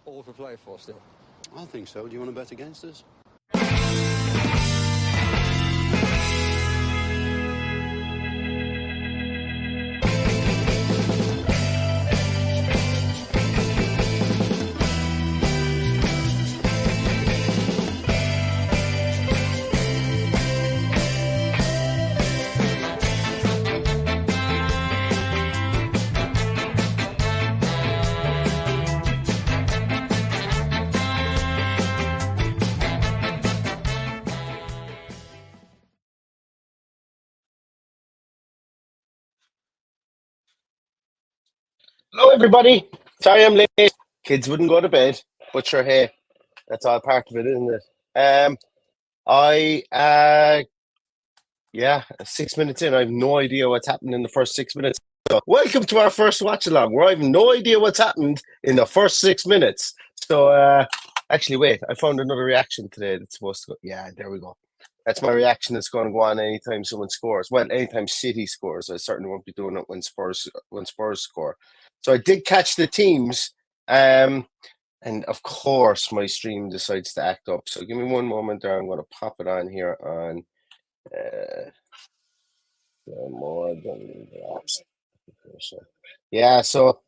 All for play for still. I think so. Do you want to bet against us? Hello, everybody. Sorry I'm late. Kids wouldn't go to bed, but sure, hey, that's all part of it, isn't it? Yeah, 6 minutes in, I have no idea what's happened in the first 6 minutes. So, welcome to our first watch along, where I have no idea what's happened in the first 6 minutes. So, actually, wait, I found another reaction today that's supposed to go. Yeah, there we go. That's my reaction that's going to go on anytime someone scores. Well, anytime City scores. I certainly won't be doing it when Spurs score. So I did catch the teams, and of course my stream decides to act up. So give me one moment there. I'm going to pop it on here on more than that. Yeah. So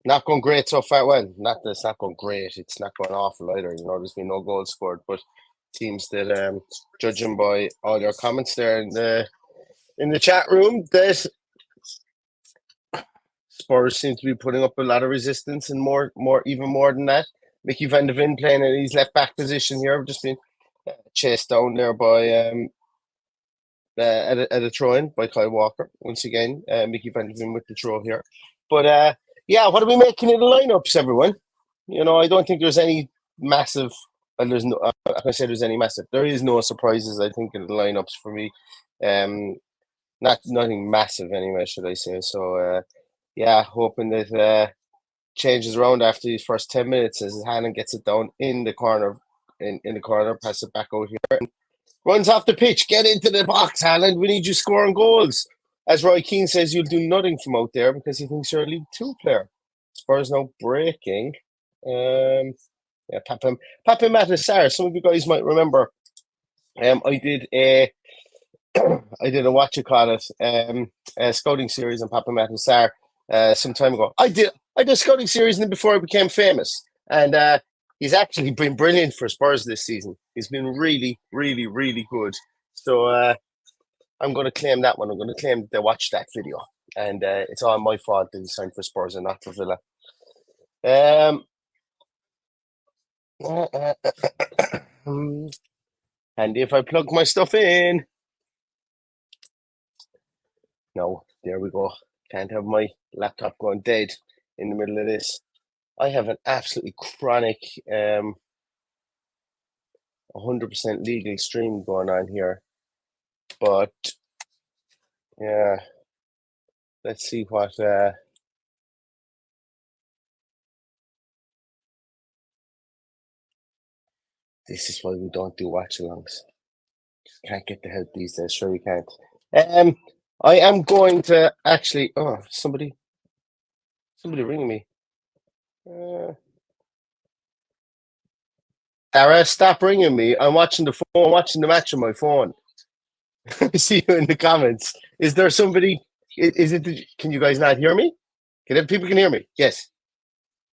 not going great so far. Well, it's not going great. It's not going awful either. You know, there's been no goals scored, but teams that judging by all your comments there in the chat room, that Spurs seem to be putting up a lot of resistance and even more than that. Mickey van de Ven playing in his left back position here, just been chased down there by at a throw-in by Kyle Walker once again. Mickey van de Ven with the throw here, but yeah, what are we making of the lineups, everyone? You know, I don't think there's any massive. Well, there's no. I say there's any massive. There is no surprises. I think in the lineups for me, nothing massive anyway, should I say? So. Yeah, hoping that changes around after these first 10 minutes as Hannon gets it down in the corner, in the corner, pass it back out here, and runs off the pitch. Get into the box, Hannon. We need you scoring goals. As Roy Keane says, you'll do nothing from out there because he thinks you're a League Two player. Spurs now breaking. Yeah, Pape Matar. Some of you guys might remember. I did a a scouting series on Pape Matar. Some time ago. I did a scouting series before I became famous, and he's actually been brilliant for Spurs this season. He's been really, really, really good. So I'm going to claim that one. I'm going to claim that they watched that video, and it's all my fault that he signed for Spurs and not for Villa. And if I plug my stuff in, no, there we go. Can't have my laptop going dead in the middle of this. I have an absolutely chronic 100% legal stream going on here. But, yeah, let's see what... this is why we don't do watch-alongs. Can't get the help these days. Sure you can't. I am going to actually... Oh, somebody ringing me. Dara, stop ringing me. I'm watching the match on my phone. See you in the comments. Is there somebody? Is it? Can you guys not hear me? People can hear me? Yes.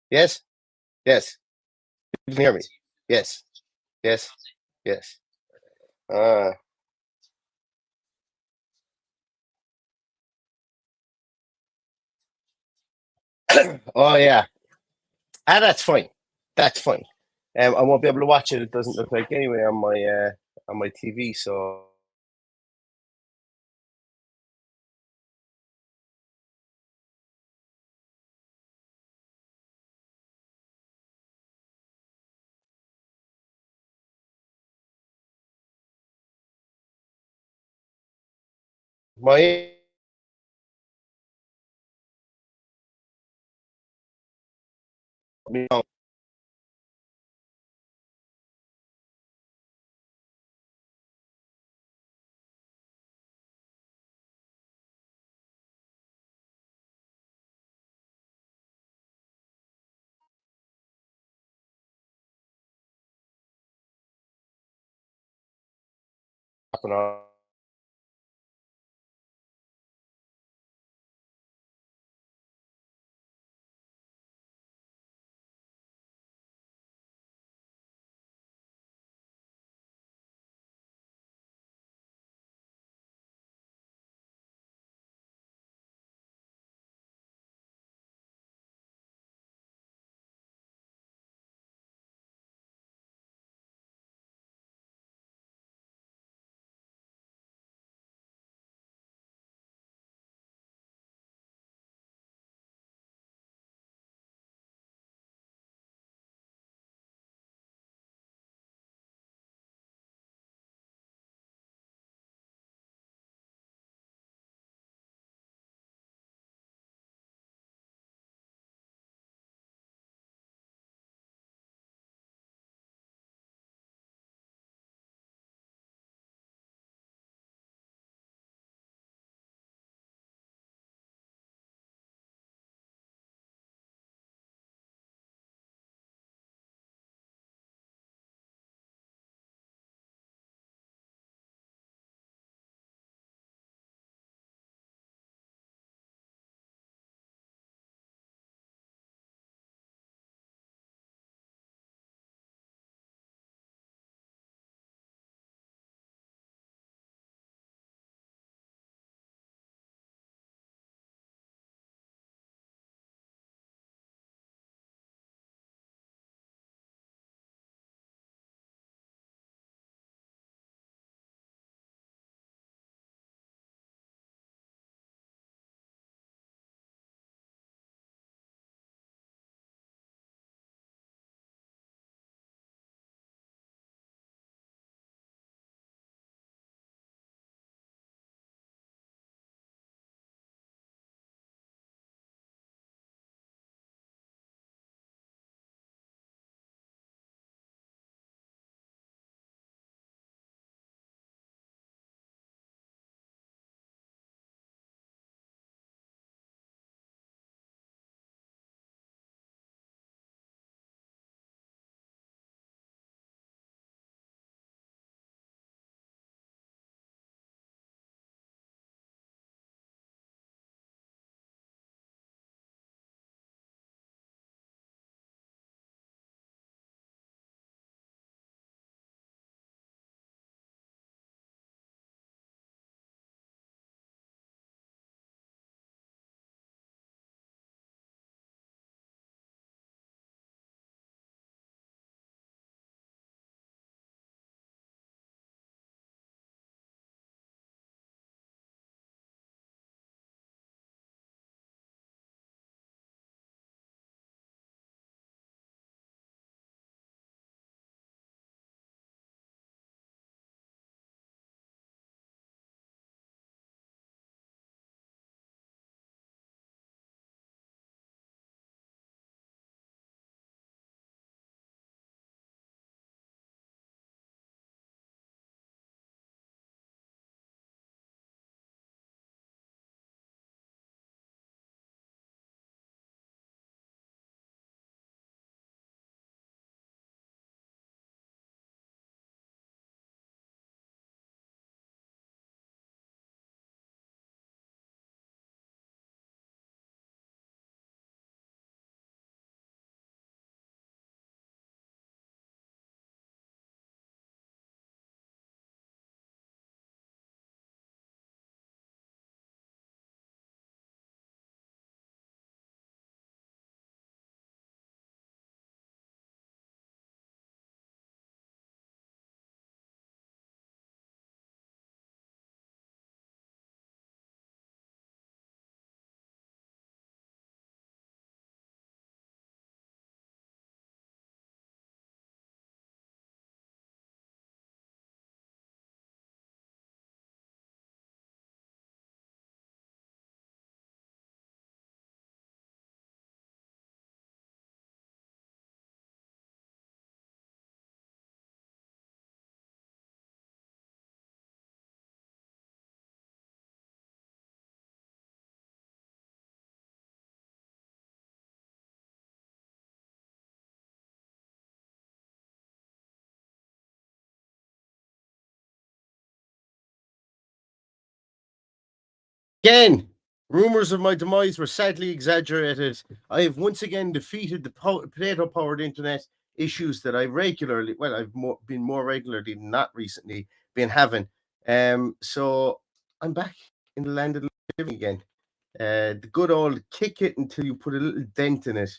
Yes. Yes. You can hear me? Yes. Yes. Yes. Oh yeah. That's fine. That's fine. I won't be able to watch it. It doesn't look like anyway on my TV. So. My happen Again, rumors of my demise were sadly exaggerated. I have once again defeated the potato-powered internet issues that I regularly, well, I've been more regularly than not recently been having. So I'm back in the land of the living again. The good old kick it until you put a little dent in it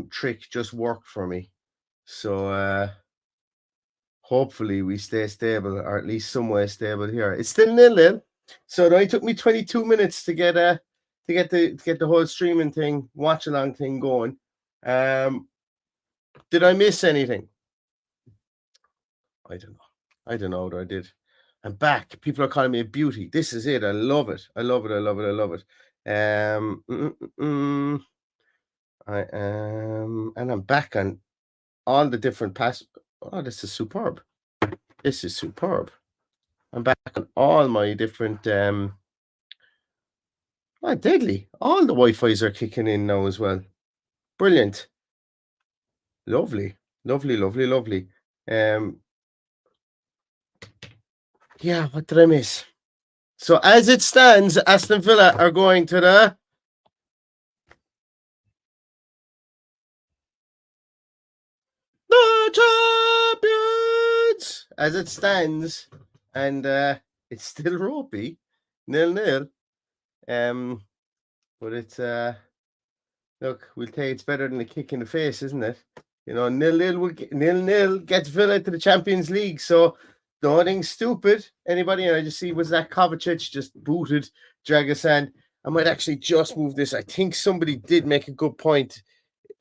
trick just worked for me. So hopefully we stay stable, or at least somewhere stable here. It's still 0-0. So it only took me 22 minutes to get the whole streaming thing, watch along thing going. Did I miss anything? I don't know what I did. I'm back. People are calling me a beauty. This is it. I love it. I love it. And I'm back on all the different pass. Oh, this is superb. I'm back on all my different deadly. All the Wi-Fi's are kicking in now as well. Brilliant. Lovely. Yeah, what did I miss? So as it stands, Aston Villa are going to the champions. As it stands, and it's still ropey, 0-0. But it's look, we'll take it's better than a kick in the face, isn't it? You know, 0-0 gets Villa to the Champions League. So nothing stupid. Anybody? And I just see was that Kovacic just booted Dragosan. I might actually just move this. I think somebody did make a good point.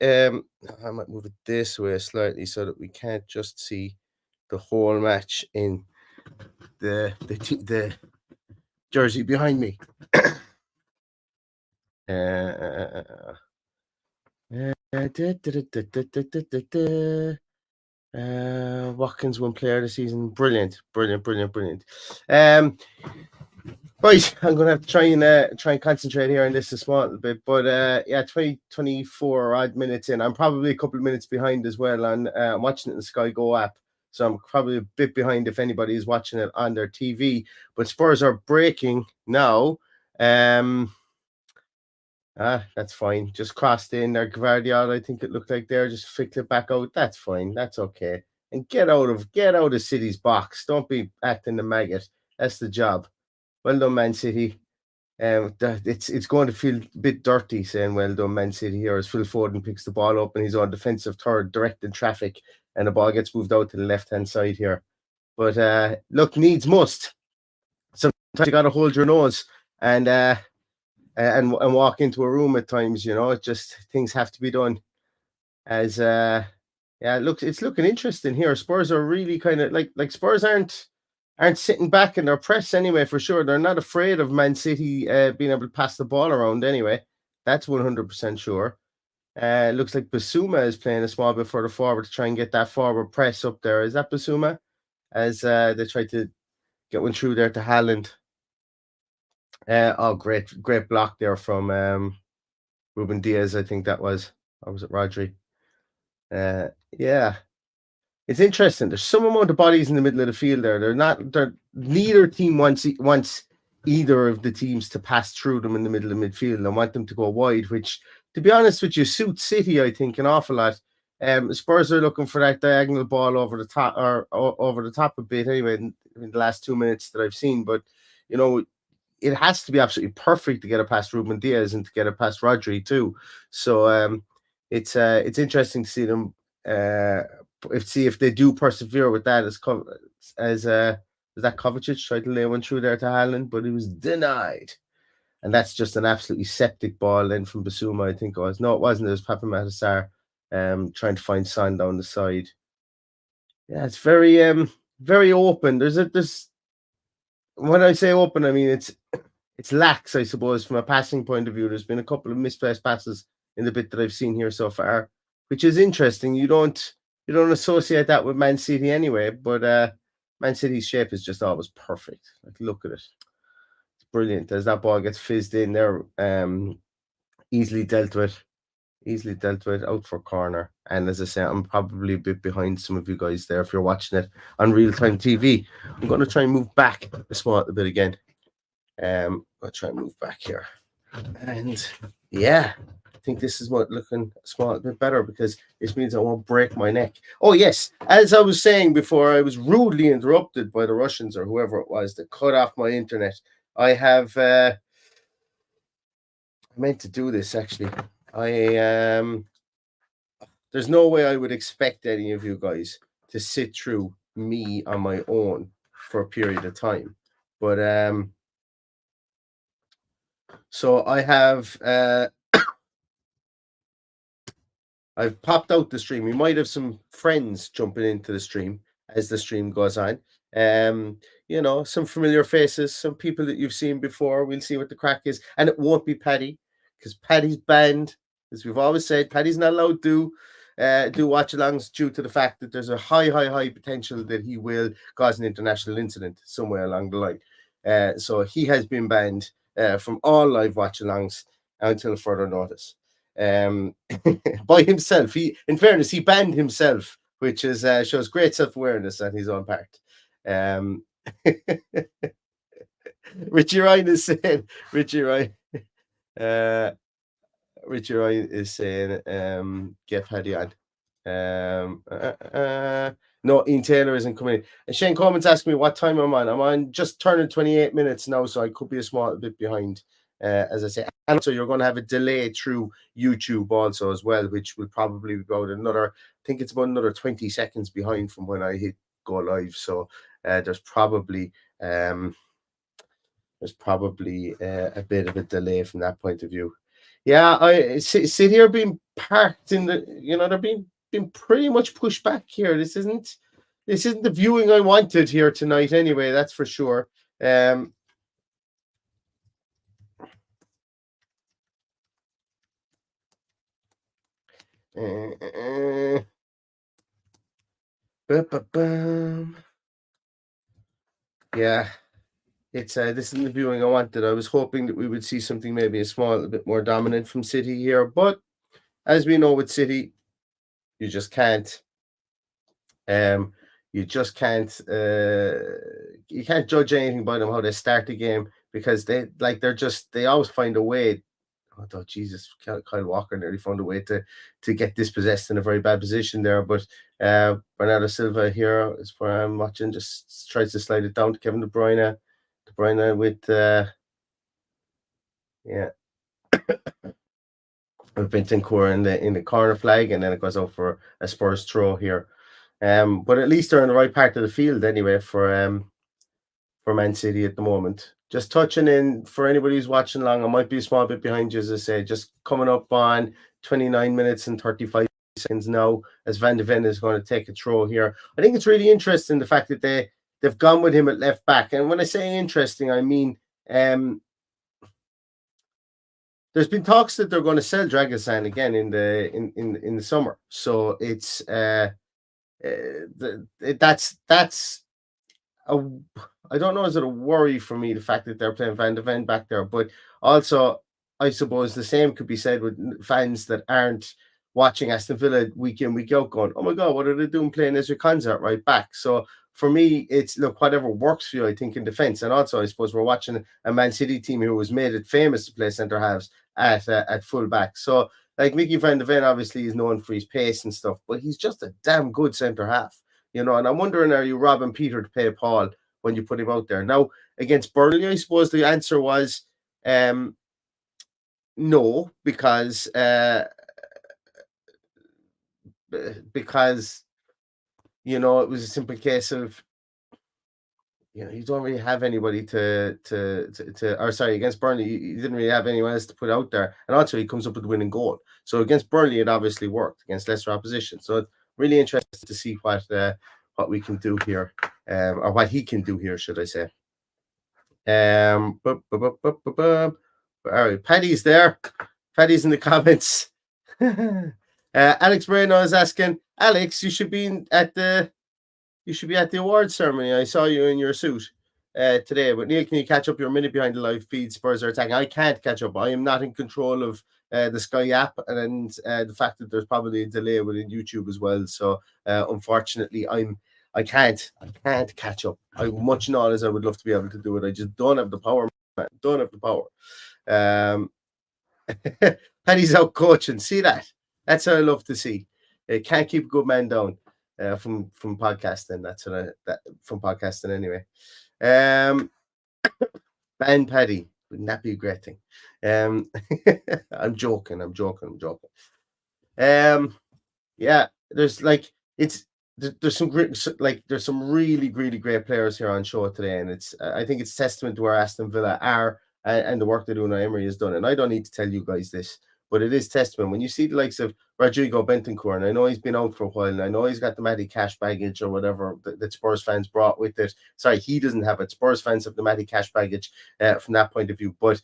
I might move it this way slightly so that we can't just see the whole match in the jersey behind me. Watkins won player of the season. Brilliant. Right, I'm gonna have to try and concentrate here on this a small bit, but yeah, 24 odd minutes in. I'm probably a couple of minutes behind as well on watching it in the Sky Go app, so I'm probably a bit behind if anybody is watching it on their TV. But Spurs are breaking now. That's fine. Just crossed in there. Guardiola, I think it looked like there. Just flicked it back out. That's fine. That's okay. And get out of City's box. Don't be acting the maggot. That's the job. Well done, Man City. It's going to feel a bit dirty saying well done, Man City here as Phil Foden picks the ball up and he's on defensive third, directing traffic, and the ball gets moved out to the left-hand side here. But look, needs must. Sometimes you got to hold your nose and walk into a room at times, you know. It just things have to be done. As it's looking interesting here. Spurs are really kind of like Spurs aren't sitting back in their press anyway, for sure. They're not afraid of Man City being able to pass the ball around anyway. That's 100% sure. Looks like Basuma is playing a small bit further forward to try and get that forward press up there. Is that Basuma? As they try to get one through there to Haaland. Great block there from Ruben Diaz, I think that was. Or was it Rodri? Yeah. It's interesting. There's some amount of bodies in the middle of the field there. Neither team wants either of the teams to pass through them in the middle of midfield and want them to go wide, which, to be honest with you, suits City, I think, an awful lot. Spurs are looking for that diagonal ball over the top or over the top a bit anyway in the last 2 minutes that I've seen. But, you know, it has to be absolutely perfect to get it past Ruben Diaz and to get it past Rodri too. So it's interesting to see them see if they do persevere with that as that Kovacic tried to lay one through there to Haaland, but he was denied. And that's just an absolutely septic ball then from Basuma, I think it was. No, it wasn't. It was Papa Matasar trying to find Son down the side. Yeah, it's very very open. There's when I say open, I mean it's lax, I suppose, from a passing point of view. There's been a couple of misplaced passes in the bit that I've seen here so far, which is interesting. You don't associate that with Man City anyway, but Man City's shape is just always perfect. Like, look at it. It's brilliant. As that ball gets fizzed in there, easily dealt with, out for corner. And as I say, I'm probably a bit behind some of you guys there if you're watching it on real-time TV. I'm going to try and move back a small bit again. I'll try and move back here. And yeah, I think this is what looking a small bit better because this means I won't break my neck. Oh yes, as I was saying before, I was rudely interrupted by the Russians or whoever it was that cut off my internet. I have I meant to do this actually. There's no way I would expect any of you guys to sit through me on my own for a period of time. But so I have I've popped out the stream. We might have some friends jumping into the stream as the stream goes on. You know, some familiar faces, some people that you've seen before. We'll see what the crack is. And it won't be Paddy, because Paddy's banned. As we've always said, Paddy's not allowed to do watch-alongs due to the fact that there's a high potential that he will cause an international incident somewhere along the line. So he has been banned from all live watch-alongs until further notice. By himself. He, in fairness, he banned himself, which is shows great self-awareness on his own part. Richie Ryan is saying, Richie Ryan is saying, get Paddy on. No, Ian Taylor isn't coming in. And Shane Coleman's asking me what time I'm on. I'm on just turning 28 minutes now, so I could be a small bit behind. As I say, and so you're going to have a delay through YouTube also as well, which will probably be about another, I think it's about another 20 seconds behind from when I hit go live. So there's probably a bit of a delay from that point of view. Yeah, I sit here being parked in the, you know, they're being pretty much pushed back here. This isn't the viewing I wanted here tonight anyway, that's for sure. Yeah, it's this isn't the viewing I wanted. I was hoping that we would see something maybe a bit more dominant from City here, but as we know with City, you just can't. You can't judge anything by them how they start the game because they always find a way. Oh Jesus, Kyle Walker nearly found a way to get dispossessed in a very bad position there. But Bernardo Silva here is where I'm watching, just tries to slide it down to Kevin De Bruyne. De Bruyne with with Bentancur in the corner flag, and then it goes out for a Spurs throw here. But at least they're in the right part of the field anyway for Man City at the moment. Just touching in for anybody who's watching along, I might be a small bit behind you, as I say, just coming up on 29 minutes and 35 seconds now as Van de Ven is going to take a throw here. I think it's really interesting the fact that they've gone with him at left back. And when I say interesting, I mean there's been talks that they're going to sell Dragosan again in the summer. So it's that's I don't know, is it a worry for me, the fact that they're playing Van de Ven back there, but also I suppose the same could be said with fans that aren't watching Aston Villa week in, week out going, oh my God, what are they doing playing Ezra Konsa right back? So for me, it's look, whatever works for you, I think, in defence. And also, I suppose we're watching a Man City team who was made it famous to play centre halves at full back. So like Mickey Van de Ven obviously is known for his pace and stuff, but he's just a damn good centre half, you know. And I'm wondering, are you robbing Peter to pay Paul when you put him out there? Now, against Burnley, I suppose the answer was no, because you know, it was a simple case of, you know, you don't really have anybody against Burnley, you didn't really have anyone else to put out there. And also he comes up with the winning goal. So against Burnley, it obviously worked against lesser opposition. So it's really interesting to see what we can do here, or what he can do here, should I say. All right, Paddy's there. Paddy's in the comments. Alex Moreno is asking, Alex, you should be at the awards ceremony. I saw you in your suit today. But Neil, can you catch up? You're a minute behind the live feed. Spurs are attacking. I can't catch up. I am not in control of the Sky app, and the fact that there's probably a delay within YouTube as well. So unfortunately, I can't catch up. I much not as I would love to be able to do it. I just don't have the power man. Don't have the power. Paddy's out coaching. See that? That's what I love to see. Can't keep a good man down from podcasting. That's what from podcasting anyway. Ban Paddy. Wouldn't that be a great thing? I'm joking. Yeah, there's like there's some great, there's some really great players here on show today, and I think it's testament to where Aston Villa are and the work that Unai Emery has done. And I don't need to tell you guys this, but it is testament when you see the likes of Rodrigo Bentancur, and I know he's been out for a while, and I know he's got the Matty Cash baggage or whatever that Spurs fans brought with it. Sorry, he doesn't have it. Spurs fans have the Matty Cash baggage from that point of view, but.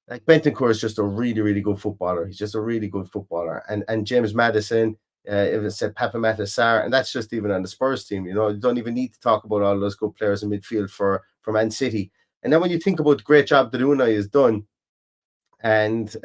Like Bentancur is just a really good footballer. He's just a really good footballer, and James Maddison, if it said Papa Matasar, and that's just even on the Spurs team. You don't even need to talk about all those good players in midfield for Man City. And then when you think about the great job that Unai has done, and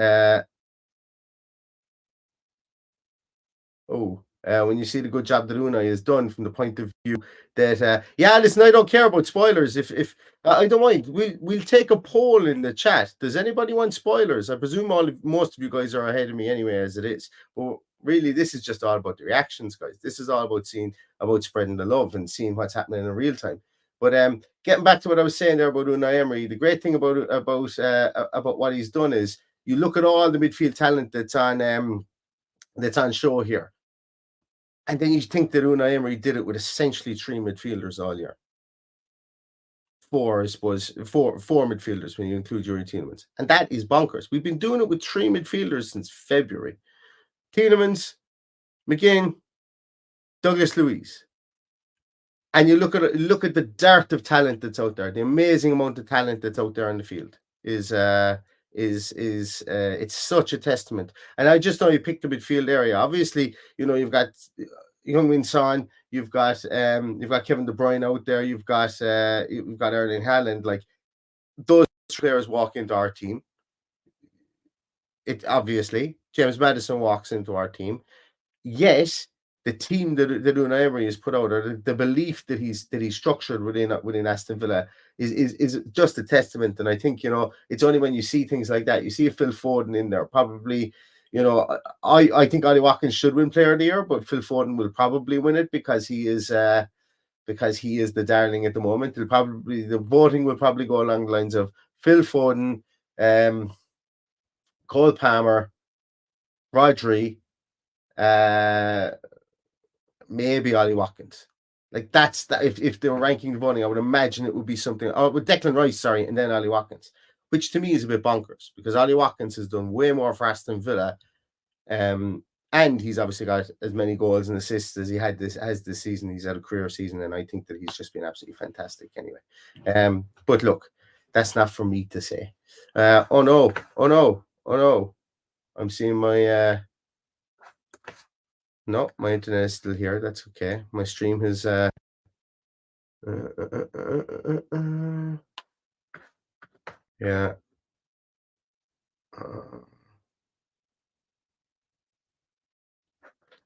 when you see the good job that Unai has done from the point of view that, listen, I don't care about spoilers. If I don't mind, we'll take a poll in the chat. Does anybody want spoilers? I presume most of you guys are ahead of me anyway, as it is. But really, this is just all about the reactions, guys. This is all about spreading the love and seeing what's happening in real time. But getting back to what I was saying there about Unai Emery, the great thing about what he's done is you look at all the midfield talent that's on show here. And then you think that Unai Emery did it with essentially 3 midfielders all year. 4, I suppose. 4 midfielders when you include Yuri Tielemans. And that is bonkers. We've been doing it with 3 midfielders since February. Tielemans, McGinn, Douglas Luiz. And you look at the dearth of talent that's out there, the amazing amount of talent that's out there on the field is it's such a testament. And I just know you picked the midfield area. Obviously, you've got Heung-min Son, you've got Kevin De Bruyne out there, you've got Erling Haaland. Like, those players walk into our team. It obviously James Maddison walks into our team. Yes, the team that Unai Emery has put out, or the belief that he's structured within Aston Villa is just a testament. And I think it's only when you see things like that, you see a Phil Foden in there, probably. I think Ollie Watkins should win Player of the Year, but Phil Foden will probably win it because he is the darling at the moment. The voting will probably go along the lines of Phil Foden, Cole Palmer, Rodri, maybe Ollie Watkins. Like, that's that. If they were ranking the voting, I would imagine it would be something. Oh, with Declan Rice, sorry, and then Ollie Watkins, which to me is a bit bonkers because Ollie Watkins has done way more for Aston Villa, and he's obviously got as many goals and assists as he has this season. He's had a career season, and I think that he's just been absolutely fantastic anyway. But look, that's not for me to say. Oh no! I'm seeing my. No, my internet is still here. That's okay. My stream has. Yeah.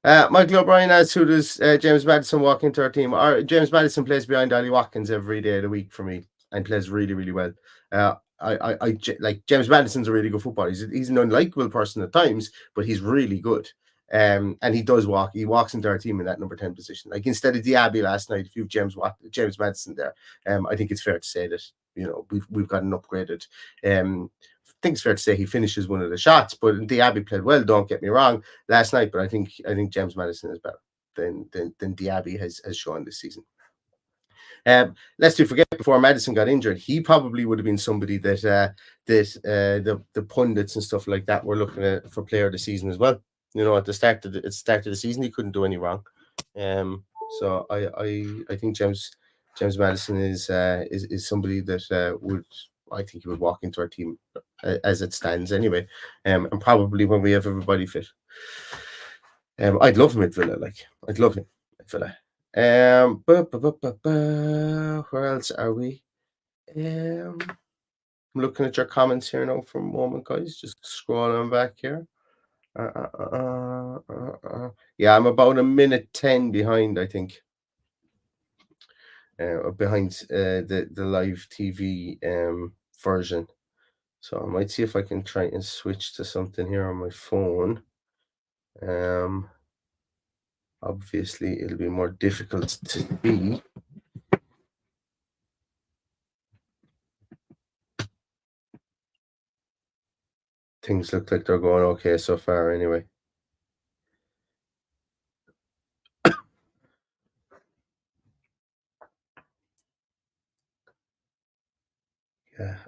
Michael O'Brien asks, who does James Maddison walk into our team? James Maddison plays behind Ollie Watkins every day of the week for me and plays really well. I like James Maddison's a really good footballer. He's an unlikable person at times, but he's really good. And he does walk. He walks into our team in that number 10 position. Like, instead of Diaby last night, if you've James Maddison there, I think it's fair to say that we've got an upgraded. I think it's fair to say he finishes one of the shots, but Diaby played well. Don't get me wrong last night, but I think James Maddison is better than Diaby has shown this season. Lest we forget, before Maddison got injured, he probably would have been somebody that the pundits and stuff like that were looking at for player of the season as well. At the start of the season, he couldn't do any wrong. So I think James Maddison is somebody that would. I think he would walk into our team as it stands anyway, and probably when we have everybody fit. I'd love him at Villa. I'd love him at Villa. Where else are we? I'm looking at your comments here now for a moment, guys. Just scrolling back here. Yeah, I'm about 1:10 behind, I think. Behind the live TV version. So I might see if I can try and switch to something here on my phone. Obviously, it'll be more difficult to see. Things look like they're going okay so far anyway.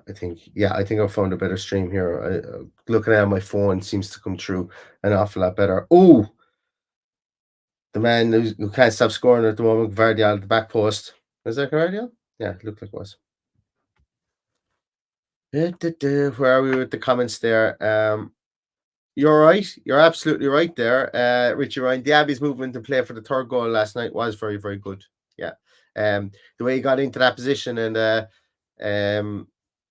I think I found a better stream here. Looking at my phone seems to come through an awful lot better. Oh, the man who can't stop scoring at the moment, Vardial, the back post. Is that Vardial? Yeah, it looked like it was. Where are we with the comments there? You're right. You're absolutely right there, Richie Ryan. Diaby's movement to play for the third goal last night was very, very good. Yeah. The way he got into that position and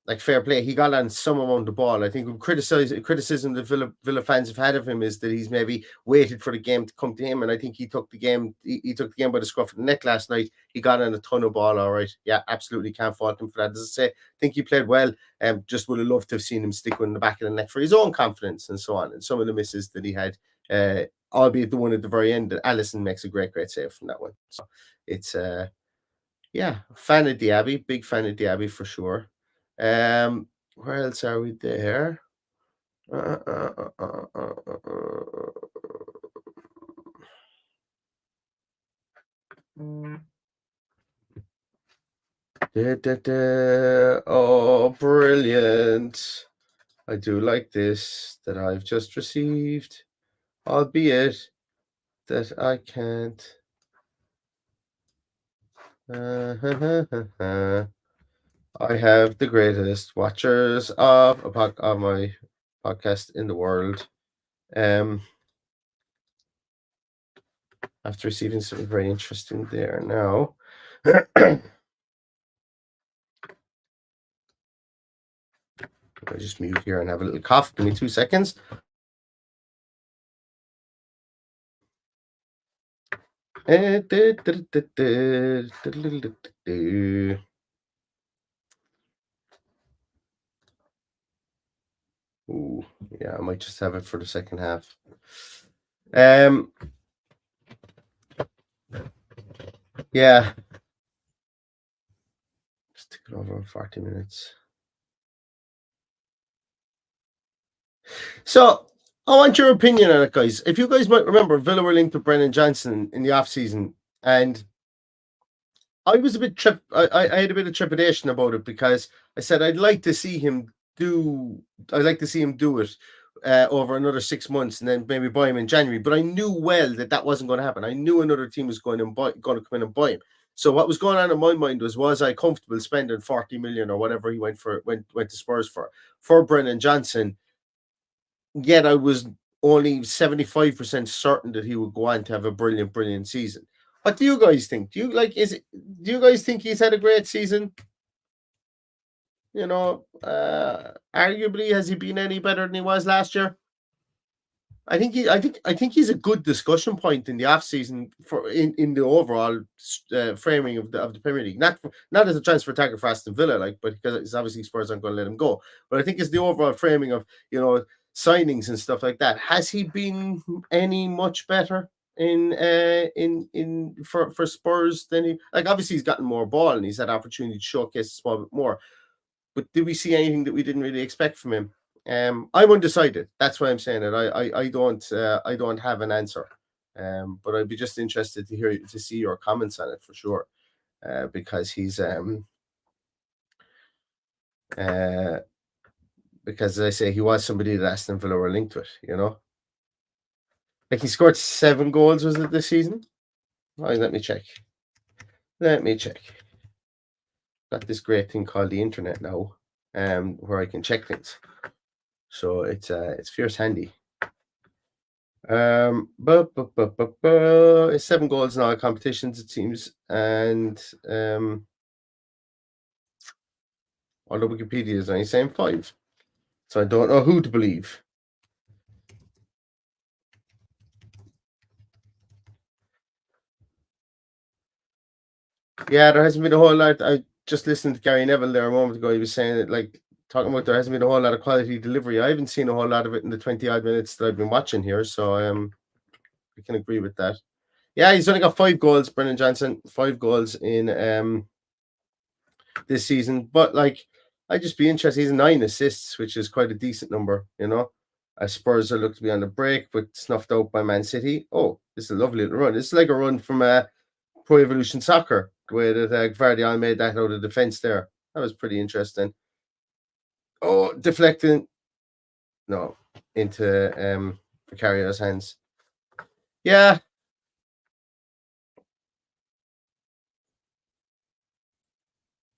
like fair play, he got on some amount of ball. I think criticism that Villa fans have had of him is that he's maybe waited for the game to come to him, and I think he took the game. He took the game by the scruff of the neck last night. He got on a ton of ball. All right, yeah, absolutely can't fault him for that. As I say, I think he played well. Just would have loved to have seen him stick in the back of the net for his own confidence and so on. And some of the misses that he had, albeit the one at the very end, that Alisson makes a great save from that one. So it's yeah, fan of Diaby, big fan of Diaby for sure. Where else are we there? Oh, brilliant. I do like this that I've just received, albeit that I can't. I have the greatest watchers of my podcast in the world. After receiving something very interesting there now. I'll just mute here and have a little cough. Give me 2 seconds. Ooh, yeah, I might just have it for the second half. Yeah. Just take it over 40 minutes. So I want your opinion on it, guys. If you guys might remember, Villa were linked to Brennan Johnson in the off-season, and I was a bit I had a bit of trepidation about it because I said I'd like to see him do it over another 6 months and then maybe buy him in January. But I knew well that wasn't going to happen. I knew another team was going to come in and buy him. So what was going on in my mind was I comfortable spending 40 million or whatever he went to Spurs for Brennan Johnson? Yet I was only 75% certain that he would go on to have a brilliant season. What do you guys think? Do you guys think he's had a great season? You know, arguably, has he been any better than he was last year? I think he's a good discussion point in the off season in the overall framing of the Premier League. Not as a transfer target for Aston Villa, but because it's obviously Spurs aren't going to let him go. But I think it's the overall framing of signings and stuff like that. Has he been any much better for Spurs than he? Obviously he's gotten more ball and he's had opportunity to showcase a small bit more. But did we see anything that we didn't really expect from him? I'm undecided. That's why I'm saying it. I don't have an answer. But I'd be just interested to see your comments on it for sure. Because he's because as I say, he was somebody that Aston Villa were linked with, he scored 7 goals, was it, this season? Right, let me check. Got this great thing called the internet now, where I can check things. So it's fierce handy. It's 7 goals in all competitions, it seems, and although Wikipedia is only saying 5, so I don't know who to believe. Yeah, there hasn't been a whole lot. I just listened to Gary Neville there a moment ago. He was saying that talking about there hasn't been a whole lot of quality delivery. I haven't seen a whole lot of it in the 20-odd minutes that I've been watching here, so I can agree with that. Yeah, he's only got 5 goals, Brennan Johnson, 5 goals in this season. But like, I'd just be interested. He's 9 assists, which is quite a decent number, you know. Spurs are look to be on the break, but snuffed out by Man City. Oh, this is a lovely little run. It's like a run from Pro Evolution Soccer, the way that Gvardiol made that out of defense there. That was pretty interesting. Oh, deflecting. No, into Vicario's hands. Yeah.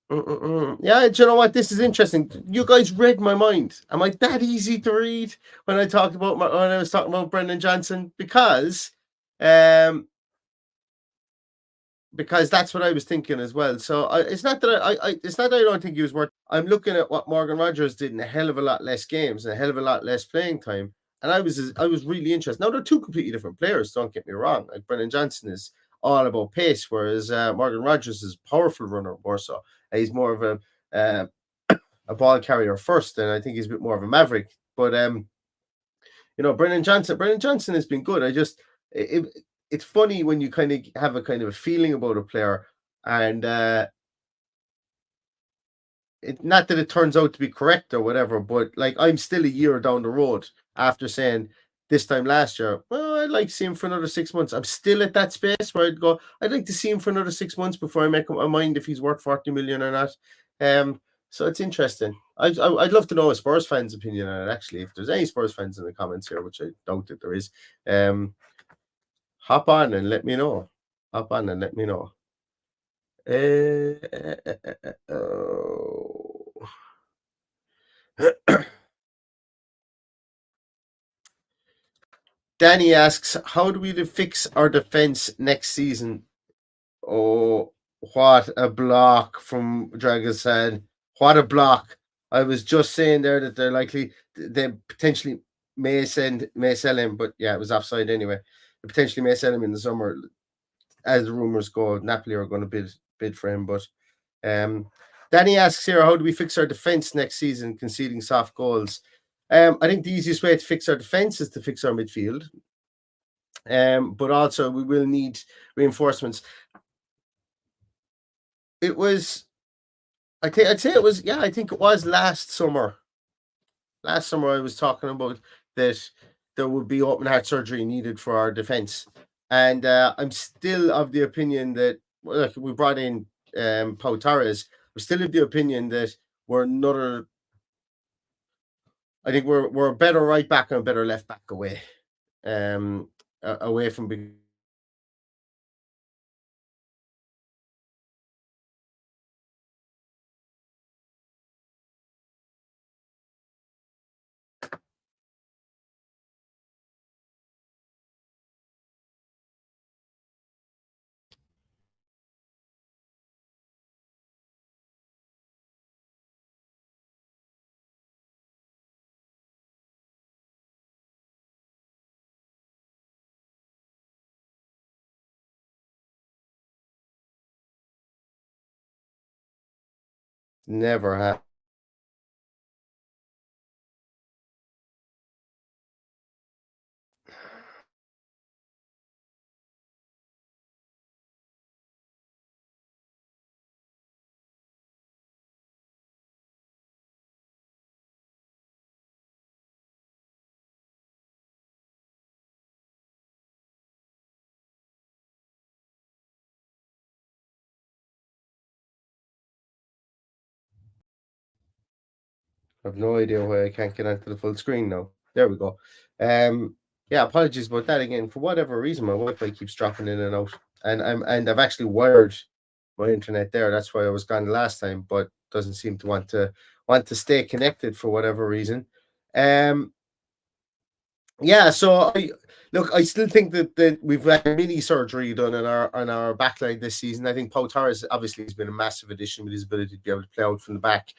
Yeah, do you know what? This is interesting. You guys read my mind. Am I that easy to read when I talked about when I was talking about Brennan Johnson? Because that's what I was thinking as well. So it's not that it's not that I don't think he was worth. I'm looking at what Morgan Rogers did in a hell of a lot less games and a hell of a lot less playing time, and I was really interested. Now they're 2 completely different players. Don't get me wrong. Like Brennan Johnson is all about pace, whereas Morgan Rogers is a powerful runner more so. He's more of a ball carrier first, and I think he's a bit more of a maverick. But Brennan Johnson has been good. It's funny when you kind of have a kind of a feeling about a player, and not that it turns out to be correct or whatever, but like I'm still a year down the road after saying this time last year, well, I'd like to see him for another 6 months. I'm still at that space where I'd go, I'd like to see him for another 6 months before I make up my mind if he's worth 40 million or not. So it's interesting. I'd love to know a Spurs fan's opinion on it, actually. If there's any Spurs fans in the comments here, which I doubt that there is, hop on and let me know. Danny asks, how do we fix our defense next season? Oh, what a block from Dragosan. What a block. I was just saying there that they potentially may sell him, but yeah, it was offside anyway. They potentially may sell him in the summer. As the rumors go, Napoli are going to bid for him. But Danny asks here, how do we fix our defense next season, conceding soft goals? I think the easiest way to fix our defense is to fix our midfield. But also we will need reinforcements. I think it was last summer. Last summer I was talking about that there would be open heart surgery needed for our defense. And I'm still of the opinion that we brought in Pau Torres. I'm still of the opinion that I think we're a better right back and a better left back away from big. Never have. I have no idea why I can't get onto the full screen now. There we go. Yeah, apologies about that again. For whatever reason, my Wi-Fi keeps dropping in and out, and I've actually wired my internet there. That's why I was gone the last time, but doesn't seem to want to stay connected for whatever reason. Yeah, so I still think that we've had mini surgery done on our backline this season. I think Pau Torres obviously has been a massive addition with his ability to be able to play out from the back.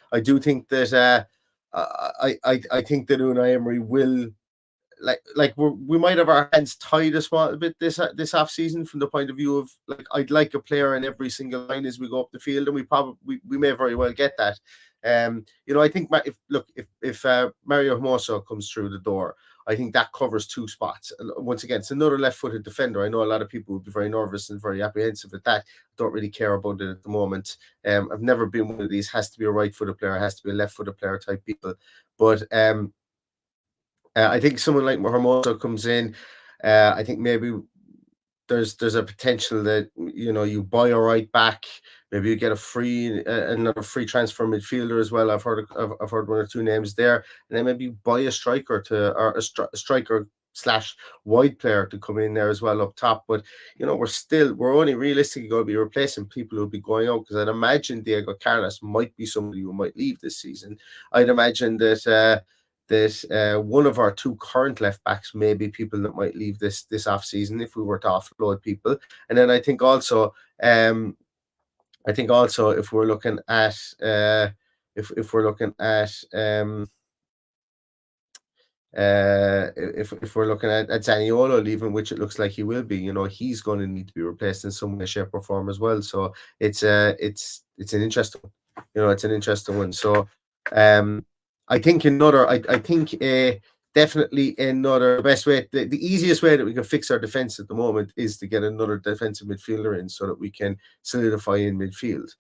I do think that I think that Unai Emery will we might have our hands tied a small bit this off season from the point of view of I'd like a player in every single line as we go up the field, and we may very well get that. I think if Mario Hermoso comes through the door, I think that covers 2 spots. Once again, it's another left-footed defender. I know a lot of people would be very nervous and very apprehensive at that. Don't really care about it at the moment. I've never been one of these has to be a right-footed player, has to be a left-footed player type people. But I think someone like Hermoso comes in. I think maybe there's a potential that you buy a right back, maybe you get another free transfer midfielder as well. I've heard 1 or 2 names there, and then maybe you buy a striker or a striker / wide player to come in there as well up top. But we're only realistically going to be replacing people who'll be going out, because I'd imagine Diego Carlos might be somebody who might leave this season. I'd imagine that one of our 2 current left backs may be people that might leave this off season if we were to offload people. And then I think also if we're looking at if we're looking at Zaniolo leaving, which it looks like he will be, he's going to need to be replaced in some way, shape, or form as well. So it's an interesting, it's an interesting one. So I think definitely another best way. The easiest way that we can fix our defense at the moment is to get another defensive midfielder in, so that we can solidify in midfield.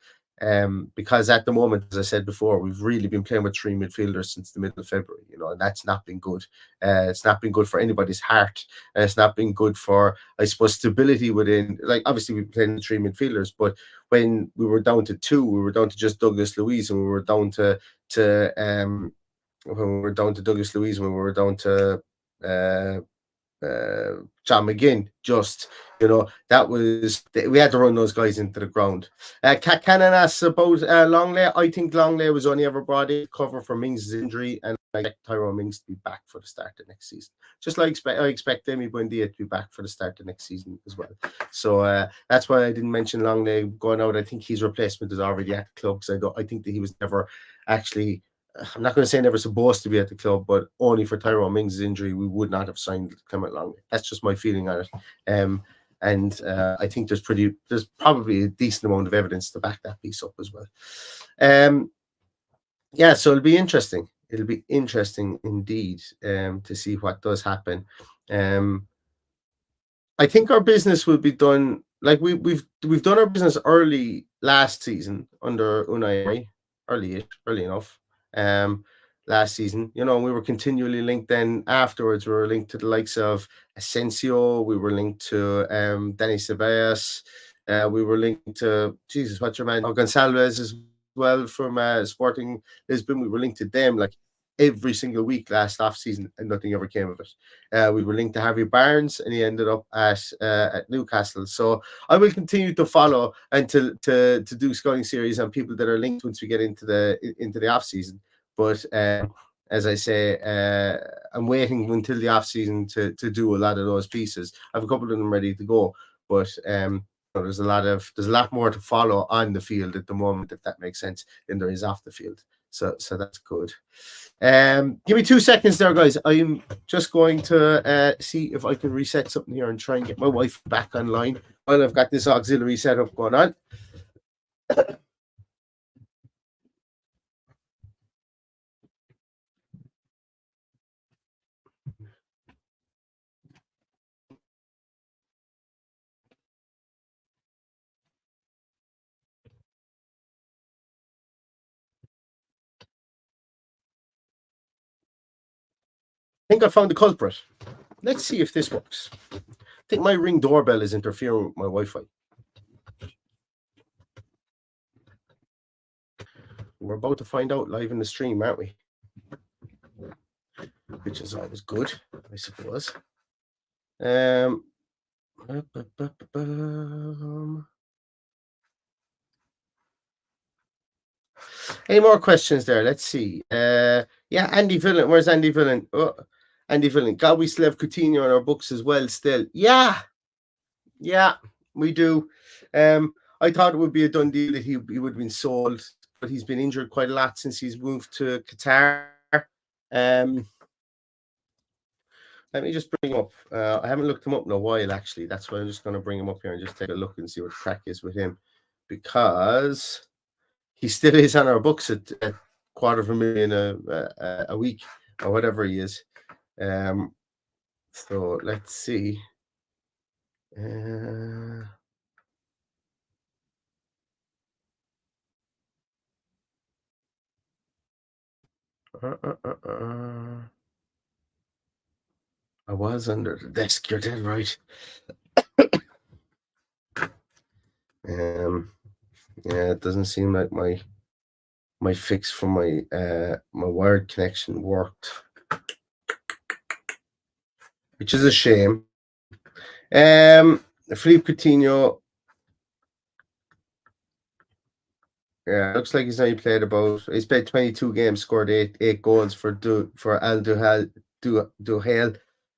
Because at the moment, as I said before, we've really been playing with 3 midfielders since the middle of February, and that's not been good. It's not been good for anybody's heart, and it's not been good for, I suppose, stability within. Like, obviously, we've been playing 3 midfielders, but when we were down to 2, we were down to just Douglas Luiz, and we were down to when we were down to Douglas Luiz, when we were down to John McGinn, that was, we had to run those guys into the ground. Cannon asks about Longley. I think Longley was only ever brought in to cover for Mings' injury, and I expect Tyrone Mings to be back for the start of next season. Just like I expect Demi Buendia to be back for the start of next season as well. So that's why I didn't mention Longley going out. I think his replacement is already at the club, because I think that he was never actually, I'm not going to say never supposed to be at the club, but only for Tyrone Mings' injury, we would not have signed Clement Longley. That's just my feeling on it. And I think there's probably a decent amount of evidence to back that piece up as well. So it'll be interesting. It'll be interesting indeed to see what does happen. I think our business will be done, like we've done our business early last season under Unai Emery, early enough. Last season, we were continually linked. Then afterwards, we were linked to the likes of Asensio. We were linked to Dani Ceballos. We were linked to what's your man, Gonçalves as well from Sporting Lisbon. We were linked to them like every single week last off season, and nothing ever came of it. We were linked to Harvey Barnes, and he ended up at Newcastle. So I will continue to follow and to do scouting series on people that are linked once we get into the off season. But as I say, I'm waiting until the off season to do a lot of those pieces. I have a couple of them ready to go, but there's a lot more to follow on the field at the moment, if that makes sense, than there is off the field. So that's good. Give me 2 seconds there, guys. I'm just going to see if I can reset something here and try and get my wife back online while I've got this auxiliary setup going on. I think I found the culprit. Let's see if this works. I think my Ring doorbell is interfering with my Wi-Fi. We're about to find out live in the stream, aren't we? Which is always good, I suppose. Any more questions there? Let's see. Andy Villan. Where's Andy Villan? Oh, Andy Villan. God, we still have Coutinho in our books as well still. Yeah, we do. I thought it would be a done deal that he would have been sold, but he's been injured quite a lot since he's moved to Qatar. Let me just bring him up. I haven't looked him up in a while, actually. That's why I'm just going to bring him up here and just take a look and see what the crack is with him, because he still is on our books at $250,000 a week or whatever he is. So let's see. I was under the desk. You're dead right. Yeah, it doesn't seem like my fix for my wired connection worked, which is a shame. Philippe Coutinho. Yeah, looks like he's he's played 22 games, scored eight goals for Al Duhail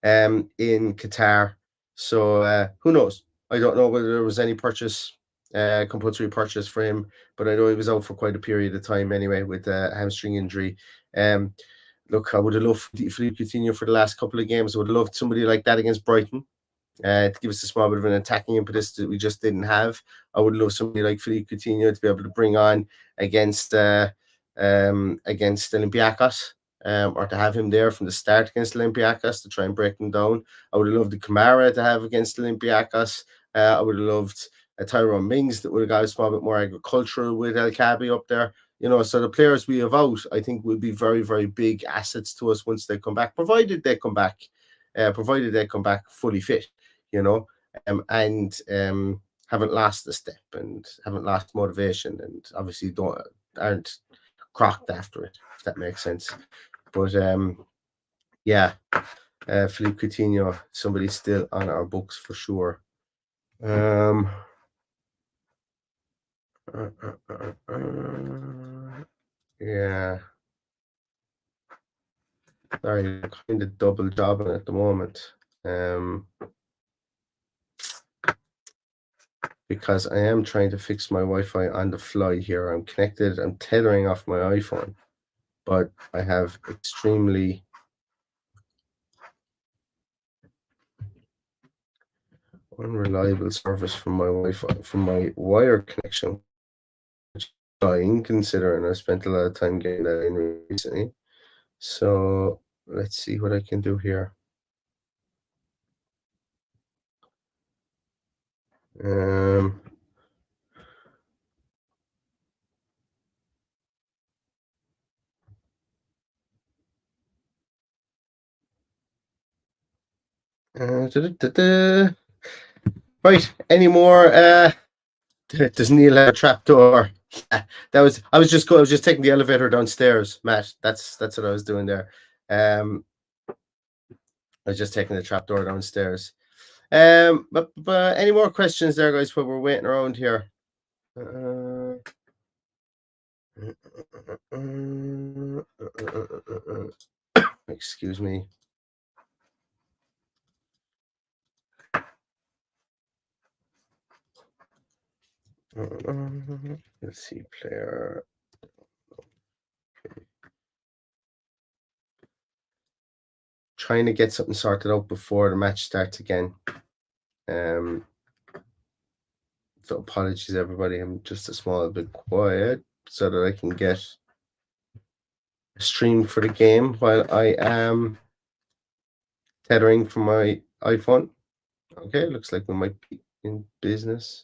in Qatar. So who knows? I don't know whether there was any compulsory purchase for him, but I know he was out for quite a period of time anyway with a hamstring injury. Look, I would have loved Philippe Coutinho for the last couple of games. I would have loved somebody like that against Brighton. To give us a small bit of an attacking impetus that we just didn't have. I would love somebody like Philippe Coutinho to be able to bring on against Olympiacos, or to have him there from the start against Olympiacos to try and break them down. I would have loved the Kamara to have against Olympiacos. I would have loved Tyrone Mings that would have got a small bit more agricultural with El Khaby up there. So the players we have out, I think, will be very, very big assets to us once they come back, provided they come back fully fit. And haven't lost the step and haven't lost motivation, and obviously aren't crocked after it, if that makes sense. But yeah, Philippe Coutinho, somebody still on our books for sure. Yeah. Sorry, I'm kind of double jobbing at the moment. Because I am trying to fix my Wi-Fi on the fly here. I'm tethering off my iPhone, but I have extremely unreliable service from my Wi-Fi, from my wire connection, which is dying considering I spent a lot of time getting that in recently. So let's see what I can do here. Right, any more? Does Neil have a trapdoor? I was just taking the elevator downstairs, Matt. That's what I was doing there. I was just taking the trapdoor downstairs. But any more questions there, guys, while we're waiting around here? Excuse me. Let's see, player. Trying to get something sorted out before the match starts again. So apologies, everybody. I'm just a small bit quiet so that I can get a stream for the game while I am tethering from my iPhone. Okay, looks like we might be in business.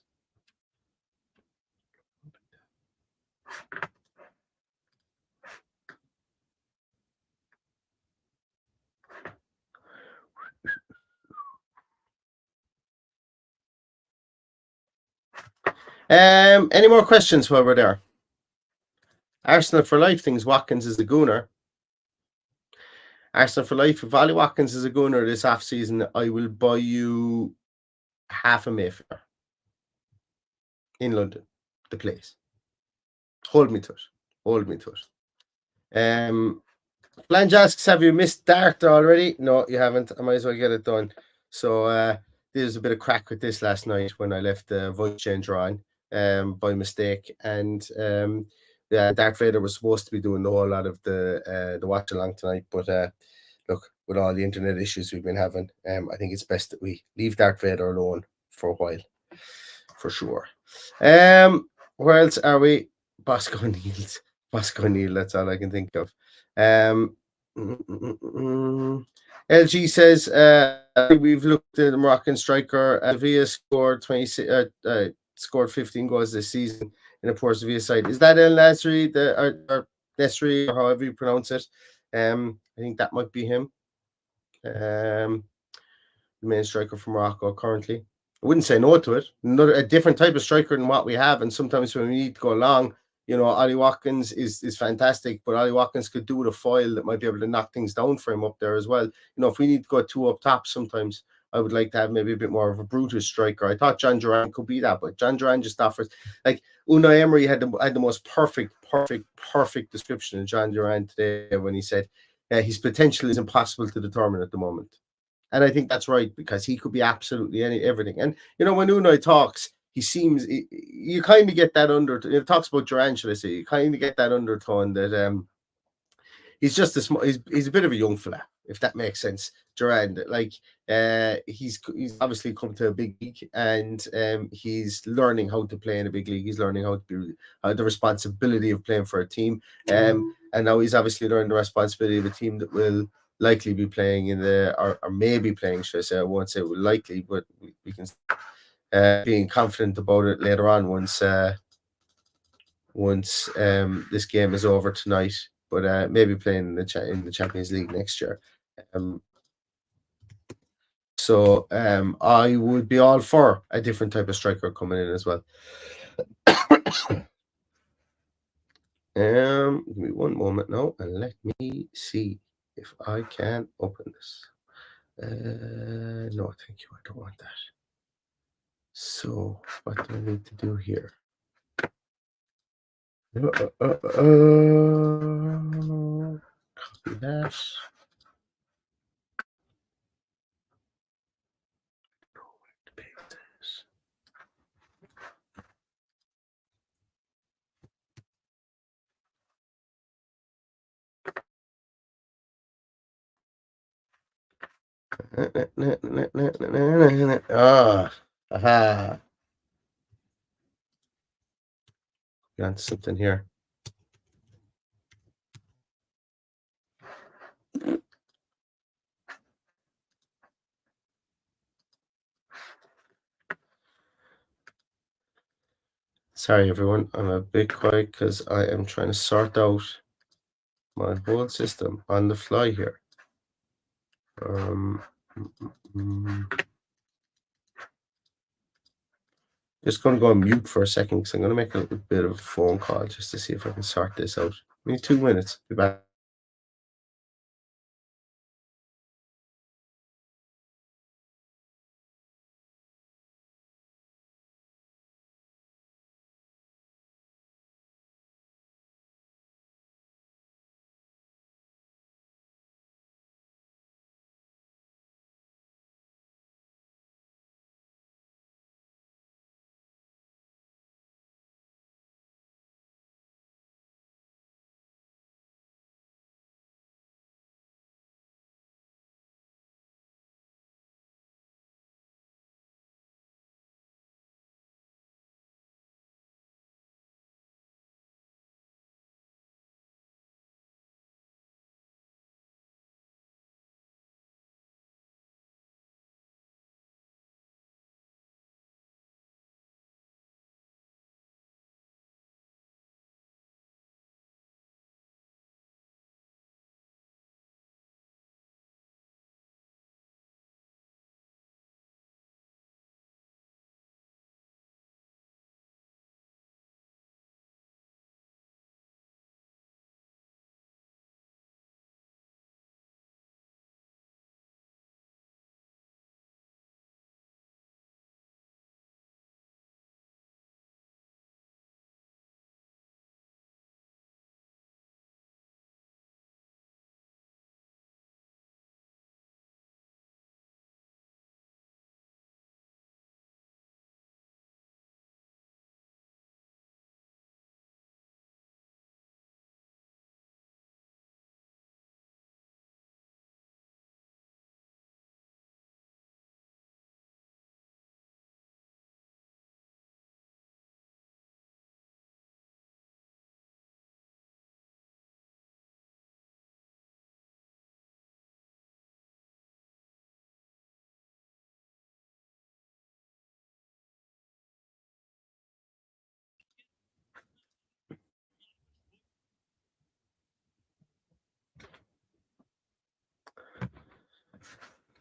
Any more questions while we're there? Arsenal for life thinks Watkins is a gooner. Arsenal for life. If Ollie Watkins is a gooner this off-season, I will buy you half a Mayfair in London, the place. Hold me to it. Flange asks, have you missed Dart already? No, you haven't. I might as well get it done. So there was a bit of crack with this last night when I left the voice changer on by mistake. And Darth Vader was supposed to be doing the whole lot of the watch along tonight. But look, with all the internet issues we've been having, I think it's best that we leave Darth Vader alone for a while, for sure. Where else are we? Bosco Niels. Bosco Neal, that's all I can think of. LG says, we've looked at the Moroccan striker. Sevilla scored 26, scored 15 goals this season in a poor Sevilla side. Is that El Nasri, or Nesri, or however you pronounce it? I think that might be him. The main striker from Morocco currently. I wouldn't say no to it. A different type of striker than what we have. And sometimes when we need to go long, you know, Ollie Watkins is fantastic, but Ollie Watkins could do with a foil that might be able to knock things down for him up there as well. You know, if we need to go 2 up top sometimes, I would like to have maybe a bit more of a brutish striker. I thought John Duran could be that, but John Duran just offers, like, Unai Emery had the most perfect description of John Duran today when he said his potential is impossible to determine at the moment. And I think that's right, because he could be absolutely everything. And, you know, when Unai talks, he seems, you kind of get that undertone. It talks about Duran, should I say? You kind of get that undertone that he's just he's a bit of a young fella, if that makes sense. Duran, like, he's obviously come to a big league, and he's learning how to play in a big league. He's learning how to be the responsibility of playing for a team. And now he's obviously learned the responsibility of a team that will likely be playing in or maybe playing, should I say. I won't say we're likely, but we can being confident about it later on once this game is over tonight, but maybe playing in the Champions League next year. So I would be all for a different type of striker coming in as well. Give me one moment now, and let me see if I can open this. No, thank you. I don't want that. So what do I need to do here? Copy that. Aha. Got something here. Sorry, everyone. I'm a bit quiet because I am trying to sort out my whole system on the fly here. Just going to go on mute for a second because I'm going to make a little bit of a phone call just to see if I can sort this out. Give me 2 minutes. Be back.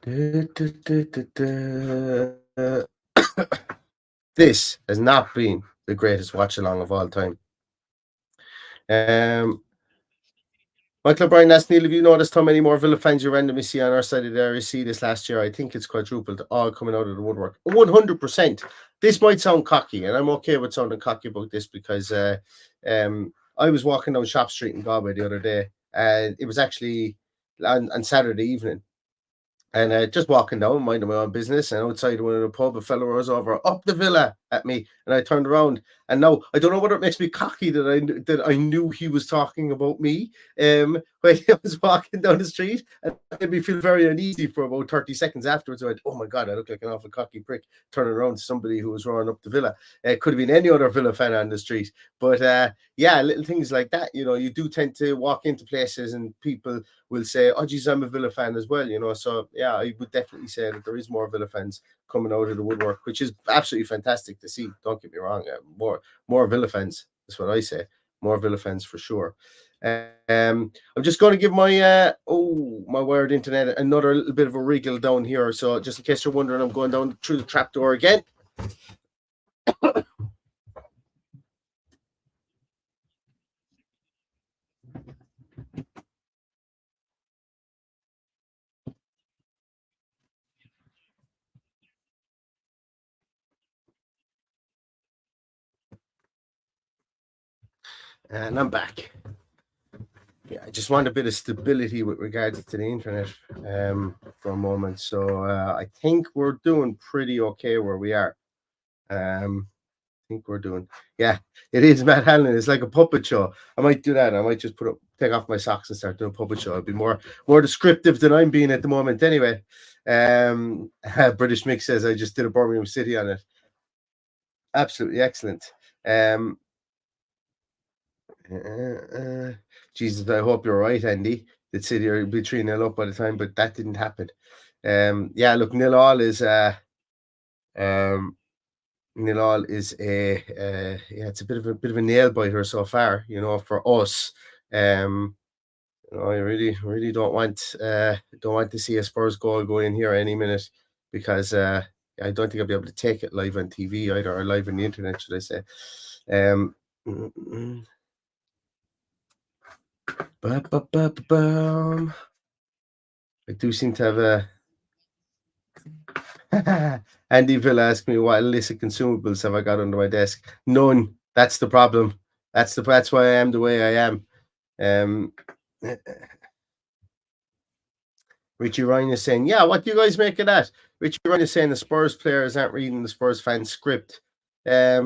This has not been the greatest watch along of all time. Michael O'Brien asked Neil, have you noticed how many more Villa fans you randomly see on our side of the area see this last year? I think it's quadrupled, all coming out of the woodwork. 100%. This might sound cocky, and I'm okay with sounding cocky about this because I was walking down Shop Street in Galway the other day, and it was actually on Saturday evening. And just walking down, minding my own business, and outside one of the pub, a fellow was over, up the Villa at me, and I turned around, and now I don't know whether it makes me cocky that I knew he was talking about me when I was walking down the street, and it made me feel very uneasy for about 30 seconds afterwards. I went, oh my God, I look like an awful cocky prick turning around to somebody who was roaring up the Villa. It could have been any other Villa fan on the street, but yeah, little things like that, you do tend to walk into places and people will say, oh geez, I'm a Villa fan as well, so yeah, I would definitely say that there is more Villa fans coming out of the woodwork, which is absolutely fantastic to see. Don't get me wrong, more Villa fans, that's what I say, more Villa fans for sure. I'm just going to give my my wired internet another little bit of a wriggle down here, so just in case you're wondering, I'm going down through the trapdoor again. And I'm back. Yeah, I just want a bit of stability with regards to the internet for a moment. So I think we're doing pretty okay where we are. I think we're doing, yeah, it is Matt Hanlon. It's like a puppet show. I might do that. I might just take off my socks and start doing a puppet show. It'd be more descriptive than I'm being at the moment. Anyway, British Mick says I just did a Birmingham City on it. Absolutely excellent. Jesus, I hope you're right, Andy. The City will be 3-0 up by the time, but that didn't happen. Yeah, look, 0-0 is 0-0 is yeah, it's a bit of a nail biter so far, for us. I really don't want to see a Spurs goal go in here any minute because I don't think I'll be able to take it live on TV either, or live on the internet, should I say. I do seem to have Andy Villa asked me what illicit consumables have I got under my desk. None. That's the problem. That's why I am the way I am. Richie Ryan is saying, yeah, what do you guys make of that? Richie Ryan is saying the Spurs players aren't reading the Spurs fan script. I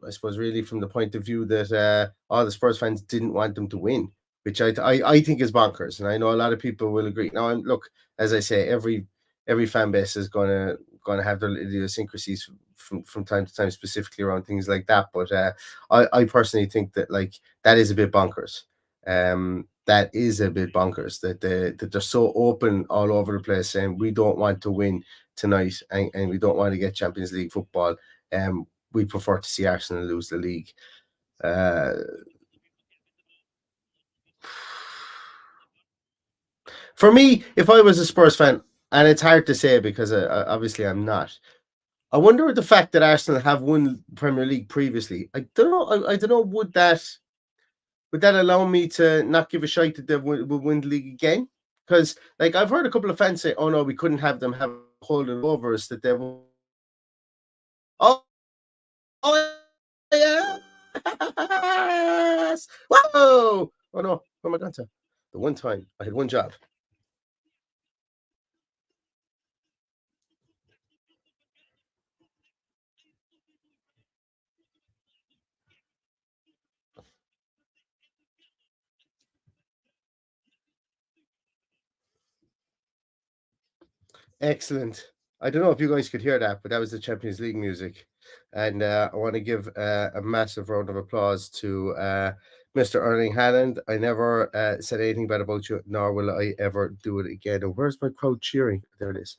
suppose really from the point of view that all the Spurs fans didn't want them to win, which I think is bonkers, and I know a lot of people will agree. Now, look, as I say, every fan base is gonna have their idiosyncrasies from time to time, specifically around things like that. But I personally think that that is a bit bonkers. That is a bit bonkers that they're so open all over the place saying we don't want to win tonight and we don't want to get Champions League football. We prefer to see Arsenal lose the league. For me, if I was a Spurs fan, and it's hard to say because obviously I'm not, I wonder with the fact that Arsenal have won Premier League previously. I don't know. I don't know. Would that allow me to not give a shite that they would win the league again? Because I've heard a couple of fans say, "Oh no, we couldn't have them have holding over us that they will." Oh yeah! Whoa! Oh no! Where am I going to? The one time I had one job. Excellent. I don't know if you guys could hear that, but that was the Champions League music. And I want to give a massive round of applause to Mr. Erling Haaland. I never said anything bad about you, nor will I ever do it again. And where's my crowd cheering? There it is.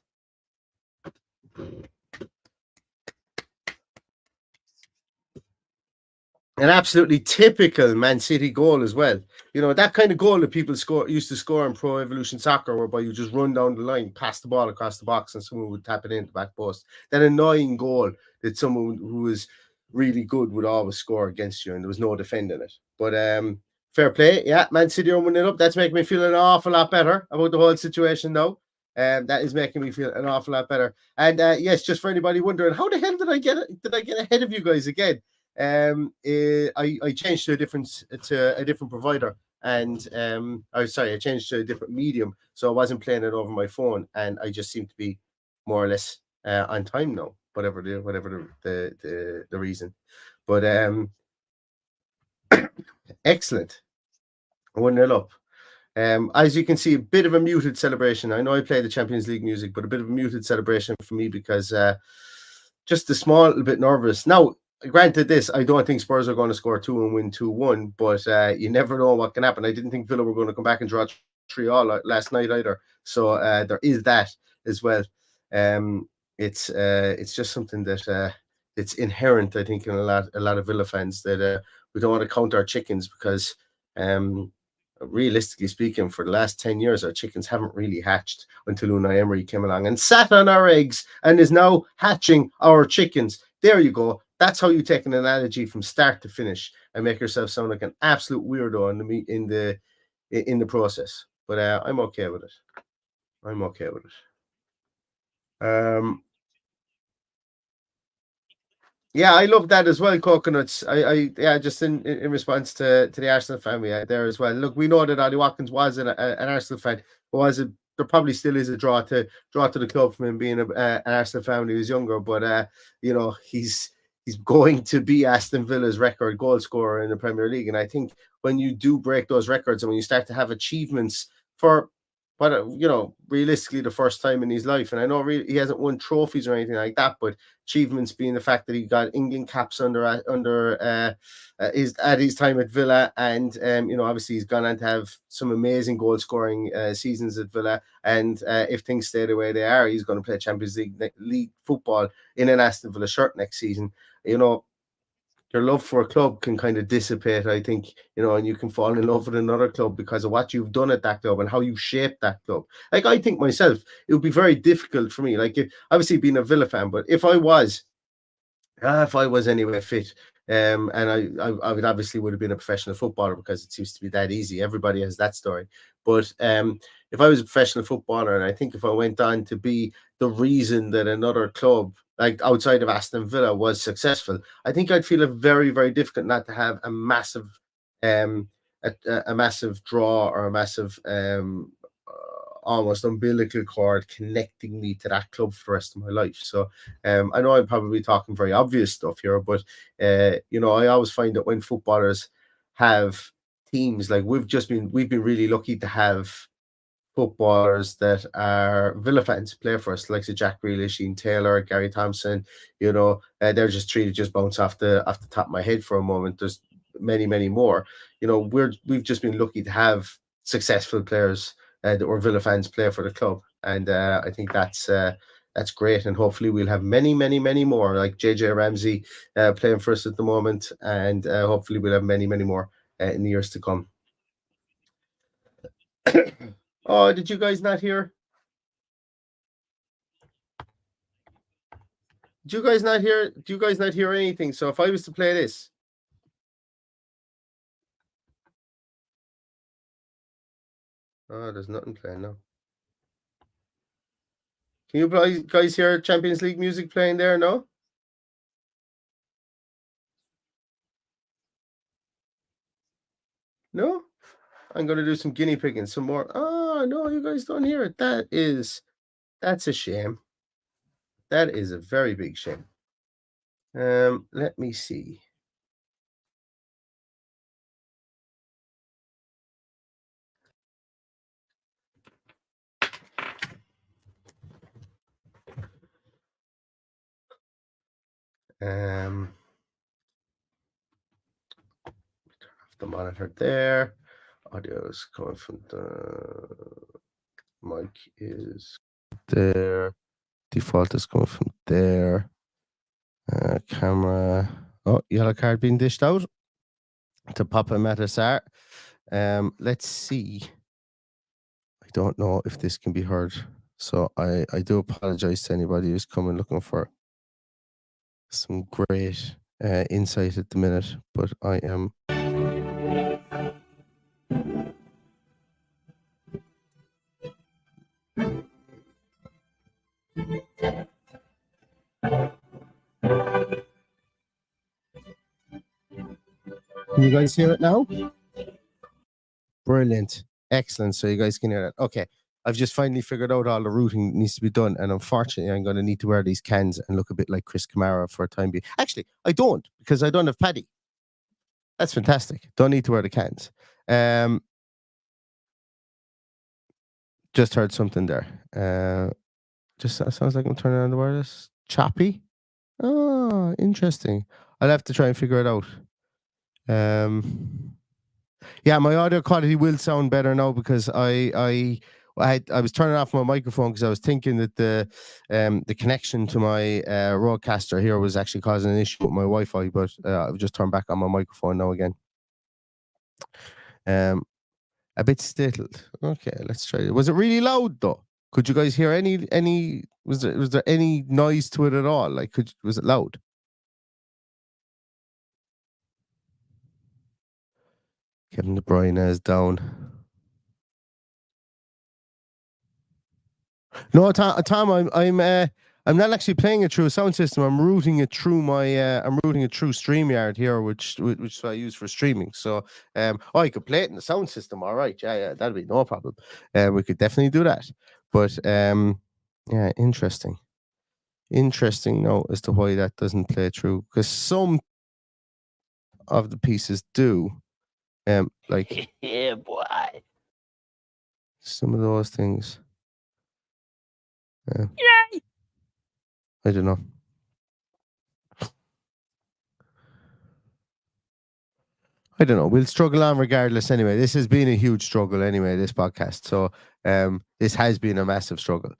An absolutely typical Man City goal as well. You know, that kind of goal that people used to score in Pro Evolution Soccer, whereby you just run down the line, pass the ball across the box, and someone would tap it into the back post. That annoying goal that someone who was really good would always score against you, and there was no defending it. But fair play. Yeah, Man City are winning up. That's making me feel an awful lot better about the whole situation now. That is making me feel an awful lot better. And yes, just for anybody wondering, how the hell did I get ahead of you guys again? I changed to a different provider, and I changed to a different medium, so I wasn't playing it over my phone, and I just seem to be more or less on time now, whatever the reason. But excellent, 1-0 up. As you can see, a bit of a muted celebration. I know I play the Champions League music, but a bit of a muted celebration for me because just a small little bit nervous. Now, granted this, I don't think Spurs are going to score 2 and win 2-1, but you never know what can happen. I didn't think Villa were going to come back and draw 3-3 last night either. So there is that as well. It's just something that it's inherent, I think, in a lot of Villa fans that we don't want to count our chickens because realistically speaking, for the last 10 years, our chickens haven't really hatched until Unai Emery came along and sat on our eggs and is now hatching our chickens. There you go. That's how you take an analogy from start to finish and make yourself sound like an absolute weirdo in the process. But I'm okay with it. I'm okay with it. Yeah, I love that as well, coconuts. Yeah, just in response to the Arsenal family there as well. Look, we know that Ollie Watkins was an Arsenal fan. There probably still is a draw to the club from him being an Arsenal fan when he was younger. But you know, he's going to be Aston Villa's record goal scorer in the Premier League. And I think when you do break those records and when you start to have achievements for realistically the first time in his life, and I know he hasn't won trophies or anything like that, but achievements being the fact that he got England caps under his time at Villa, and obviously he's gone on to have some amazing goal scoring seasons at Villa, and if things stay the way they are, he's going to play Champions League football in an Aston Villa shirt next season. Your love for a club can kind of dissipate, I think, and you can fall in love with another club because of what you've done at that club and how you shaped that club. Like, I think myself, it would be very difficult for me, like, obviously being a Villa fan, but if I was anyway fit, and I would obviously would have been a professional footballer because it seems to be that easy. Everybody has that story. But if I was a professional footballer, and I think if I went on to be the reason that another club, like outside of Aston Villa, was successful, I think I'd feel it very, very difficult not to have a massive a massive draw or a massive almost umbilical cord connecting me to that club for the rest of my life. So I know I'm probably talking very obvious stuff here, but I always find that when footballers have teams, like we've been really lucky to have footballers that are Villa fans play for us, like Jack Grealish, Ian Taylor, Gary Thompson. They're just three to just bounce off the top of my head for a moment. There's many, many more. We've just been lucky to have successful players that were Villa fans play for the club, and I think that's great. And hopefully we'll have many, many, many more, like JJ Ramsey playing for us at the moment, and hopefully we'll have many, many more in the years to come. Oh, did you guys not hear? Do you guys not hear anything? So if I was to play this. Oh, there's nothing playing now. Can you guys hear Champions League music playing there? No? No? I'm going to do some guinea pigging, some more. Oh, no, you guys don't hear it. That's a shame. That is a very big shame. Let me see. Turn off the monitor there. Audio is coming from the mic is there. Default is coming from there. Camera. Oh, yellow card being dished out. to Papa Matasar. Let's see. I don't know if this can be heard, so I do apologize to anybody who's coming looking for some great insight at the minute, but I am. Can you guys hear it now? Brilliant. Excellent. So you guys can hear that. Okay. I've just finally figured out all the routing that needs to be done. And unfortunately, I'm going to need to wear these cans and look a bit like Chris Kamara for a time being. Actually, I don't, because I don't have Paddy. That's fantastic. Don't need to wear the cans. Just heard something there. Just sounds like I'm turning on the wireless. Choppy? Oh, interesting. I'll have to try and figure it out. Yeah, my audio quality will sound better now because I was turning off my microphone because I was thinking that the connection to my roadcaster here was actually causing an issue with my Wi-Fi, but I've just turned back on my microphone now again. A bit stittled. Okay, let's try it. Was it really loud though? Could you guys hear any? Was there any noise to it at all? Like, was it loud? Kevin De Bruyne is down. No, Tom, I'm not actually playing it through a sound system. I'm routing it through StreamYard here, which I use for streaming. So, I could play it in the sound system. All right, yeah, that'd be no problem. We could definitely do that. But yeah, interesting note as to why that doesn't play through, because some of the pieces do. Like yeah, boy. Some of those things. Yay! I don't know. We'll struggle on regardless anyway. This has been a huge struggle anyway, this podcast. So this has been a massive struggle.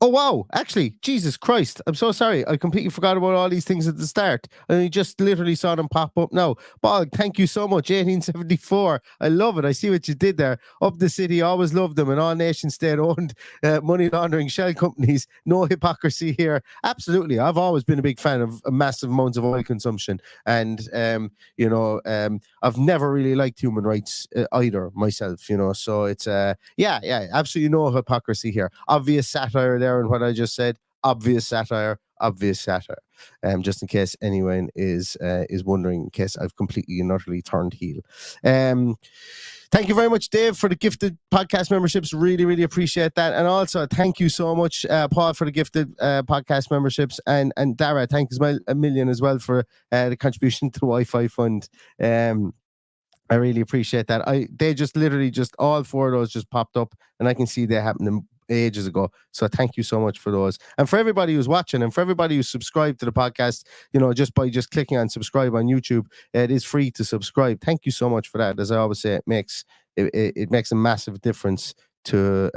Oh, wow. Actually, Jesus Christ. I'm so sorry. I completely forgot about all these things at the start. I just literally saw them pop up now. Bog, thank you so much. 1874. I love it. I see what you did there. Up the city, always loved them. And all nation state owned money laundering shell companies. No hypocrisy here. Absolutely. I've always been a big fan of massive amounts of oil consumption. And, I've never really liked human rights either myself, So it's, yeah, absolutely no hypocrisy here. Obvious satire there in what I just said. Obvious satire. Just in case anyone is wondering, in case I've completely and utterly turned heel. Thank you very much, Dave, for the gifted podcast memberships. Really, really appreciate that. And also, thank you so much, Paul, for the gifted podcast memberships. And Dara, thank you a million as well for the contribution to the Wi-Fi fund. I really appreciate that. They just literally all four of those just popped up, and I can see they happened ages ago. So thank you so much for those. And for everybody who's watching, and for everybody who's subscribed to the podcast, just by clicking on subscribe on YouTube, it is free to subscribe. Thank you so much for that. As I always say, it makes a massive difference to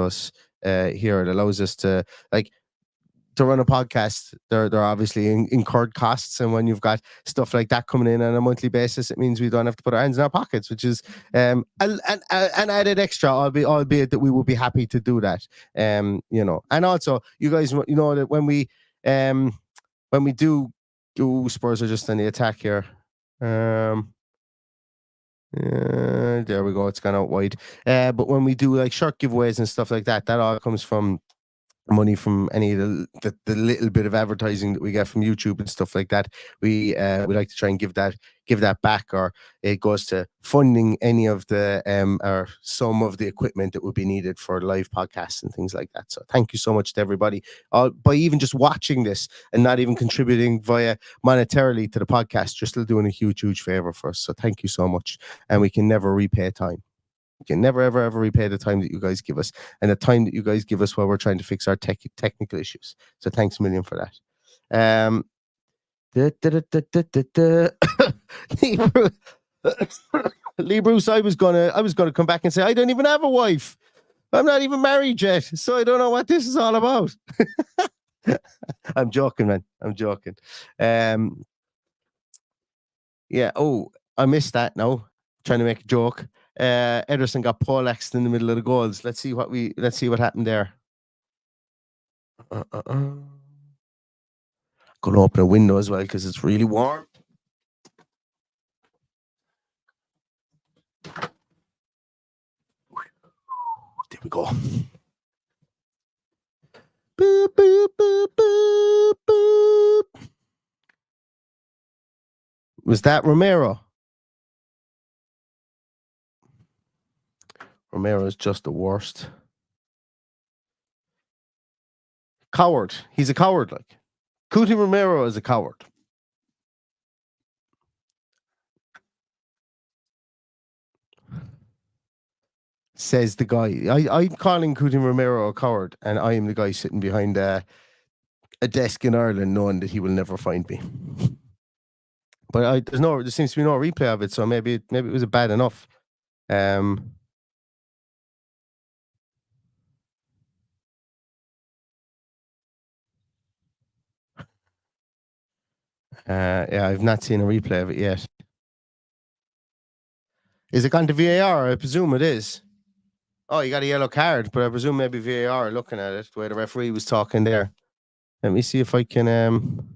us here. It allows us to run a podcast. There are obviously incurred costs, and when you've got stuff like that coming in on a monthly basis, it means we don't have to put our hands in our pockets, which is an added extra, albeit that we will be happy to do that. And also you guys that when we do Spurs are just on the attack here. There we go, it's gone out wide. But when we do shirt giveaways and stuff like that all comes from money from any of the little bit of advertising that we get from YouTube and stuff like that. We like to try and give that back, or it goes to funding any of the or some of the equipment that would be needed for live podcasts and things like that. So thank you so much to everybody by even just watching this and not even contributing via monetarily to the podcast. You're still doing a huge favor for us. So thank you so much, and we can never repay time. We can never, ever, ever repay the time that you guys give us, and the time that you guys give us while we're trying to fix our technical issues. So thanks a million for that. Lee Bruce, I was gonna come back and say I don't even have a wife. I'm not even married yet, so I don't know what this is all about. I'm joking, man. I'm joking. Yeah. Oh, I missed that now. Trying to make a joke. Ederson got poleaxed in the middle of the goals. Let's see what happened there. Gonna open a window as well because it's really warm. There we go. Boop, boop, boop, boop, boop. Was that Romero? Romero is just the worst. Coward. He's a coward, like. Cuti Romero is a coward. Says the guy. I'm calling Cuti Romero a coward, and I am the guy sitting behind a desk in Ireland knowing that he will never find me. But there seems to be no replay of it, so maybe it was bad enough. Yeah, I've not seen a replay of it yet. Is it gone to VAR? I presume it is. Oh, you got a yellow card, but I presume maybe VAR are looking at it the way the referee was talking there. Let me see if I can.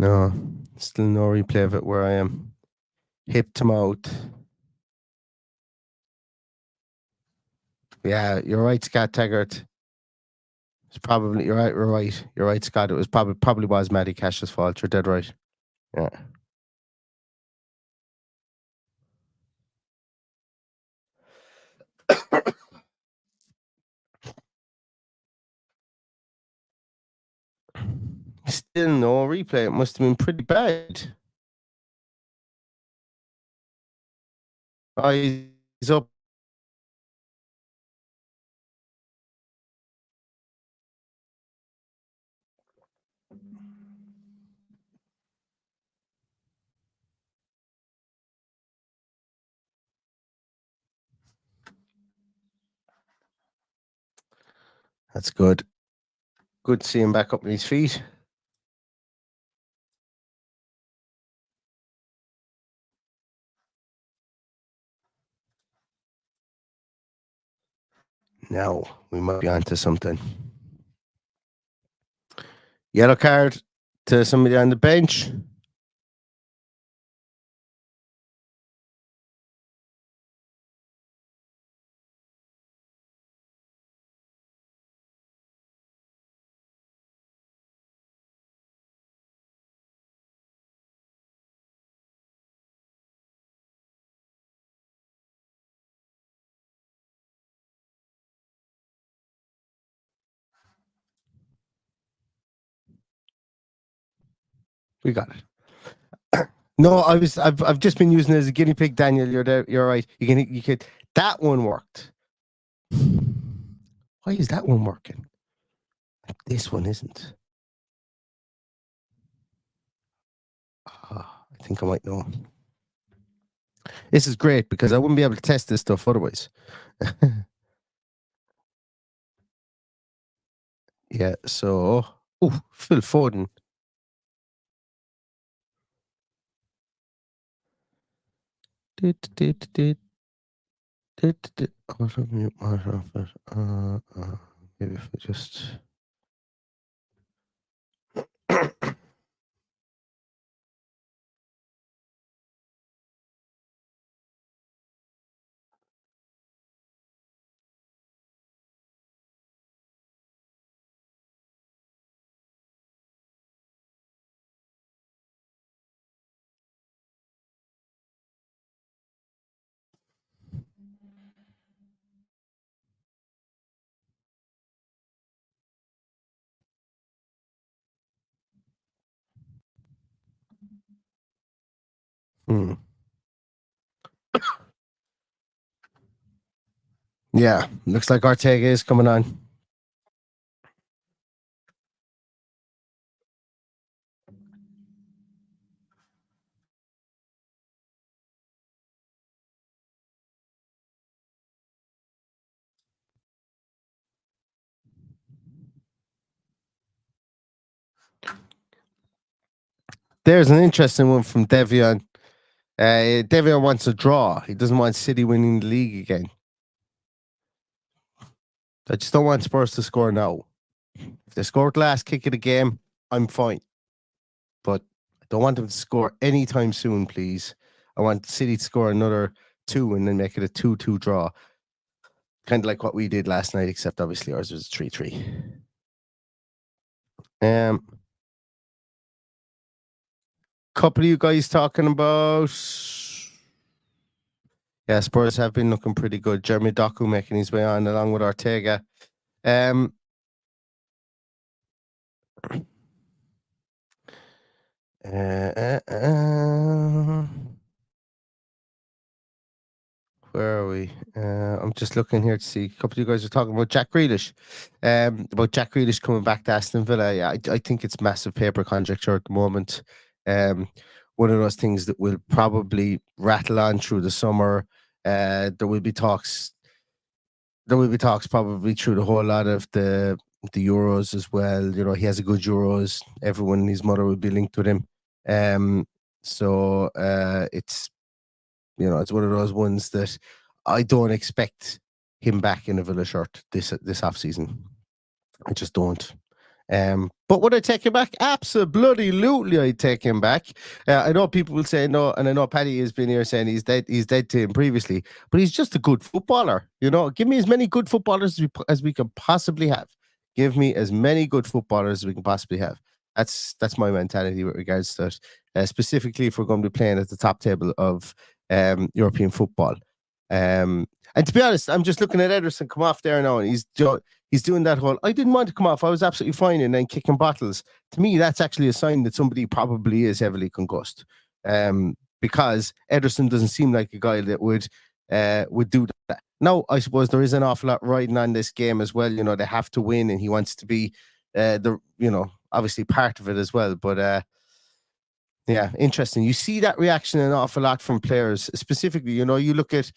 No, still no replay of it where I am. Hip to mouth. Yeah, you're right, Scott Taggart. It's probably you're right, Scott. It was probably was Matty Cash's fault. You're dead right. Yeah. Still no replay. It must have been pretty bad. Oh, he's up. That's good. Good to see him back up on his feet. Now we might be onto something. Yellow card to somebody on the bench. We got it. No, I've just been using it as a guinea pig, Daniel. You're there. You're right. You could. That one worked. Why is that one working? This one isn't. I think I might know. This is great because I wouldn't be able to test this stuff otherwise. Yeah. So, Phil Foden. Maybe if we just. Yeah, looks like Ortega is coming on. There's an interesting one from Devion. Devion wants a draw. He doesn't want City winning the league again. I just don't want Spurs to score now. If they score the last kick of the game, I'm fine. But I don't want them to score anytime soon, please. I want City to score another 2 and then make it a 2-2 draw. Kind of like what we did last night, except obviously ours was 3-3. Couple of you guys talking about... Yeah, Spurs have been looking pretty good. Jeremy Doku making his way on along with Ortega. Where are we? I'm just looking here to see. A couple of you guys are talking about Jack Grealish. About Jack Grealish coming back to Aston Villa. Yeah, I think it's massive paper conjecture at the moment. One of those things that will probably rattle on through the summer. There will be talks. There will be talks probably through the whole lot of the Euros as well. You know, he has a good Euros. Everyone, his mother will be linked with him. So it's, you know, it's one of those ones that I don't expect him back in a Villa shirt this off season. I just don't. But would I take him back? Absolutely, I'd take him back. I know people will say no, and I know Paddy has been here saying he's dead to him previously, but he's just a good footballer. You know, give me as many good footballers as we can possibly have. Give me as many good footballers as we can possibly have. That's my mentality with regards to it. Specifically, if we're going to be playing at the top table of European football. And to be honest, I'm just looking at Ederson come off there now, and he's doing that whole, I didn't want to come off, I was absolutely fine, and then kicking bottles. To me, that's actually a sign that somebody probably is heavily concussed. Because Ederson doesn't seem like a guy that would do that. Now, I suppose there is an awful lot riding on this game as well. You know, they have to win, and he wants to be obviously part of it as well. But yeah, interesting. You see that reaction an awful lot from players, specifically. You know, you look at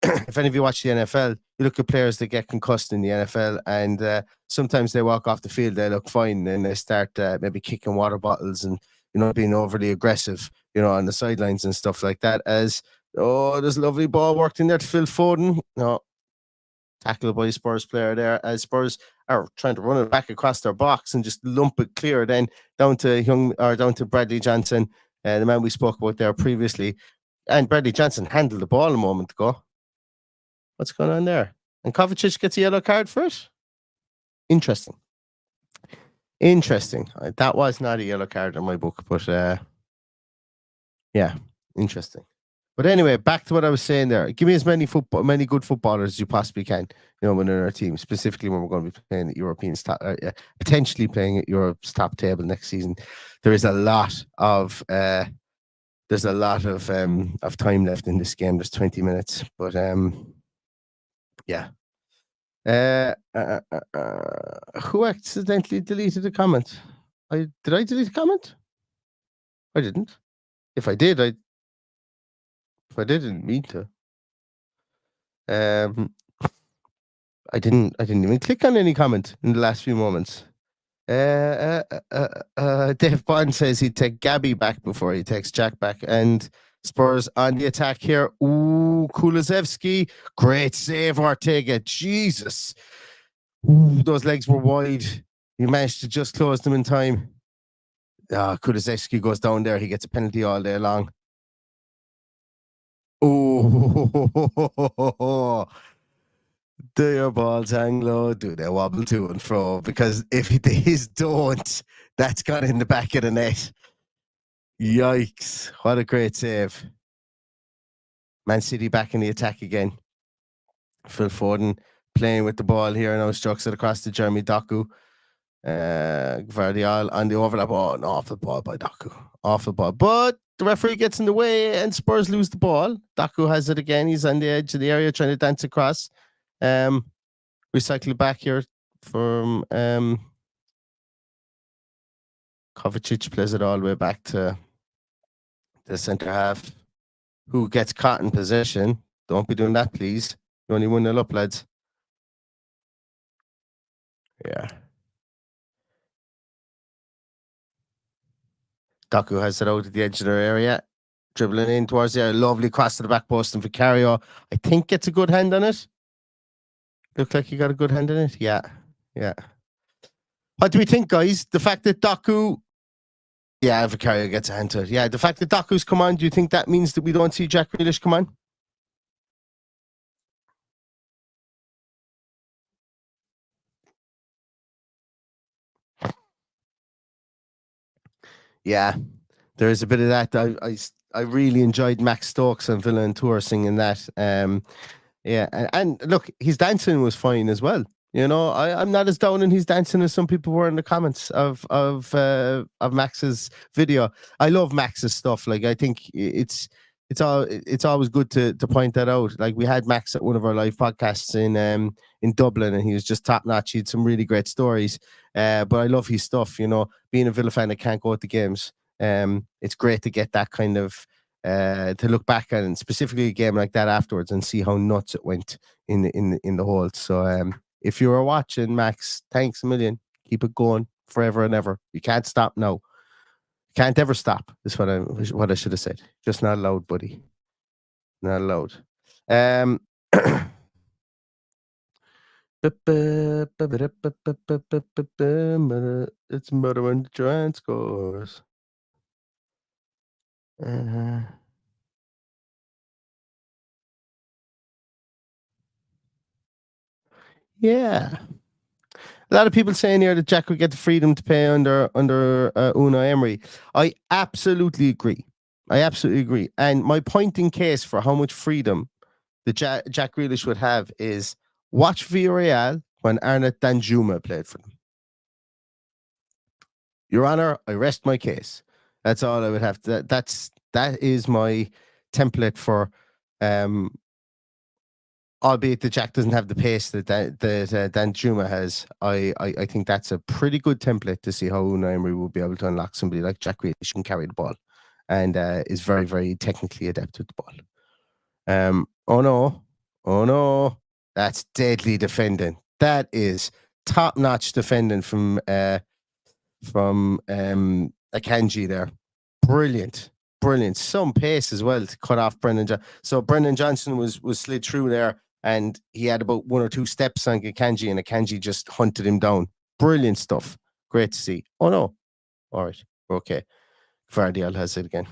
if any of you watch the NFL, you look at players that get concussed in the NFL, and sometimes they walk off the field, they look fine, and they start maybe kicking water bottles and, you know, being overly aggressive, you know, on the sidelines and stuff like that. As, oh, there's a lovely ball worked in there to Phil Foden. No, tackled by a Spurs player there, as Spurs are trying to run it back across their box and just lump it clear then down to Bradley Johnson, the man we spoke about there previously. And Bradley Johnson handled the ball a moment ago. What's going on there? And Kovacic gets a yellow card for it? Interesting. That was not a yellow card in my book, but yeah, interesting. But anyway, back to what I was saying there. Give me as many good footballers as you possibly can, you know, within our team, specifically when we're going to be playing at Europeans top, potentially playing at Europe's top table next season. There is a lot of time left in this game. There's 20 minutes, but yeah. Who accidentally deleted a comment? Did I delete a comment? I didn't. If I didn't mean to. I didn't even click on any comment in the last few moments. Dave Bond says he'd take Gabby back before he takes Jack back. And Spurs on the attack here. Ooh, Kulusevski. Great save, Ortega. Jesus. Ooh, those legs were wide. He managed to just close them in time. Kulusevski goes down there. He gets a penalty all day long. Oh, do your balls hang low? Do they wobble to and fro? Because if these don't, that's gone in the back of the net. Yikes. What a great save. Man City back in the attack again. Phil Foden playing with the ball here. Now strokes it across to Jeremy Doku. Gvardiol on the overlap. Oh, an awful ball by Doku. Awful ball. But the referee gets in the way and Spurs lose the ball. Doku has it again. He's on the edge of the area trying to dance across. Recycle back here from Kovacic, plays it all the way back to the centre half, who gets caught in possession. Don't be doing that, please. You only 1-0 up, lads. Yeah. Doku has it out at the edge of their area, dribbling in towards the area. Lovely cross to the back post, and Vicario, I think, gets a good hand on it. Look like he got a good hand on it. Yeah. What do we think, guys? The fact that Doku... Yeah, Vicario gets a hand to it. Yeah, the fact that Doku's come on, do you think that means that we don't see Jack Grealish come on? Yeah, there is a bit of that. I really enjoyed Max Stokes and Villa and Tour singing that. Yeah, and look, his dancing was fine as well. You know, I'm not as down on his dancing as some people were in the comments of Max's video. I love Max's stuff. Like, I think it's always good to point that out. Like, we had Max at one of our live podcasts in Dublin, and he was just top notch. He had some really great stories. But I love his stuff. You know, being a Villa fan that can't go to games, it's great to get that kind of to look back at, and specifically a game like that afterwards, and see how nuts it went in the hole. So if you are watching, Max, thanks a million. Keep it going forever and ever. You can't stop now. Can't ever stop. Is what I should have said. Just not allowed, buddy. Not allowed. It's murder when the giant scores. Yeah. A lot of people saying here that Jack would get the freedom to pay under Unai Emery. I absolutely agree. And my point in case for how much freedom that Jack Grealish would have is watch Villarreal when Arnett Danjuma played for them. Your Honor, I rest my case. That's all I would have to. That is my template for albeit that Jack doesn't have the pace that Danjuma has. I think that's a pretty good template to see how Unai Emery will be able to unlock somebody like Jack Grealish who can carry the ball and is very, very technically adept with the ball. Oh no, that's deadly defending. That is top-notch defending from Akanji there. Brilliant. Some pace as well to cut off Brennan Johnson. So Brennan Johnson was slid through there, and he had about 1 or 2 steps on Akanji, and Akanji just hunted him down. Brilliant stuff. Great to see. Oh no. All right. Okay. Vardial has it again.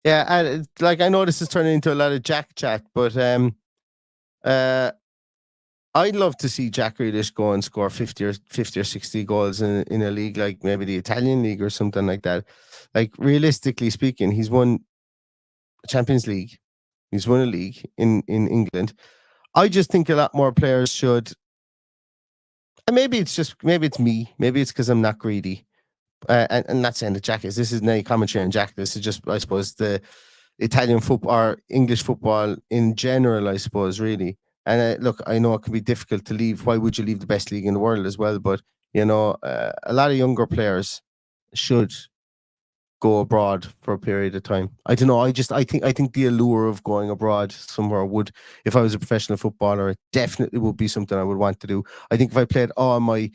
Yeah, I know this is turning into a lot of Jack chat, but I'd love to see Jack Grealish go and score 50 or 60 goals in a league like maybe the Italian league or something like that. Like, realistically speaking, he's won a Champions League. He's won a league in England. I just think a lot more players should, and maybe it's me. Maybe it's because I'm not greedy. And not saying that Jack is. This isn't any commentary on Jack. This is just, I suppose, the Italian football or English football in general, I suppose, really. And look, I know it can be difficult to leave. Why would you leave the best league in the world as well? But, you know, a lot of younger players should go abroad for a period of time. I don't know. I think the allure of going abroad somewhere would, if I was a professional footballer, it definitely would be something I would want to do. I think if I played all my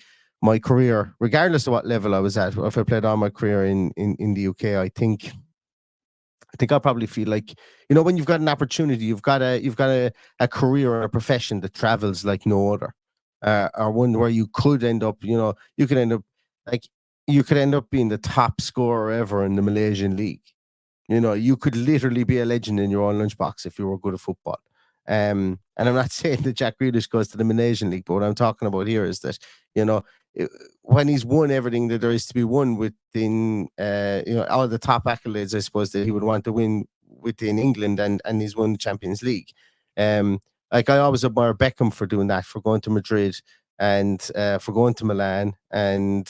career, regardless of what level I was at, if I played all my career in the UK, I think I'll probably feel like, you know, when you've got an opportunity, you've got a career or a profession that travels like no other, or one where you could end up, you know, you could end up being the top scorer ever in the Malaysian league. You know, you could literally be a legend in your own lunchbox if you were good at football. And I'm not saying that Jack Grealish goes to the Malaysian league, but what I'm talking about here is that, you know, when he's won everything that there is to be won within, you know, all the top accolades, I suppose, that he would want to win within England, and he's won the Champions League. Like, I always admire Beckham for doing that, for going to Madrid and for going to Milan, and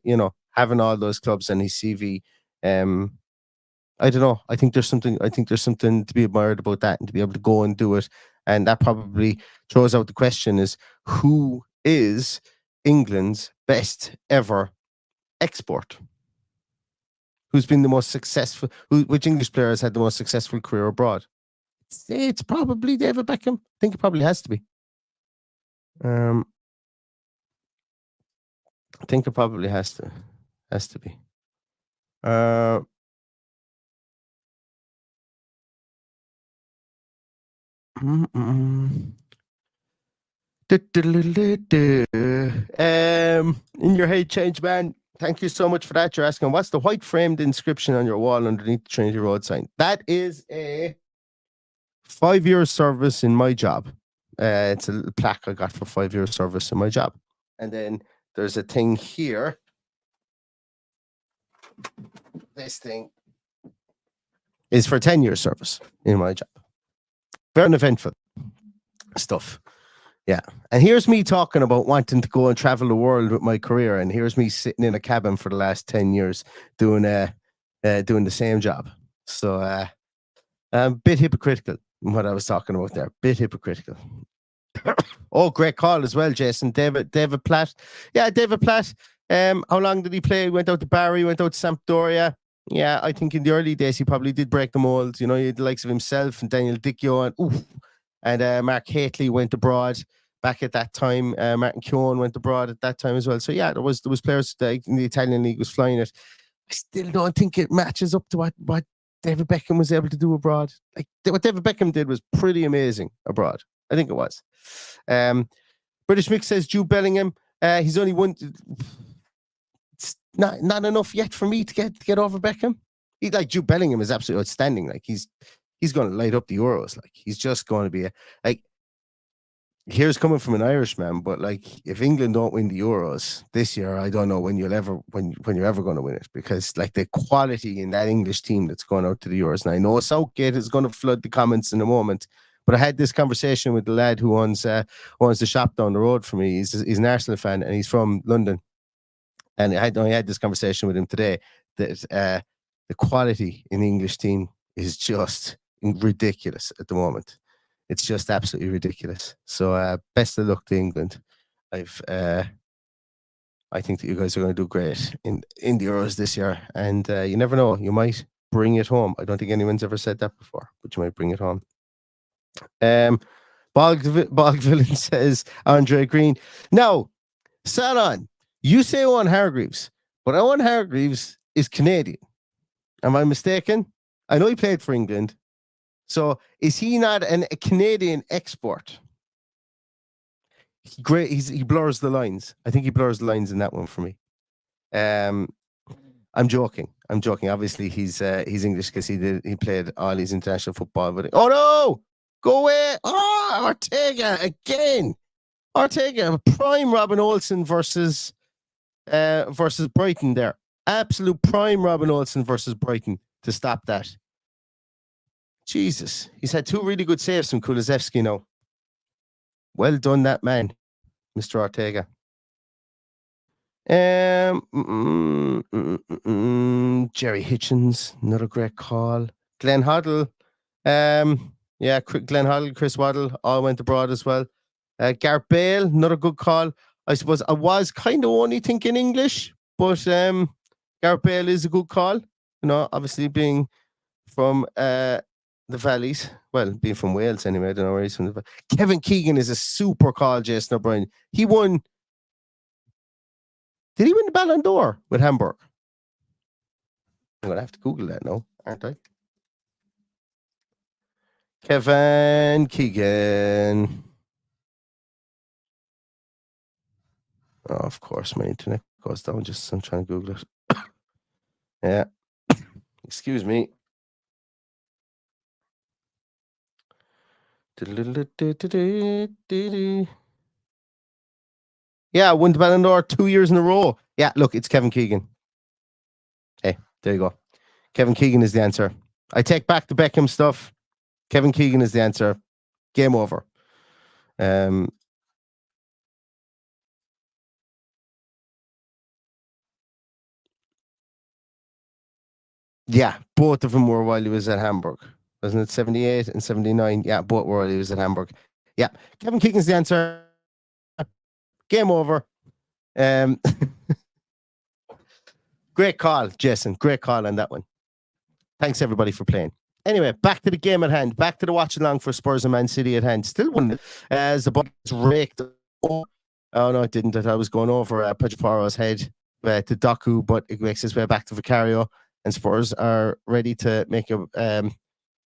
you know, having all those clubs on his CV. I don't know. I think there's something to be admired about that, and to be able to go and do it. And that probably throws out the question: is who is England's best ever export? Who's been the most successful? Which English player has had the most successful career abroad? It's probably David Beckham. I think it probably has to be. I think it probably has to be. In your head change, man. Thank you so much for that. You're asking, what's the white framed inscription on your wall underneath the Trinity Road sign? That is a 5-year service in my job. It's a plaque I got for 5 years service in my job. And then there's a thing here. This thing is for 10 years service in my job. Very uneventful stuff. Yeah. And here's me talking about wanting to go and travel the world with my career. And here's me sitting in a cabin for the last 10 years doing the same job. So a bit hypocritical in what I was talking about there. Bit hypocritical. Oh, great call as well, Jason. David Platt. Yeah, David Platt. How long did he play? He went out to Barry, went out to Sampdoria. Yeah, I think in the early days he probably did break the mold. You know, he had the likes of himself and Daniel Dichio and Mark Hateley went abroad back at that time. Martin Keown went abroad at that time as well. So yeah, there was players in the Italian league was flying it. I still don't think it matches up to what David Beckham was able to do abroad. Like what David Beckham did was pretty amazing abroad. I think it was. British Mix says Jude Bellingham. He's only one. It's not enough yet for me to get over Beckham. Jude Bellingham is absolutely outstanding. Like he's going to light up the Euros. Like he's just going to be here's coming from an Irishman, but like if England don't win the Euros this year, I don't know when you're ever going to win it, because like the quality in that English team that's going out to the Euros. And I know Southgate is going to flood the comments in a moment, but I had this conversation with the lad who owns the shop down the road from me. He's an Arsenal fan and he's from London. And I had this conversation with him today that the quality in the English team is just ridiculous at the moment. It's just absolutely ridiculous. So best of luck to England. I think that you guys are going to do great in the Euros this year. And you never know, you might bring it home. I don't think anyone's ever said that before, but you might bring it home. Bog Villain says Andre Green. Now, Salon, you say Owen Hargreaves, but Owen Hargreaves is Canadian. Am I mistaken? I know he played for England. So is he not a Canadian export? He blurs the lines. I think he blurs the lines in that one for me. I'm joking. Obviously, he's English because he played all his international football. But oh no, go away! Oh, Ortega again. Ortega, prime Robin Olsen versus Brighton there. Absolute prime Robin Olsen versus Brighton to stop that. Jesus, he's had 2 really good saves from Kulusevski now. Well done, that man, Mr. Ortega. Jerry Hitchens, another great call. Glenn Hoddle, Glenn Hoddle, Chris Waddle, all went abroad as well. Gareth Bale, another good call. I suppose I was kind of only thinking English, but Gareth Bale is a good call. You know, obviously being from the Valleys, well, being from Wales anyway, I don't know where he's from. Kevin Keegan is a super call, Jason O'Brien. He won. Did he win the Ballon d'Or with Hamburg? I'm going to have to Google that now, aren't I? Kevin Keegan. Oh, of course, my internet goes down just as I'm trying to Google it. Yeah. Excuse me. Yeah, won the Ballon d'Or 2 years in a row. Yeah, look, it's Kevin Keegan. Hey, there you go. Kevin Keegan is the answer. I take back the Beckham stuff. Kevin Keegan is the answer. Game over. Yeah, both of them were while he was at Hamburg. Wasn't it 78 and 79? Yeah, both were while he was at Hamburg. Yeah, Kevin Keegan's the answer. Game over. Great call, Jason. Great call on that one. Thanks, everybody, for playing. Anyway, back to the game at hand. Back to the watch along for Spurs and Man City at hand. Still 1-0 as the ball is raked. Oh, no, it didn't. I was going over Pedro Porro's head to Doku, but it makes its way back to Vicario. And Spurs are ready to make a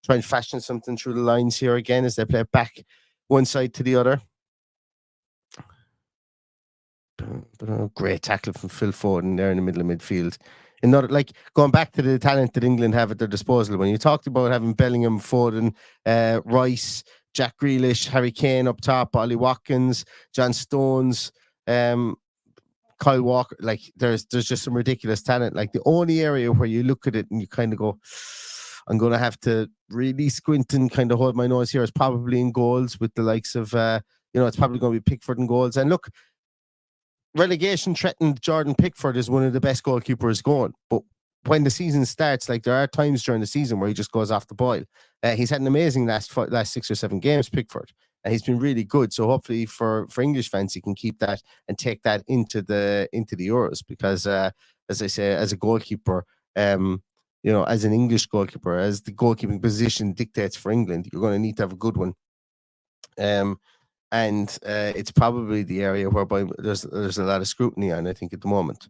try and fashion something through the lines here again as they play back one side to the other. But a great tackle from Phil Foden there in the middle of midfield. Another, like, going back to the talent that England have at their disposal. When you talked about having Bellingham, Foden, Rice, Jack Grealish, Harry Kane up top, Ollie Watkins, John Stones, Kyle Walker, like there's just some ridiculous talent. Like the only area where you look at it and you kind of go, I'm going to have to really squint and kind of hold my nose here is probably in goals with the likes of, it's probably going to be Pickford in goals. And look, relegation threatened Jordan Pickford is one of the best goalkeepers going. But when the season starts, like there are times during the season where he just goes off the boil. He's had an amazing last 6 or 7 games, Pickford. And he's been really good. So hopefully for English fans, he can keep that and take that into the Euros. Because as I say, as a goalkeeper, as an English goalkeeper, as the goalkeeping position dictates for England, you're going to need to have a good one. And it's probably the area whereby there's a lot of scrutiny on, I think, at the moment.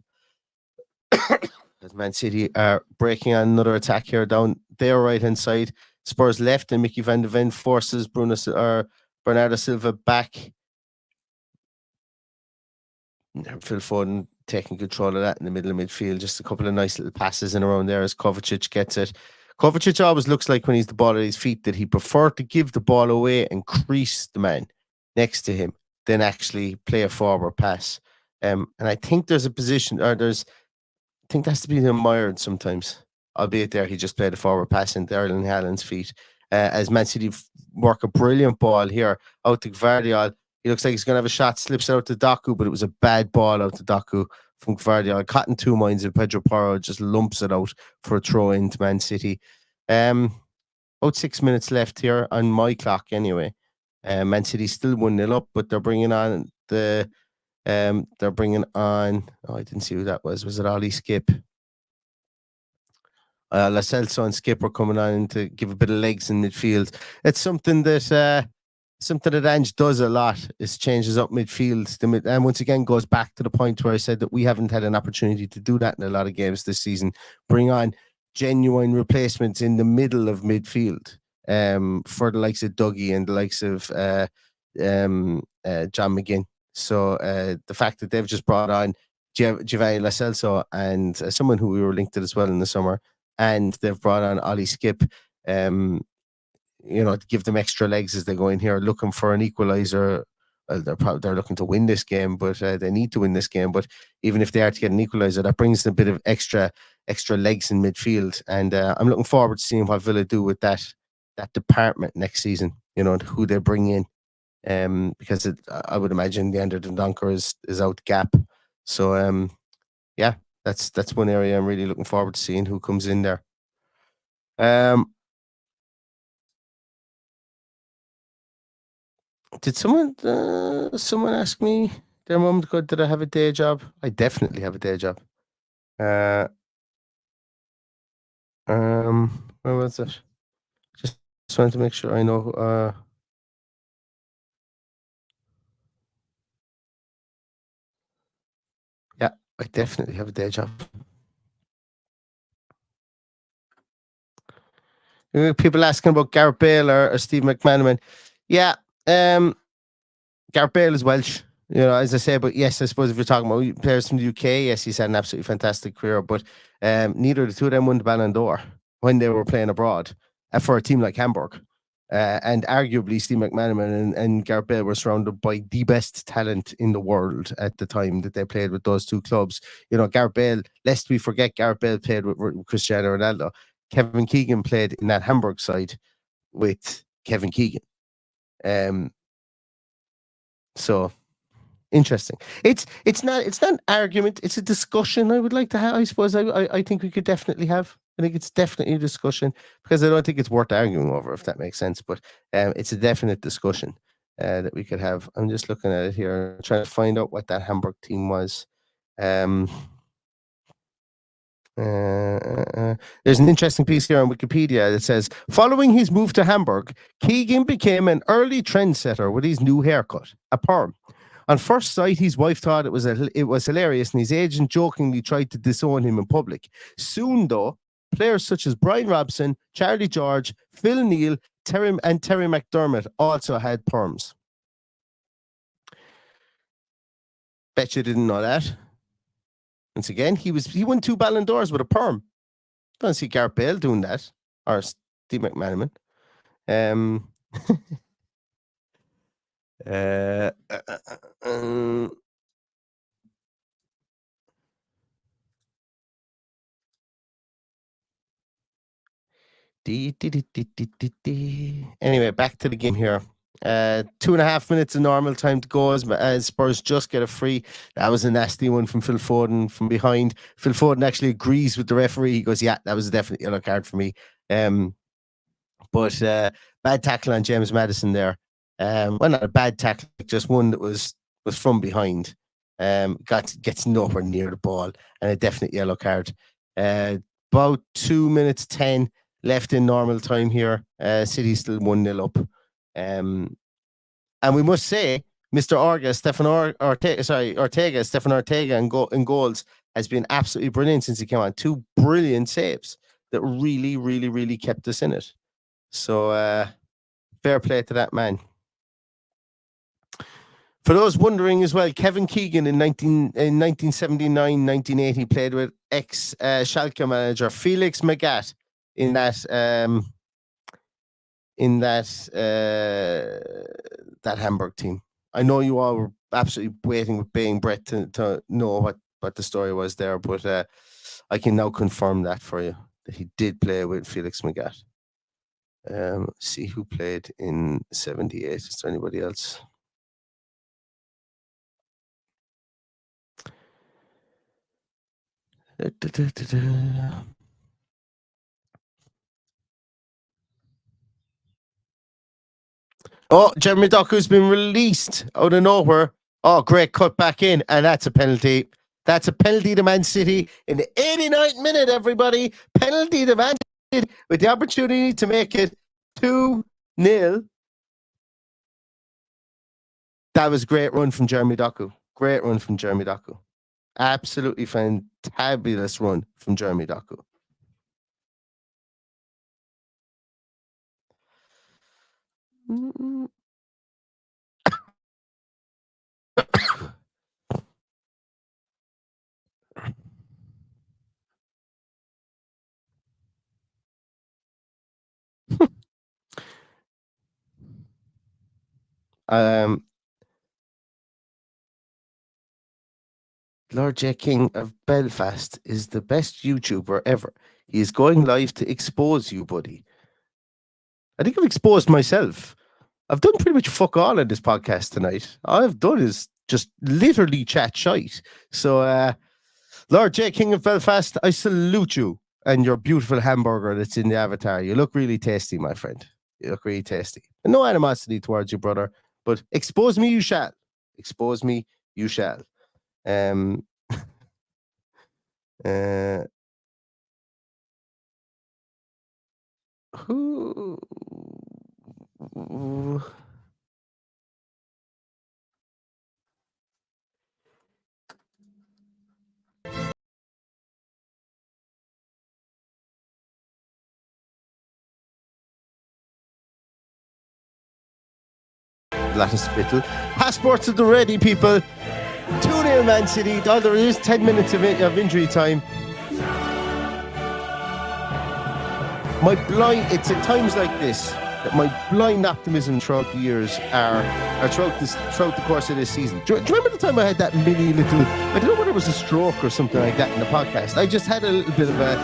As Man City are breaking on another attack here down their right-hand side. Spurs left and Mickey van de Ven forces Bernardo Silva back. Phil Foden taking control of that in the middle of midfield. Just a couple of nice little passes in around there as Kovacic gets it. Kovacic always looks like when he's the ball at his feet that he preferred to give the ball away and crease the man next to him than actually play a forward pass. And I think there's a position, I think that's to be admired sometimes. Albeit there, he just played a forward pass into Erling Haaland's feet. As Man City work a brilliant ball here out to Gvardiol. He looks like he's going to have a shot, slips out to Doku, but it was a bad ball out to Doku from Gvardiol. Caught in 2 minds, and Pedro Porro just lumps it out for a throw into Man City. About 6 minutes left here on my clock anyway. Man City still 1-0 up, but they're bringing on oh, I didn't see who that was. Was it Ollie Skip? Lo Celso and Skip are coming on to give a bit of legs in midfield. It's something that Ange does a lot, is changes up midfield. And once again goes back to the point where I said that we haven't had an opportunity to do that in a lot of games this season. Bring on genuine replacements in the middle of midfield for the likes of Dougie and the likes of John McGinn. So the fact that they've just brought on Giovanni Lo Celso and someone who we were linked to as well in the summer, and they've brought on Ollie Skip, to give them extra legs as they go in here looking for an equaliser. Well, they're looking to win this game, but they need to win this game. But even if they are to get an equaliser, that brings a bit of extra legs in midfield. And I'm looking forward to seeing what Villa do with that department next season. Who they bring in. Because I would imagine the Ender Dendoncker is out gap. So that's one area I'm really looking forward to seeing who comes in there. Did someone ask me there a moment ago, did I have a day job? I definitely have a day job. Where was it? Just wanted to make sure I know. I definitely have a day job. People asking about Gareth Bale or Steve McManaman. Yeah, Gareth Bale is Welsh, as I say. But yes, I suppose if you're talking about players from the UK, yes, he's had an absolutely fantastic career. But neither of the two of them won the Ballon d'Or when they were playing abroad for a team like Hamburg. And arguably, Steve McManaman and Gareth Bale were surrounded by the best talent in the world at the time that they played with those two clubs. Gareth Bale, lest we forget, Gareth Bale played with Cristiano Ronaldo. Kevin Keegan played in that Hamburg side with Kevin Keegan. So interesting. It's not an argument. It's a discussion I would like to have. I suppose I think we could definitely have. I think it's definitely a discussion because I don't think it's worth arguing over, if that makes sense. But it's a definite discussion that we could have. I'm just looking at it here, trying to find out what that Hamburg team was. There's an interesting piece here on Wikipedia that says, following his move to Hamburg, Keegan became an early trendsetter with his new haircut, a perm. On first sight, his wife thought it was hilarious, and his agent jokingly tried to disown him in public. Soon, though, players such as Brian Robson, Charlie George, Phil Neal, Terry McDermott also had perms. Bet you didn't know that. Once again, he won 2 Ballon d'Ors with a perm. Don't see Gareth Bale doing that, or Steve McManaman. Anyway, back to the game here. 2.5 minutes of normal time to go as Spurs just get a free. That was a nasty one from Phil Foden from behind. Phil Foden actually agrees with the referee. He goes, yeah, that was definitely a yellow card for me. But bad tackle on James Maddison there. Well, not a bad tackle, just one that was from behind. Gets nowhere near the ball, and a definite yellow card. About 2 minutes 10 left in normal time here. City still 1-0 up. And we must say, Mr. Stefan Ortega in goals has been absolutely brilliant since he came on. 2 brilliant saves that really, really, really kept us in it. So fair play to that man. For those wondering as well, Kevin Keegan in 1979-1980 played with ex-Schalke manager Felix Magath in that Hamburg team. I know you all were absolutely waiting with bating breath to know what the story was there, but I can now confirm that for you, that he did play with Felix Magath. See who played in 78. Is there anybody else? Oh, Jeremy Doku's been released out of nowhere. Oh, great cut back in, and that's a penalty. That's a penalty to Man City in the 89th minute, everybody. Penalty to Man City with the opportunity to make it 2-0. That was a great run from Jeremy Doku. Great run from Jeremy Doku. Absolutely fantabulous run from Jeremy Doku. Lord J. King of Belfast is the best YouTuber ever. He is going live to expose you, buddy. I think I've exposed myself. I've done pretty much fuck all in this podcast tonight. All I've done is just literally chat shite. So, Lord J. King of Belfast, I salute you and your beautiful hamburger that's in the avatar. You look really tasty, my friend. You look really tasty. And no animosity towards you, brother, but expose me you shall. Expose me you shall. Who? Lot of spittle. Passports at the ready, people. 2-0 Man City. Oh, there is 10 minutes of injury time. It's at times like this that my blind optimism throughout the years throughout the course of this season. Do you remember the time I had that mini little, I don't know whether it was a stroke or something like that in the podcast. I just had a little bit of a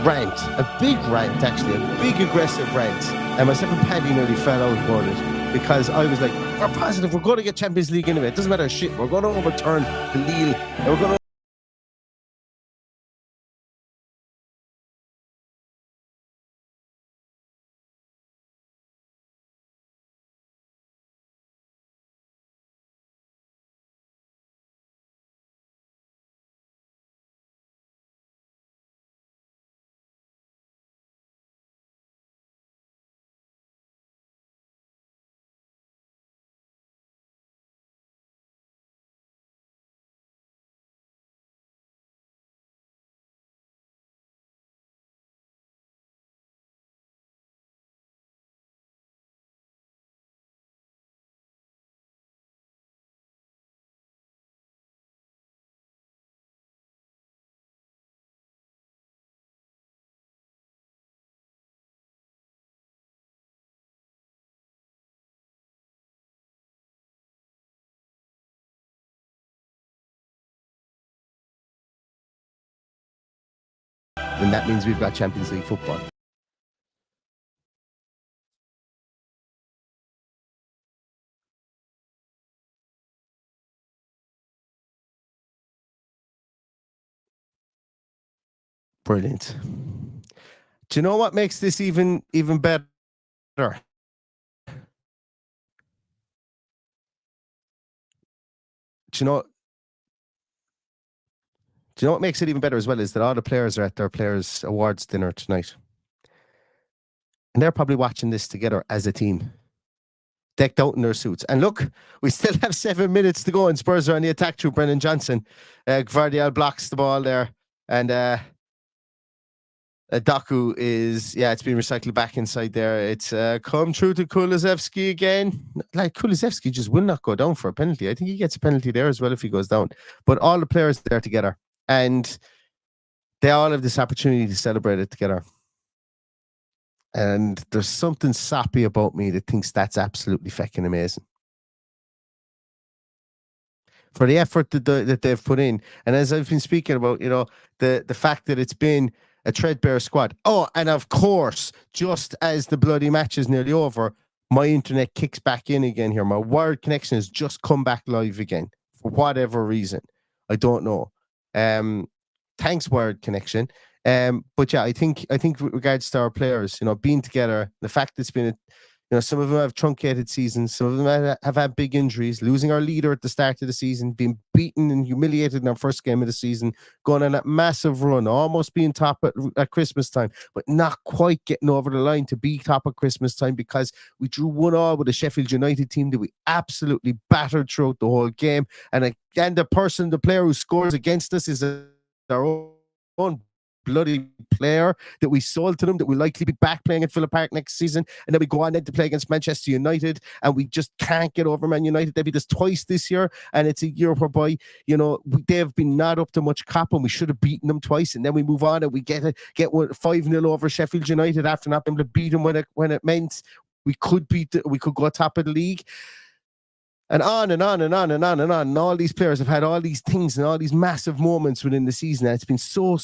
rant, a big rant actually, a big aggressive rant. And myself and Paddy nearly fell out about it because I was like, we're positive, we're going to get Champions League anyway. It doesn't matter shit. We're going to overturn the Lille and we're going to then that means we've got Champions League football. Brilliant. Do you know what makes this even better? Do you know what makes it even better as well is that all the players are at their players' awards dinner tonight. And they're probably watching this together as a team, decked out in their suits. And look, we still have 7 minutes to go, and Spurs are on the attack through Brennan Johnson. Gvardiol blocks the ball there, and Doku is, it's being recycled back inside there. It's come through to Kulusevski again. Like, Kulusevski just will not go down for a penalty. I think he gets a penalty there as well if he goes down. But all the players there together, and they all have this opportunity to celebrate it together. And there's something sappy about me that thinks that's absolutely fucking amazing. For the effort that they've put in. And as I've been speaking about, the fact that it's been a threadbare squad. Oh, and of course, just as the bloody match is nearly over, my internet kicks back in again here. My wired connection has just come back live again for whatever reason. I don't know. Thanks, wired connection. But yeah, I think with regards to our players, being together, the fact that it's been, some of them have truncated seasons, some of them have had big injuries, losing our leader at the start of the season, being beaten and humiliated in our first game of the season, going on that massive run, almost being top at Christmas time, but not quite getting over the line to be top at Christmas time because we drew 1-1 with a Sheffield United team that we absolutely battered throughout the whole game. And again, the player who scores against us is our own bloody player that we sold to them, that will likely be back playing at Villa Park next season, and then we go on then to play against Manchester United, and we just can't get over Man United. They beat us twice this year, and it's a year whereby they've been not up to much cop, and we should have beaten them twice, and then we move on and we get 5-0 over Sheffield United after not being able to beat them when it meant we could go top of the league. And on and on and on and on and on. And all these players have had all these things and all these massive moments within the season. And it's been so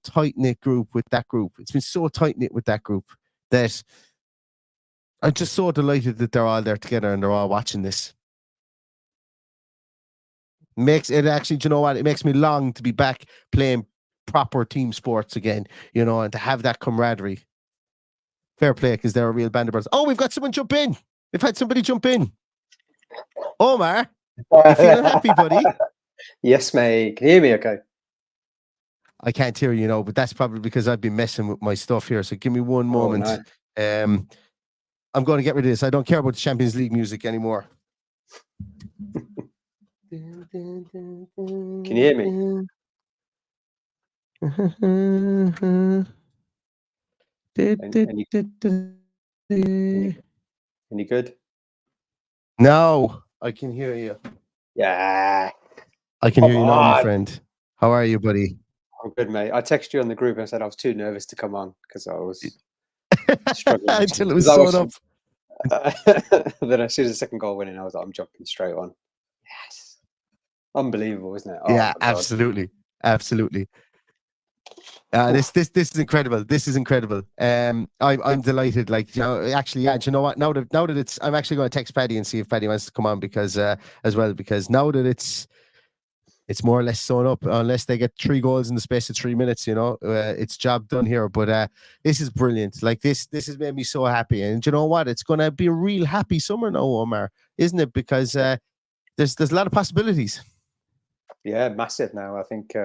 tight-knit group with that group. It's been so tight-knit with that group that I'm just so delighted that they're all there together and they're all watching this. Makes it actually, do you know what? It makes me long to be back playing proper team sports again, and to have that camaraderie. Fair play, because they're a real band of brothers. Oh, we've got someone jump in. We've had somebody jump in. Omar, you feeling happy, buddy? Yes, mate. Can you hear me okay? I can't hear you, but that's probably because I've been messing with my stuff here. So give me one moment. No. I'm going to get rid of this. I don't care about the Champions League music anymore. Can you hear me? Any good? No, I can hear you. Yeah. I can hear you now, my friend. How are you, buddy? I'm good, mate. I texted you on the group and I said I was too nervous to come on because I was struggling. Until it was sewn up. Then as soon as the second goal went in, I was like, I'm jumping straight on. Yes. Unbelievable, isn't it? Oh, yeah, absolutely. Absolutely. This is incredible. This is incredible. I'm delighted. Actually, do you know what? Now that it's, I'm actually going to text Paddy and see if Paddy wants to come on because now that it's more or less sewn up, unless they get 3 goals in the space of 3 minutes, it's job done here. But this is brilliant. This has made me so happy. And do you know what? It's going to be a real happy summer now, Omar, isn't it? Because there's a lot of possibilities. Yeah, massive now. I think.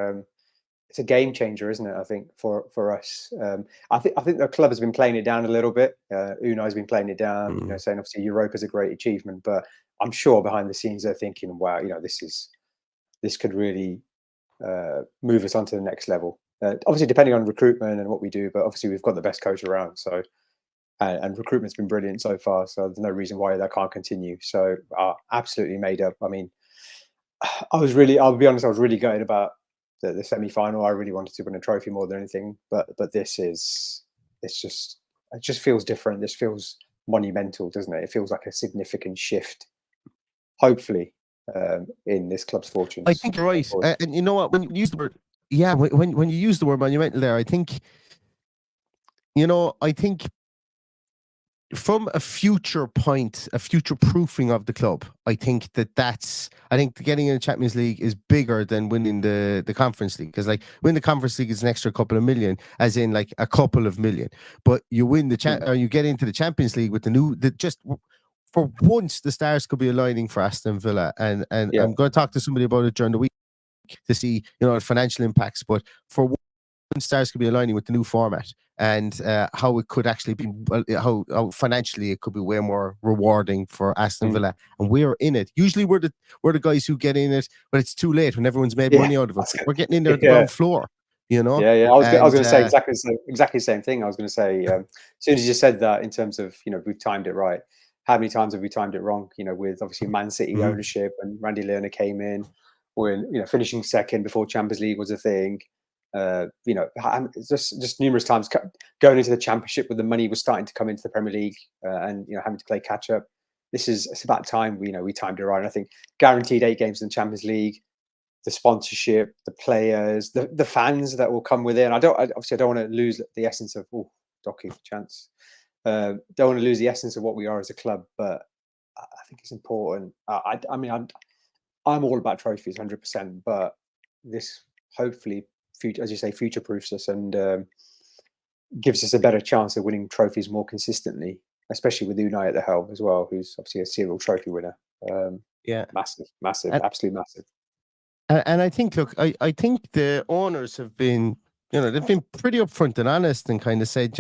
It's a game changer, isn't it? I think for us, I think the club has been playing it down a little bit. Unai's been playing it down, saying obviously Europa's a great achievement, but I'm sure behind the scenes they're thinking, wow, this could really move us onto the next level. Obviously, depending on recruitment and what we do, but obviously we've got the best coach around, so and recruitment's been brilliant so far, so there's no reason why that can't continue. So absolutely made up. I mean, I'll be honest, I was really gutted about the semi-final. I really wanted to win a trophy more than anything, but it just feels different. This feels monumental, doesn't it? It feels like a significant shift, hopefully, in this club's fortunes. I think you're right. And you know what? When you use the word yeah, when you use the word monumental there, I think, I think from a future point, a future proofing of the club, I think getting in the Champions League is bigger than winning the Conference League. Because like win the Conference League is an extra couple of million, as in like a couple of million. But you win or you get into the Champions League with for once the stars could be aligning for Aston Villa. And I'm going to talk to somebody about it during the week to see, the financial impacts. But for once, stars could be aligning with the new format and how it could actually be, how financially it could be way more rewarding for Aston Villa, and we're in it. Usually we're the guys who get in it, but it's too late when everyone's made money out of it. We're getting in there at the ground floor, Yeah. I was going to say exactly the same thing. I was going to say as soon as you said that, in terms of we've timed it right. How many times have we timed it wrong? With obviously Man City ownership, and Randy Lerner came in, when finishing second before Champions League was a thing. Just numerous times going into the Championship when the money was starting to come into the Premier League, and having to play catch up. It's about time we timed it right. And I think guaranteed 8 games in the Champions League, the sponsorship, the players, the fans that will come within. I don't want to lose the essence of Docky chance. Don't want to lose the essence of what we are as a club, but I think it's important. I'm all about trophies, 100%, but this hopefully, as you say, future proofs us and gives us a better chance of winning trophies more consistently, especially with Unai at the helm as well, who's obviously a serial trophy winner. Massive, absolutely massive. And I think, look, I think the owners have been, they've been pretty upfront and honest and kind of said,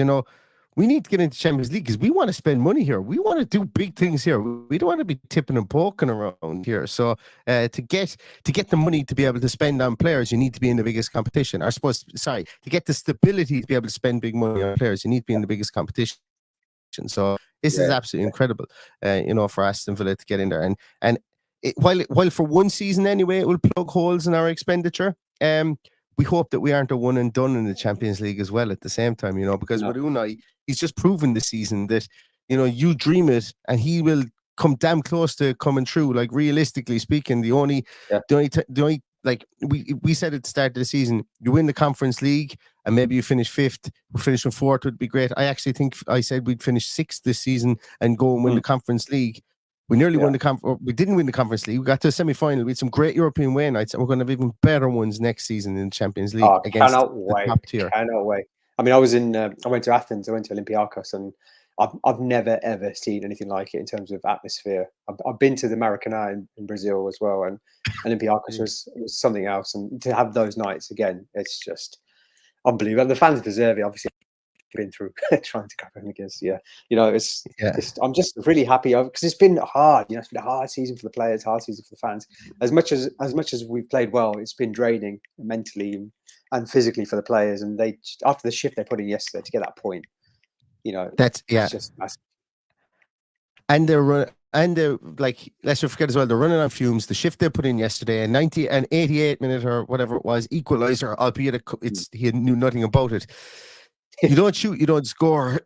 we need to get into Champions League because we want to spend money here. We want to do big things here. We don't want to be tipping and poking around here. So to get the money to be able to spend on players, you need to be in the biggest competition. To get the stability to be able to spend big money on players, you need to be in the biggest competition. So this is absolutely incredible, for Aston Villa to get in there. And while for one season anyway, it will plug holes in our expenditure. We hope that we aren't a one and done in the Champions League as well at the same time, because with Unai, he's just proven this season that, you dream it and he will come damn close to coming true. Like realistically speaking, the only like we said at the start of the season, you win the Conference League and maybe you finish 5th, finishing 4th would be great. I actually think I said we'd finish 6th this season and go and win the Conference League. We nearly won we didn't win the Conference League. We got to a semi-final. We had some great European way nights, and we're going to have even better ones next season in the Champions League against the top tier. Cannot wait. I mean, I went to Athens. I went to Olympiacos, and I've never ever seen anything like it in terms of atmosphere. I've been to the Maracanã in Brazil as well, and Olympiacos was something else. And to have those nights again, it's just unbelievable. And the fans deserve it. Obviously, been through trying to cover him against I'm just really happy because it's been hard. It's been a hard season for the players, hard season for the fans. As much as we've played well, it's been draining mentally and physically for the players. And they, after the shift they put in yesterday to get that point, it's just massive. And they're like, let's not forget as well, they're running on fumes. The shift they put in yesterday, a 90 and 88 minute or whatever it was equalizer, albeit he knew nothing about it. You don't shoot, you don't score,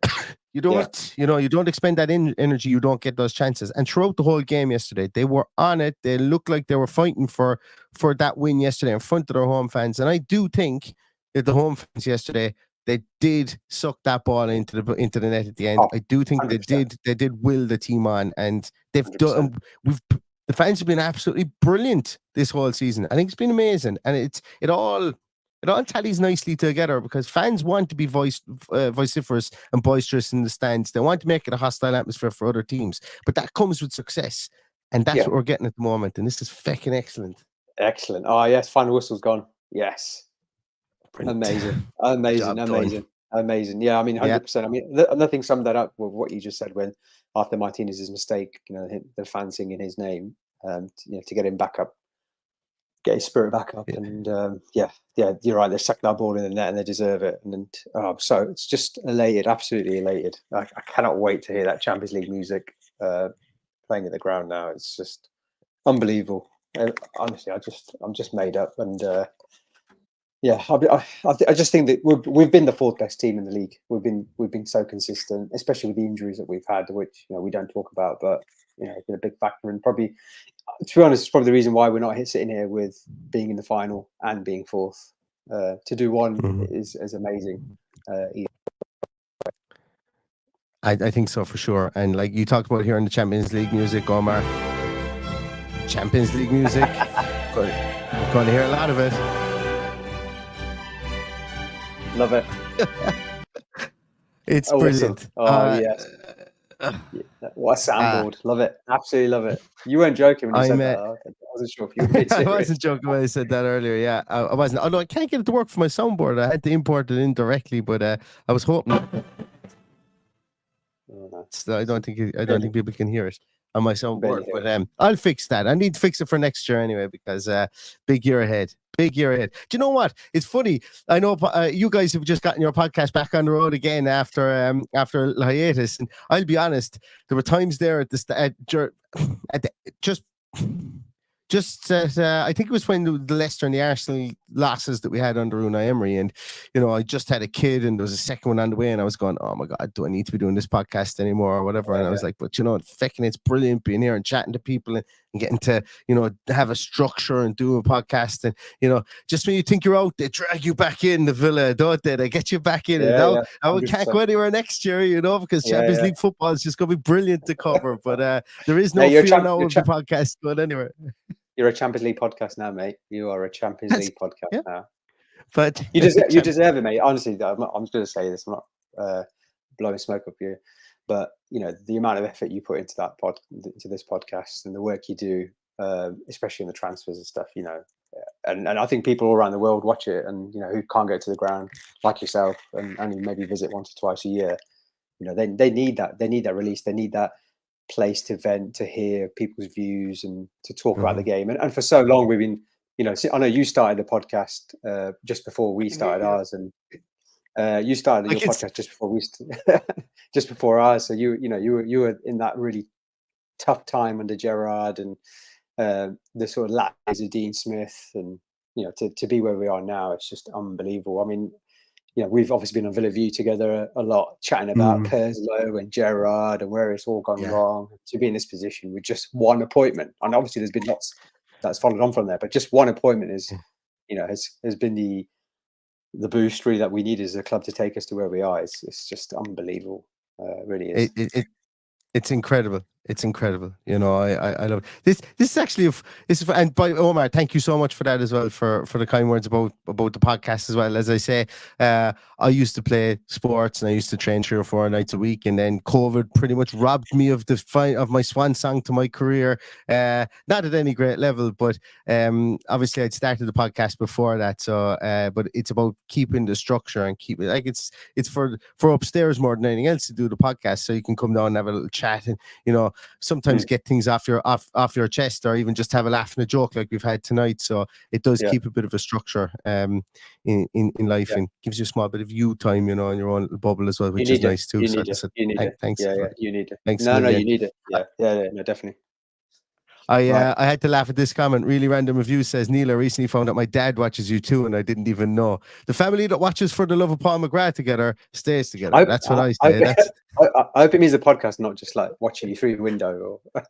you don't, you don't expend that energy, you don't get those chances. And throughout the whole game yesterday, they were on it. They looked like they were fighting for that win yesterday in front of their home fans. And I do think that the home fans yesterday, they did suck that ball into the net at the end. I do think 100%. They did will the team on, and they've 100%. Done. The fans have been absolutely brilliant this whole season. I think it's been amazing, and it all tallies nicely together because fans want to be vociferous and boisterous in the stands. They want to make it a hostile atmosphere for other teams, but that comes with success, and that's what we're getting at the moment. And this is fucking excellent. Excellent. Oh yes, final whistle's gone. Yes. Amazing. Yeah, I mean, 100%. I mean, nothing summed that up with what you just said when after Martinez's mistake, the fans singing his name, to get him back up, get his spirit back up, and you're right. They sucked that ball in the net and they deserve it. And so it's just elated, absolutely elated. I cannot wait to hear that Champions League music playing at the ground now. It's just unbelievable. And honestly, I'm just made up and. I just think that we've been the 4th best team in the league. We've been so consistent, especially with the injuries that we've had, which we don't talk about, but it's been a big factor. And probably, to be honest, it's probably the reason why we're not sitting here with being in the final and being 4th. To do one is amazing. I think so for sure. And like you talked about here in the Champions League music, Omar. Champions League music. Going to hear a lot of it. Love it. It's brilliant. Oh, yes. What a soundboard. Love it. Absolutely love it. You weren't joking when you said that. I wasn't sure if you were being serious. I wasn't joking when I said that earlier. Yeah, I wasn't. Although I can't get it to work for my soundboard. I had to import it in directly, but I was hoping. So I don't think people can hear it on my soundboard. But I'll fix that. I need to fix it for next year anyway, because big year ahead. Big year ahead. Do you know what? It's funny. I know you guys have just gotten your podcast back on the road again after hiatus, and I'll be honest. There were times there at the I think it was when the Leicester and the Arsenal losses that we had under Unai Emery, and I just had a kid, and there was a second one on the way, and I was going, oh my God, do I need to be doing this podcast anymore or whatever? And I was like, but feckin' it's brilliant being here and chatting to people and getting to have a structure and do a podcast, and just when you think you're out, they drag you back in the Villa, don't they? They get you back in, and now we can't go anywhere next year, because Champions League football is just going to be brilliant to cover. But there is no fear now of the podcast going anywhere. You're a Champions League podcast now, mate. You are a Champions League podcast now. But you deserve it, mate. Honestly, I'm going to say this. I'm not blowing smoke up you, but the amount of effort you put into this podcast and the work you do, especially in the transfers and stuff, and I think people all around the world watch it, and who can't go to the ground like yourself and only maybe visit once or twice a year. They need that. They need that release. They need that place to vent, to hear people's views and to talk about the game. And for so long we've been, I know you started the podcast just before we started ours, and you started your podcast just before ours. So you were in that really tough time under Gerrard and the sort of lapses of Dean Smith, and to be where we are now, it's just unbelievable. I mean, we've obviously been on Villa View together a lot, chatting about Perslow and Gerrard and where it's all gone wrong. To be in this position with just one appointment, and obviously there's been lots that's followed on from there, but just one appointment is, has been the boost really that we need as a club to take us to where we are. It's just unbelievable. It really is. It's incredible. It's incredible. I love it. This is actually and by Omar, thank you so much for that as well, for the kind words about the podcast as well. As I say, I used to play sports and I used to train 3 or 4 nights a week, and then COVID pretty much robbed me of my swan song to my career. Not at any great level, but obviously I'd started the podcast before that. So but it's about keeping the structure and keep it like it's for upstairs more than anything else to do the podcast, so you can come down and have a little chat and sometimes get things off your chest, or even just have a laugh and a joke like we've had tonight. So it does keep a bit of a structure in life, and gives you a small bit of you time, in your own little bubble as well, which is nice too. You need it. Thanks. You need it. Thanks. No, you need it. Yeah, no, definitely. I had to laugh at this comment. Really Random Review says, Neil, I recently found out my dad watches you too, and I didn't even know. The family that watches For the Love of Paul McGrath together stays together. That's what I say. I hope it means the podcast, not just like watching you through the window. Or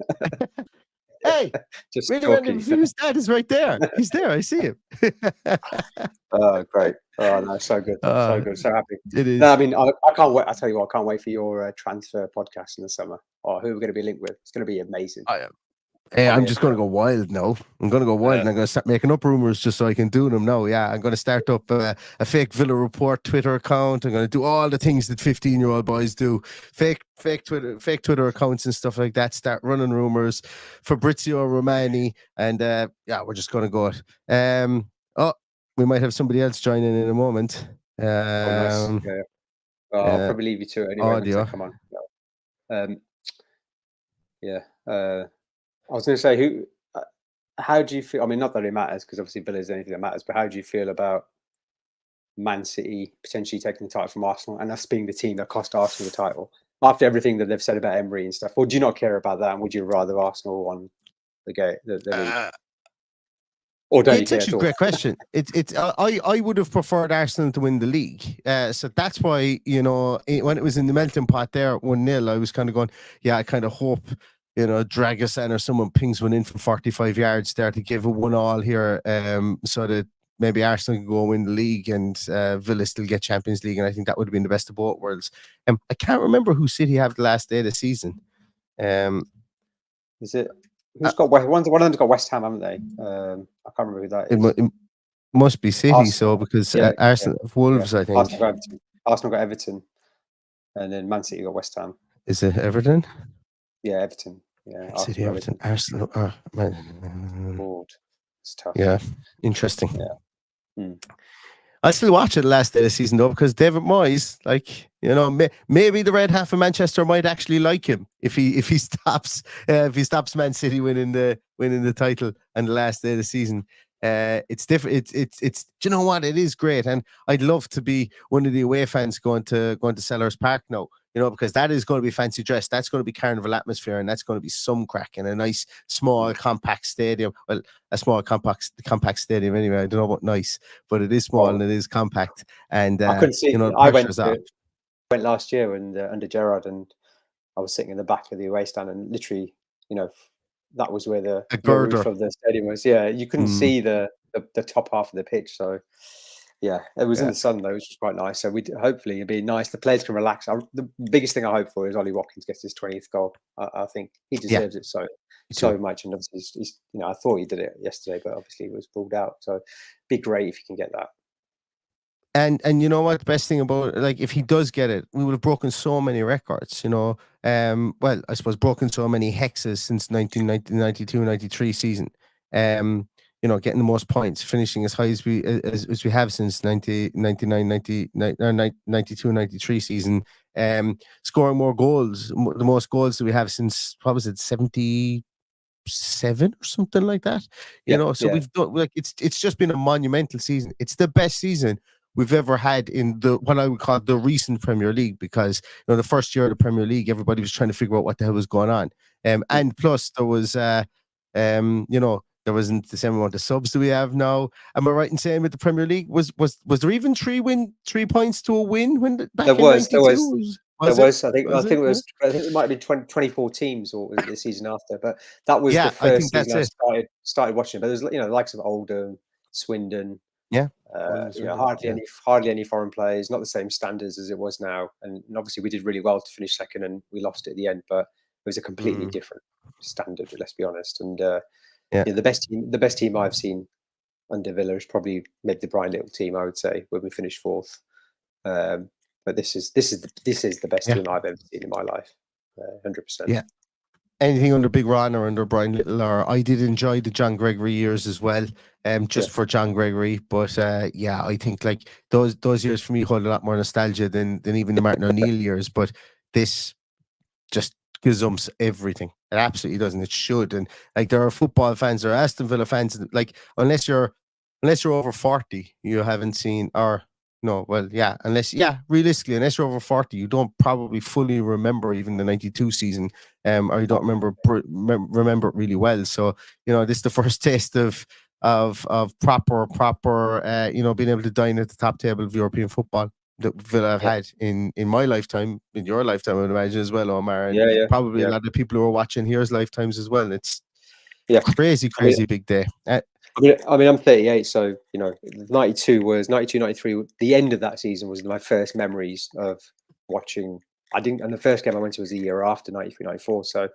hey, just Really Random Review's dad is right there. He's there. I see him. Oh, great. Oh, no, so good. So good. So happy. It is. No, I mean, I can't wait. I tell you what, I can't wait for your transfer podcast in the summer. Oh, who we're going to be linked with. It's going to be amazing. I am. Hey, I'm just going to go wild now. I'm going to go wild, and I'm going to start making up rumors just so I can do them now. Yeah, I'm going to start up a fake Villa Report Twitter account. I'm going to do all the things that 15-year-old boys do. Fake Twitter accounts and stuff like that. Start running rumors. Fabrizio Romani, and we're just going to go it. We might have somebody else joining in a moment. Nice. I'll probably leave you to it anyway. Audio. Come on. I was going to say, how do you feel? I mean, not that it matters, because obviously Villa is anything that matters, but how do you feel about Man City potentially taking the title from Arsenal and us being the team that cost Arsenal the title after everything that they've said about Emery and stuff? Or do you not care about that, and would you rather Arsenal won the game? Or don't it's actually a great question. I would have preferred Arsenal to win the league. So that's why, when it was in the melting pot there 1-0, I was kind of going, I kind of hope Dragosan or someone pings one in from 45 yards there to give a 1-1 here, so that maybe Arsenal could go and win the league and Villa still get Champions League, and I think that would have been the best of both worlds. I can't remember who City have the last day of the season. Is it? Who's got West? One of them's got West Ham, haven't they? I can't remember who that is. It must be City, Arsenal, because Arsenal, Wolves, I think. Arsenal got Everton, and then Man City got West Ham. Is it Everton? Yeah, Everton. Yeah, City, Everton, Arsenal. It's tough. Yeah, interesting. Yeah. I still watch it the last day of the season though, because David Moyes, like, you know, maybe the red half of Manchester might actually like him if he stops Man City winning the title on the last day of the season. It's different. It's do you know what? It is great, and I'd love to be one of the away fans going to Sellers Park now. You know, because that is going to be fancy dress. That's going to be carnival atmosphere, and that's going to be some crack in a nice, small, compact stadium. Well, a small, compact stadium anyway. I don't know about nice, but it is small and it is compact. And I couldn't see. you know, I went last year and under Gerrard, and I was sitting in the back of the away stand, and literally, you know, that was where the roof of the stadium was. Yeah, you couldn't see the top half of the pitch, so. Yeah, it was in the sun though, which was quite nice. So hopefully it'd be nice. The players can relax. The biggest thing I hope for is Ollie Watkins gets his 20th goal. I think he deserves it so much. And obviously, he's, you know, I thought he did it yesterday, but obviously he was pulled out. So be great if he can get that. And you know what? The best thing about it, like, if he does get it, we would have broken so many records. You know, well, I suppose broken so many hexes since 1992-93 season. You know, getting the most points, finishing as high as we have since 92-93 season, scoring more goals, the most goals that we have since, what was it, 77 or something like that. You know, so we've done, like, it's just been a monumental season. It's the best season we've ever had in what I would call the recent Premier League, because, you know, the first year of the Premier League, everybody was trying to figure out what the hell was going on, and plus there was you know, there wasn't the same amount of subs that we have now. Am I right in saying with the Premier League, was there even 3 points to a win when back in 92? I think it might have been 24 teams, or was it the season after? But that was the first season I started watching. But there's, you know, the likes of Oldham, Swindon. Yeah. You know, hardly any foreign players. Not the same standards as it was now. And obviously we did really well to finish second, and we lost at the end. But it was a completely different standard. Let's be honest. And the best team I've seen under Villa is probably maybe the Brian Little team, I would say, when we finished fourth. But this is the best team I've ever seen in my life, 100%. Yeah. Anything under Big Ron or under Brian Little, or I did enjoy the John Gregory years as well, for John Gregory. But I think, like, those years for me hold a lot more nostalgia than even the Martin O'Neill years. But this just gazumps everything. It absolutely doesn't. It should. And, like, there are football fans, there are Aston Villa fans, like, unless you're over 40, you haven't seen, or no, well, realistically, unless you're over 40, you don't probably fully remember even the 92 season, or you don't remember it really well. So, you know, this is the first taste of proper, you know, being able to dine at the top table of European football that Villa have had in my lifetime, in your lifetime, I would imagine, as well, Omar, and probably a lot of people who are watching here's lifetimes as well. It's crazy big day. I mean, I'm 38, so, you know, 92, 93. The end of that season was my first memories of watching. And the first game I went to was the year after, 93, 94. So, you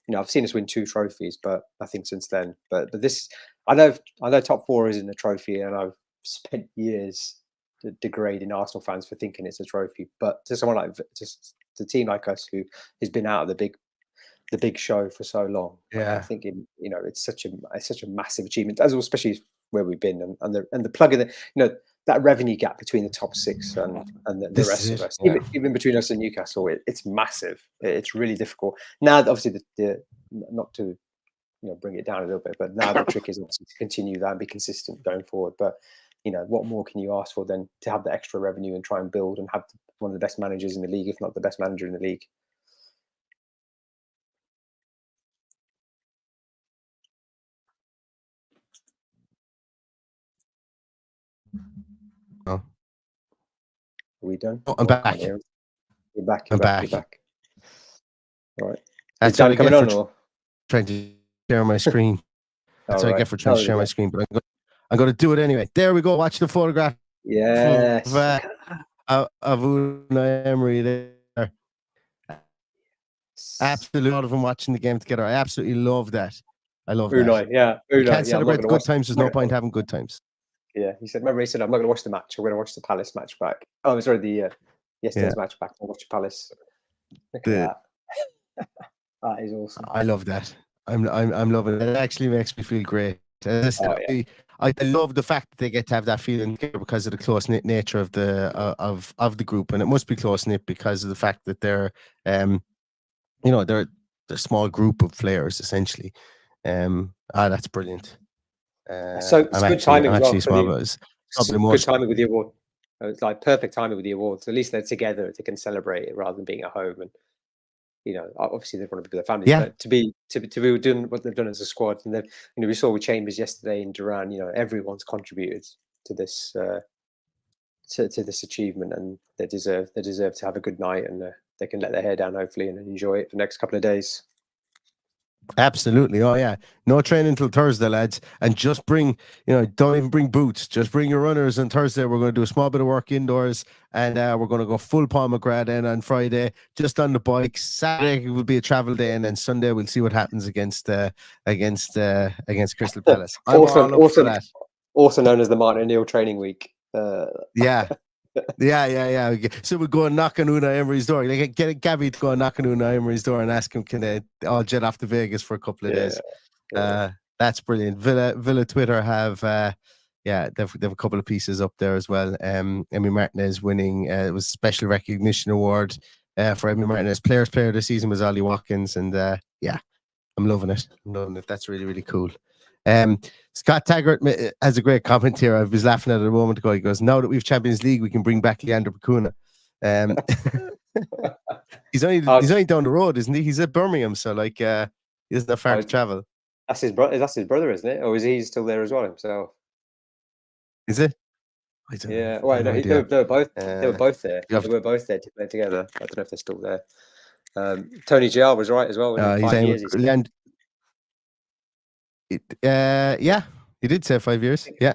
know, I've seen us win 2 trophies, but nothing since then. But this, I know top 4 isn't a trophy, and I've spent years degrading Arsenal fans for thinking it's a trophy. But to someone like, just a team like us who has been out of the big show for so long, I think, you know, it's such a massive achievement, as well, especially where we've been, and the plug in the, you know, that revenue gap between the top 6 and the rest of us, even between us and Newcastle, it's massive. It's really difficult now. Obviously, the not to, you know, bring it down a little bit, but now the trick is obviously to continue that and be consistent going forward. But, you know, what more can you ask for than to have the extra revenue and try and build and have one of the best managers in the league, if not the best manager in the league? Oh. Are we done? Oh, I'm back. You're back. I'm back. You're back. All right. That's Dan coming on, or trying to share my screen. That's what I get for trying to share my screen. But I'm going to do it anyway. There we go. Watch the photograph Yes. of Unai Emery there. Absolutely, a lot of them watching the game together. I absolutely love that. I love Unai, that. yeah. You Unai, can't yeah, celebrate the good times. There's no point having good times. Yeah, he said, remember he said, I'm not going to watch the match. I'm going to watch the Palace match back. Oh, sorry, the yesterday's match back. I'll watch Palace. Look at that. That is awesome. I love that. I'm loving it. It actually makes me feel great. I love the fact that they get to have that feeling because of the close knit nature of the group, and it must be close knit because of the fact that they're they're a small group of players essentially. That's brilliant. So it's good timing as well. Good timing with the award. It's like perfect timing with the awards. At least they're together. They can celebrate it rather than being at home. And obviously they want to be with their families. But to be doing what they've done as a squad, and then we saw with Chambers yesterday and Duran. Everyone's contributed to this to this achievement, and they deserve to have a good night, and they can let their hair down hopefully and enjoy it for the next couple of days. Absolutely. Oh yeah. No training until Thursday, lads. And just bring, don't even bring boots. Just bring your runners on Thursday. We're going to do a small bit of work indoors, and we're going to go full Paul McGrath in on Friday, just on the bikes. Saturday will be a travel day, and then Sunday we'll see what happens against Crystal Palace. Also known as the Martin O'Neill training week. Yeah. So we go and knock on Unai Emery's door. Get Gabby to go and knock on Unai Emery's door and ask him, can they all jet off to Vegas for a couple of days? That's brilliant. Villa Twitter have they have a couple of pieces up there as well. Emi Martinez winning it was a special recognition award for Emi Martinez. Player of the season was Ollie Watkins, and I'm loving it. That's really, really cool. Scott Taggart has a great comment here. I was laughing at it a moment ago. He goes, now that we've Champions League, we can bring back Leandro Bacuna. He's only down the road, isn't he? He's at Birmingham, so he isn't that far to travel. That's his brother, isn't it? Or is he still there as well himself? Is it? Yeah. Well, no, they were both there. They were both there to play together. I don't know if they're still there. Tony GR was right as well. 5 years. He did say 5 years. Yeah.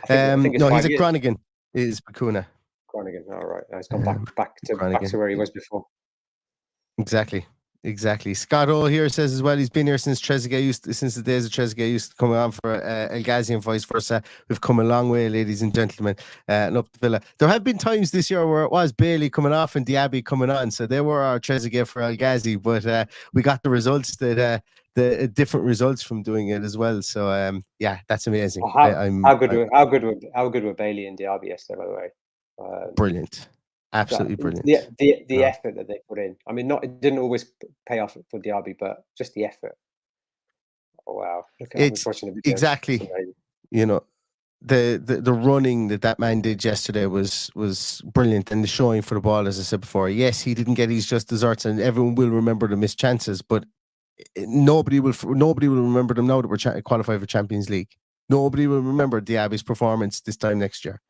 I think he's at Groningen. Is Bacuna. Groningen. All right. He's gone back to where he was before. Exactly. Scott O here says as well, he's been here since the days of Trezeguet used to come on for El Ghazi and vice versa. We've come a long way, ladies and gentlemen, and up to Villa. There have been times this year where it was Bailey coming off and Diaby coming on, so they were our Trezeguet for El Ghazi, but we got the results that the different results from doing it as well. So that's amazing. How good were Bailey and Diaby yesterday, by the way? Brilliant. Absolutely brilliant. The effort that they put in. I mean, it didn't always pay off for Diaby, but just the effort. Oh wow! It's exactly. The running that man did yesterday was brilliant, and the showing for the ball, as I said before. Yes, he didn't get his just desserts, and everyone will remember the missed chances, but nobody will remember them now that we're qualified for Champions League. Nobody will remember Diaby's performance this time next year.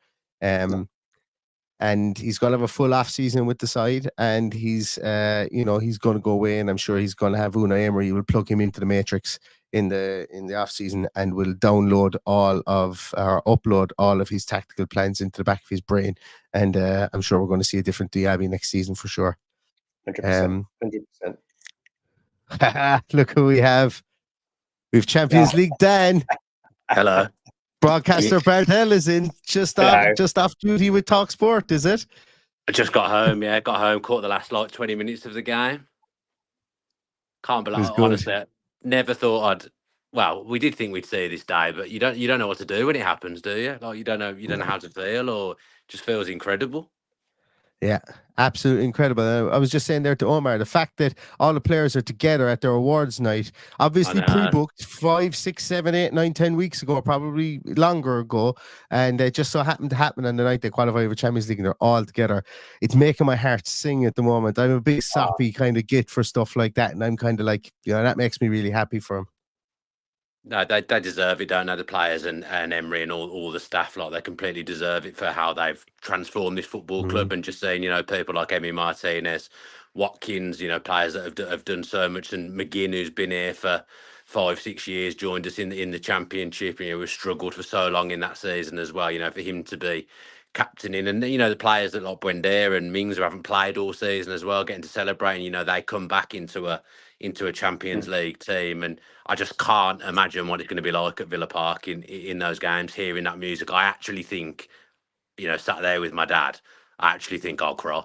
And he's going to have a full off season with the side, and he's he's going to go away, and I'm sure he's going to have Unai Emery will plug him into the matrix in the off season, and will upload all of his tactical plans into the back of his brain, and I'm sure we're going to see a different Diaby next season for sure. 100%. Look who we have. We've Champions League Dan. Hello. Broadcaster Bartel is in just off duty with Talk Sport, is it? I just got home, caught the last 20 minutes of the game. Can't believe, honestly, never thought we did think we'd see this day, but you don't know what to do when it happens, do you? Like you don't know how to feel, or it just feels incredible. Yeah, absolutely incredible. I was just saying there to Omar, the fact that all the players are together at their awards night, obviously pre-booked 5, 6, 7, 8, 9, 10 weeks ago, probably longer ago, and it just so happened to happen on the night they qualified for Champions League, and they're all together. It's making my heart sing at the moment. I'm a big soppy kind of git for stuff like that, and I'm kind of like, that makes me really happy for them. No, they deserve it, don't they? The players and Emery and all the staff, they completely deserve it for how they've transformed this football club, and just seeing, people like Emi Martinez Watkins, players that have done so much, and McGinn, who's been here for 5-6 years, joined us in the Championship. We've struggled for so long in that season as well. For him to be captaining, and the players that like Buendia and Mings who haven't played all season as well, getting to celebrate. And, they come back into a Champions League team, and I just can't imagine what it's going to be like at Villa Park in those games. Hearing that music, I actually think, sat there with my dad, I actually think I'll cry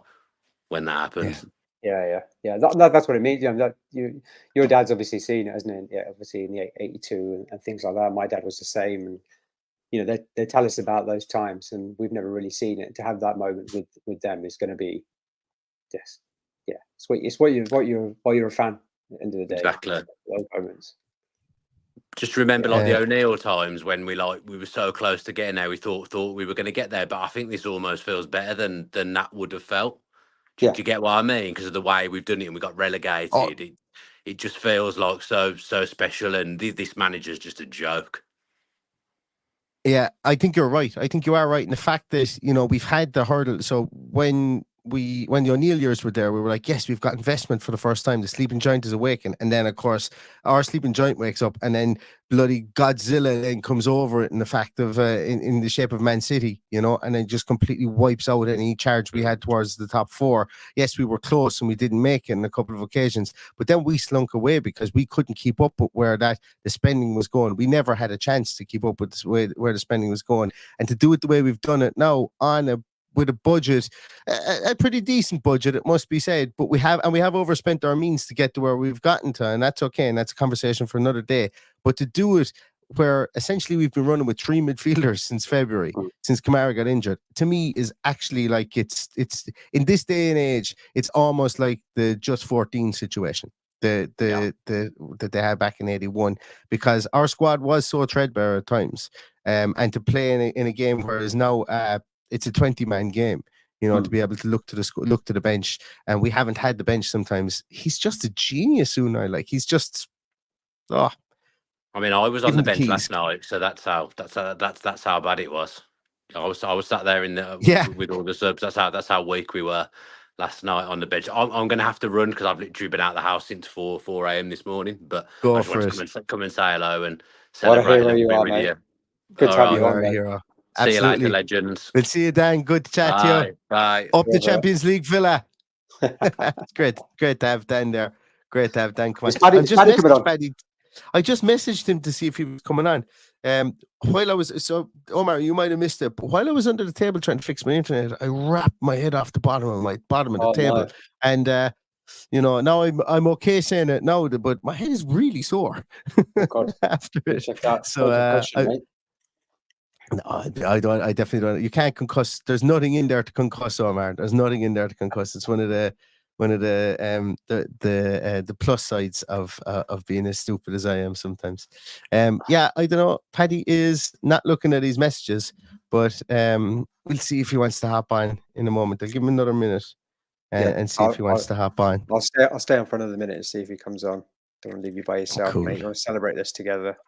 when that happens. Yeah. That's what it means. Your dad's obviously seen it, hasn't he? Yeah, obviously in the 82 and things like that. My dad was the same, and they tell us about those times, and we've never really seen it. To have that moment with them is going to be just, yeah. It's what you're a fan at the end of the day. Exactly. Those moments. Just remember, like the O'Neill times when we were so close to getting there. We thought we were going to get there, but I think this almost feels better than that would have felt. Do you get what I mean? Because of the way we've done it, and we got relegated. Oh. It just feels like so special, and this manager's just a joke. Yeah, I think you're right. I think you are right in the fact that we've had the hurdle. So when the O'Neill years were there, we were like, yes, we've got investment for the first time. The sleeping giant is awakened, and then of course our sleeping giant wakes up, and then bloody Godzilla then comes over it in the fact of in the shape of Man City, and then just completely wipes out any charge we had towards the top four. Yes, we were close and we didn't make it on a couple of occasions, but then we slunk away because we couldn't keep up with where the spending was going. We never had a chance to keep up with where the spending was going, and to do it the way we've done it now with a budget, a pretty decent budget, it must be said, but we have overspent our means to get to where we've gotten to, and that's okay, and that's a conversation for another day. But to do it where essentially we've been running with 3 midfielders since February, since Kamara got injured, to me is actually like it's in this day and age, it's almost like the just 14 situation that they had back in 81, because our squad was so threadbare at times, and to play in a game where is now it's a 20-man game, to be able to look to the bench, and we haven't had the bench sometimes. He's just a genius, Unai. Like, he's just, I mean, I was on the bench last night, so that's how bad it was. I was sat there with all the subs. That's how weak we were last night on the bench. I'm going to have to run because I've literally been out of the house since 4 a.m. this morning. But I just want to come and say hello and celebrate a little bit with you. Good to have you on, hero. See you later, legends. We'll see you, Dan. Good to chat to you. Bye. Up the Champions League, Villa. It's great to have Dan there. Great to have Dan come on. I just messaged him to see if he was coming on. While I was, Omar, you might have missed it, but while I was under the table trying to fix my internet, I wrapped my head off the bottom of the table. No. And now I'm okay saying it now, but my head is really sore after it. No, I don't. I definitely don't. You can't concuss. There's nothing in there to concuss, Omar. There's nothing in there to concuss. It's one of the plus sides of being as stupid as I am sometimes. I don't know. Paddy is not looking at his messages, but we'll see if he wants to hop on in a moment. I'll give him another minute and see if he wants to hop on. I'll stay in front of the minute and see if he comes on. Don't want to leave you by yourself, mate. You want to celebrate this together.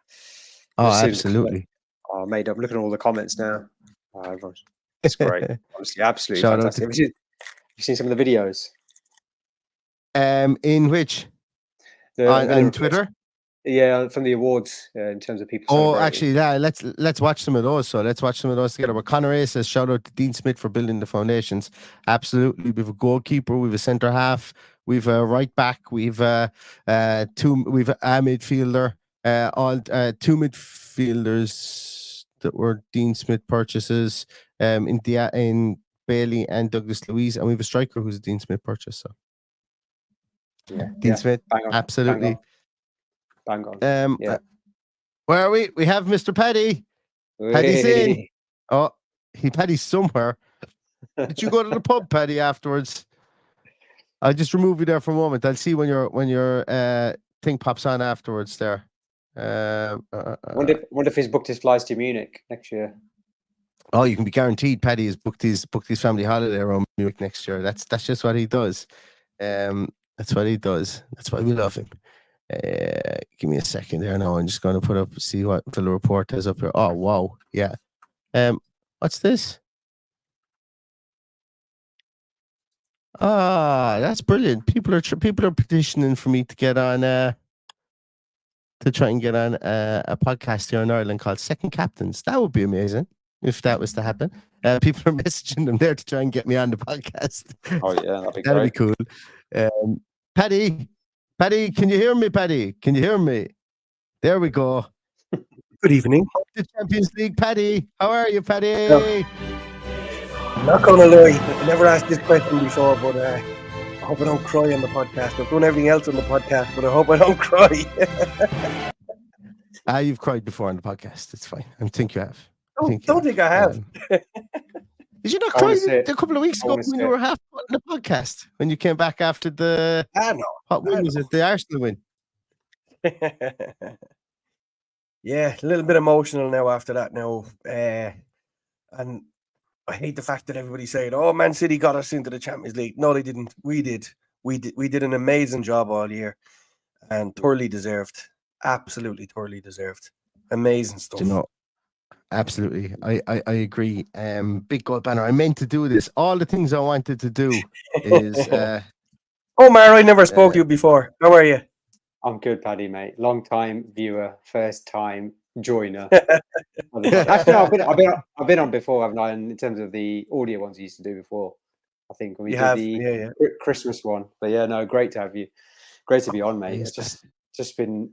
Oh, absolutely. Oh, mate, I'm looking at all the comments now. It's great. Honestly, absolutely Shout fantastic. Have you seen some of the videos? In which? On Twitter? Yeah, from the awards in terms of people. Oh, actually, let's watch some of those. So let's watch some of those together. But Connor A says, shout out to Dean Smith for building the foundations. Absolutely. We have a goalkeeper, we have a centre half, we've a right back, we've a midfielder, all 2 midfielders that were Dean Smith purchases in Bailey and Douglas Luiz, and we have a striker who's a Dean Smith purchase. So Dean Smith, absolutely. Bang on. Where are we? We have Mr. Paddy. Paddy's in. Oh, Paddy's somewhere. Did you go to the pub, Paddy, afterwards? I'll just remove you there for a moment. I'll see when your thing pops on afterwards there. Wonder if he's booked his flights to Munich next year. Oh, you can be guaranteed Paddy has booked his family holiday around Munich next year. That's just what he does. That's what he does. That's why we love him. Give me a second there now. I'm just going to put up, see what the report has up here. Oh, wow. Yeah. What's this? That's brilliant. People are petitioning for me to get on to try and get on a podcast here in Ireland called Second Captains. That would be amazing if that was to happen. People are messaging them there to try and get me on the podcast. Oh yeah, that'd be That'd great. be cool. Paddy, can you hear me? Paddy, can you hear me? There we go. Good evening. The Champions League, Paddy. How are you, Paddy? Yeah. I'm not going to lie. I never asked this question before, but I hope I don't cry on the podcast. I've done everything else on the podcast, but I hope I don't cry. You've cried before on the podcast. It's fine. I think you have. Don't think I have. Did you not cry a couple of weeks ago when you were half on the podcast? When you came back after the what win was it? The Arsenal win. Yeah, a little bit emotional now after that now. And I hate the fact that everybody's saying, "Oh, Man City got us into the Champions League." No, they didn't. We did. We did an amazing job all year, and thoroughly deserved. Absolutely, thoroughly deserved. Amazing stuff. Do you know, absolutely, I agree. Big goal banner. I meant to do this. All the things I wanted to do is. Omar, I never spoke to you before. How are you? I'm good, Paddy, mate. Long time viewer, first time joiner. Actually, no, I've been on before, haven't I? And in terms of the audio ones you used to do before, I think when we did the Christmas one. But yeah, no, great to have you. Great to be on, mate. It's just been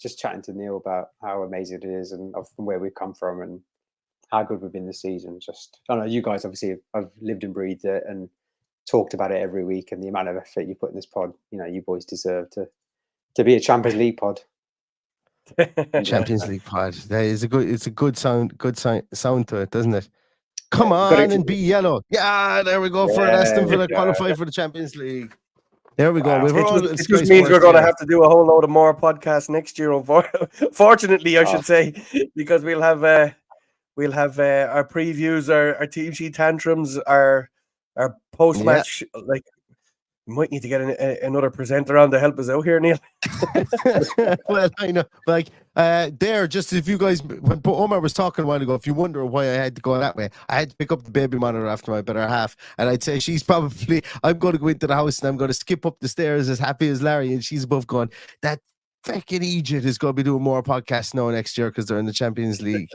just chatting to Neil about how amazing it is and from where we've come from and how good we've been this season. I know you guys obviously have lived and breathed it and talked about it every week, and the amount of effort you put in this pod. You know, you boys deserve to be a Champions League pod. Champions League pod. It's a good sound to it, doesn't it? Come on and be yellow. Yeah, there we go for Aston Villa qualify for the Champions League. There we go. It just means we're going to have to do a whole load of more podcasts next year. Fortunately, I should say, because we'll have our previews, our team sheet tantrums, our post match. Like, we might need to get another presenter on to help us out here, Neil. Well, I know, like just if you guys, when Omar was talking a while ago, if you wonder why I had to go that way, I had to pick up the baby monitor after my better half, and I'd say I'm going to go into the house and I'm going to skip up the stairs as happy as Larry, and she's above going, that fucking Egypt is going to be doing more podcasts now next year because they're in the Champions League.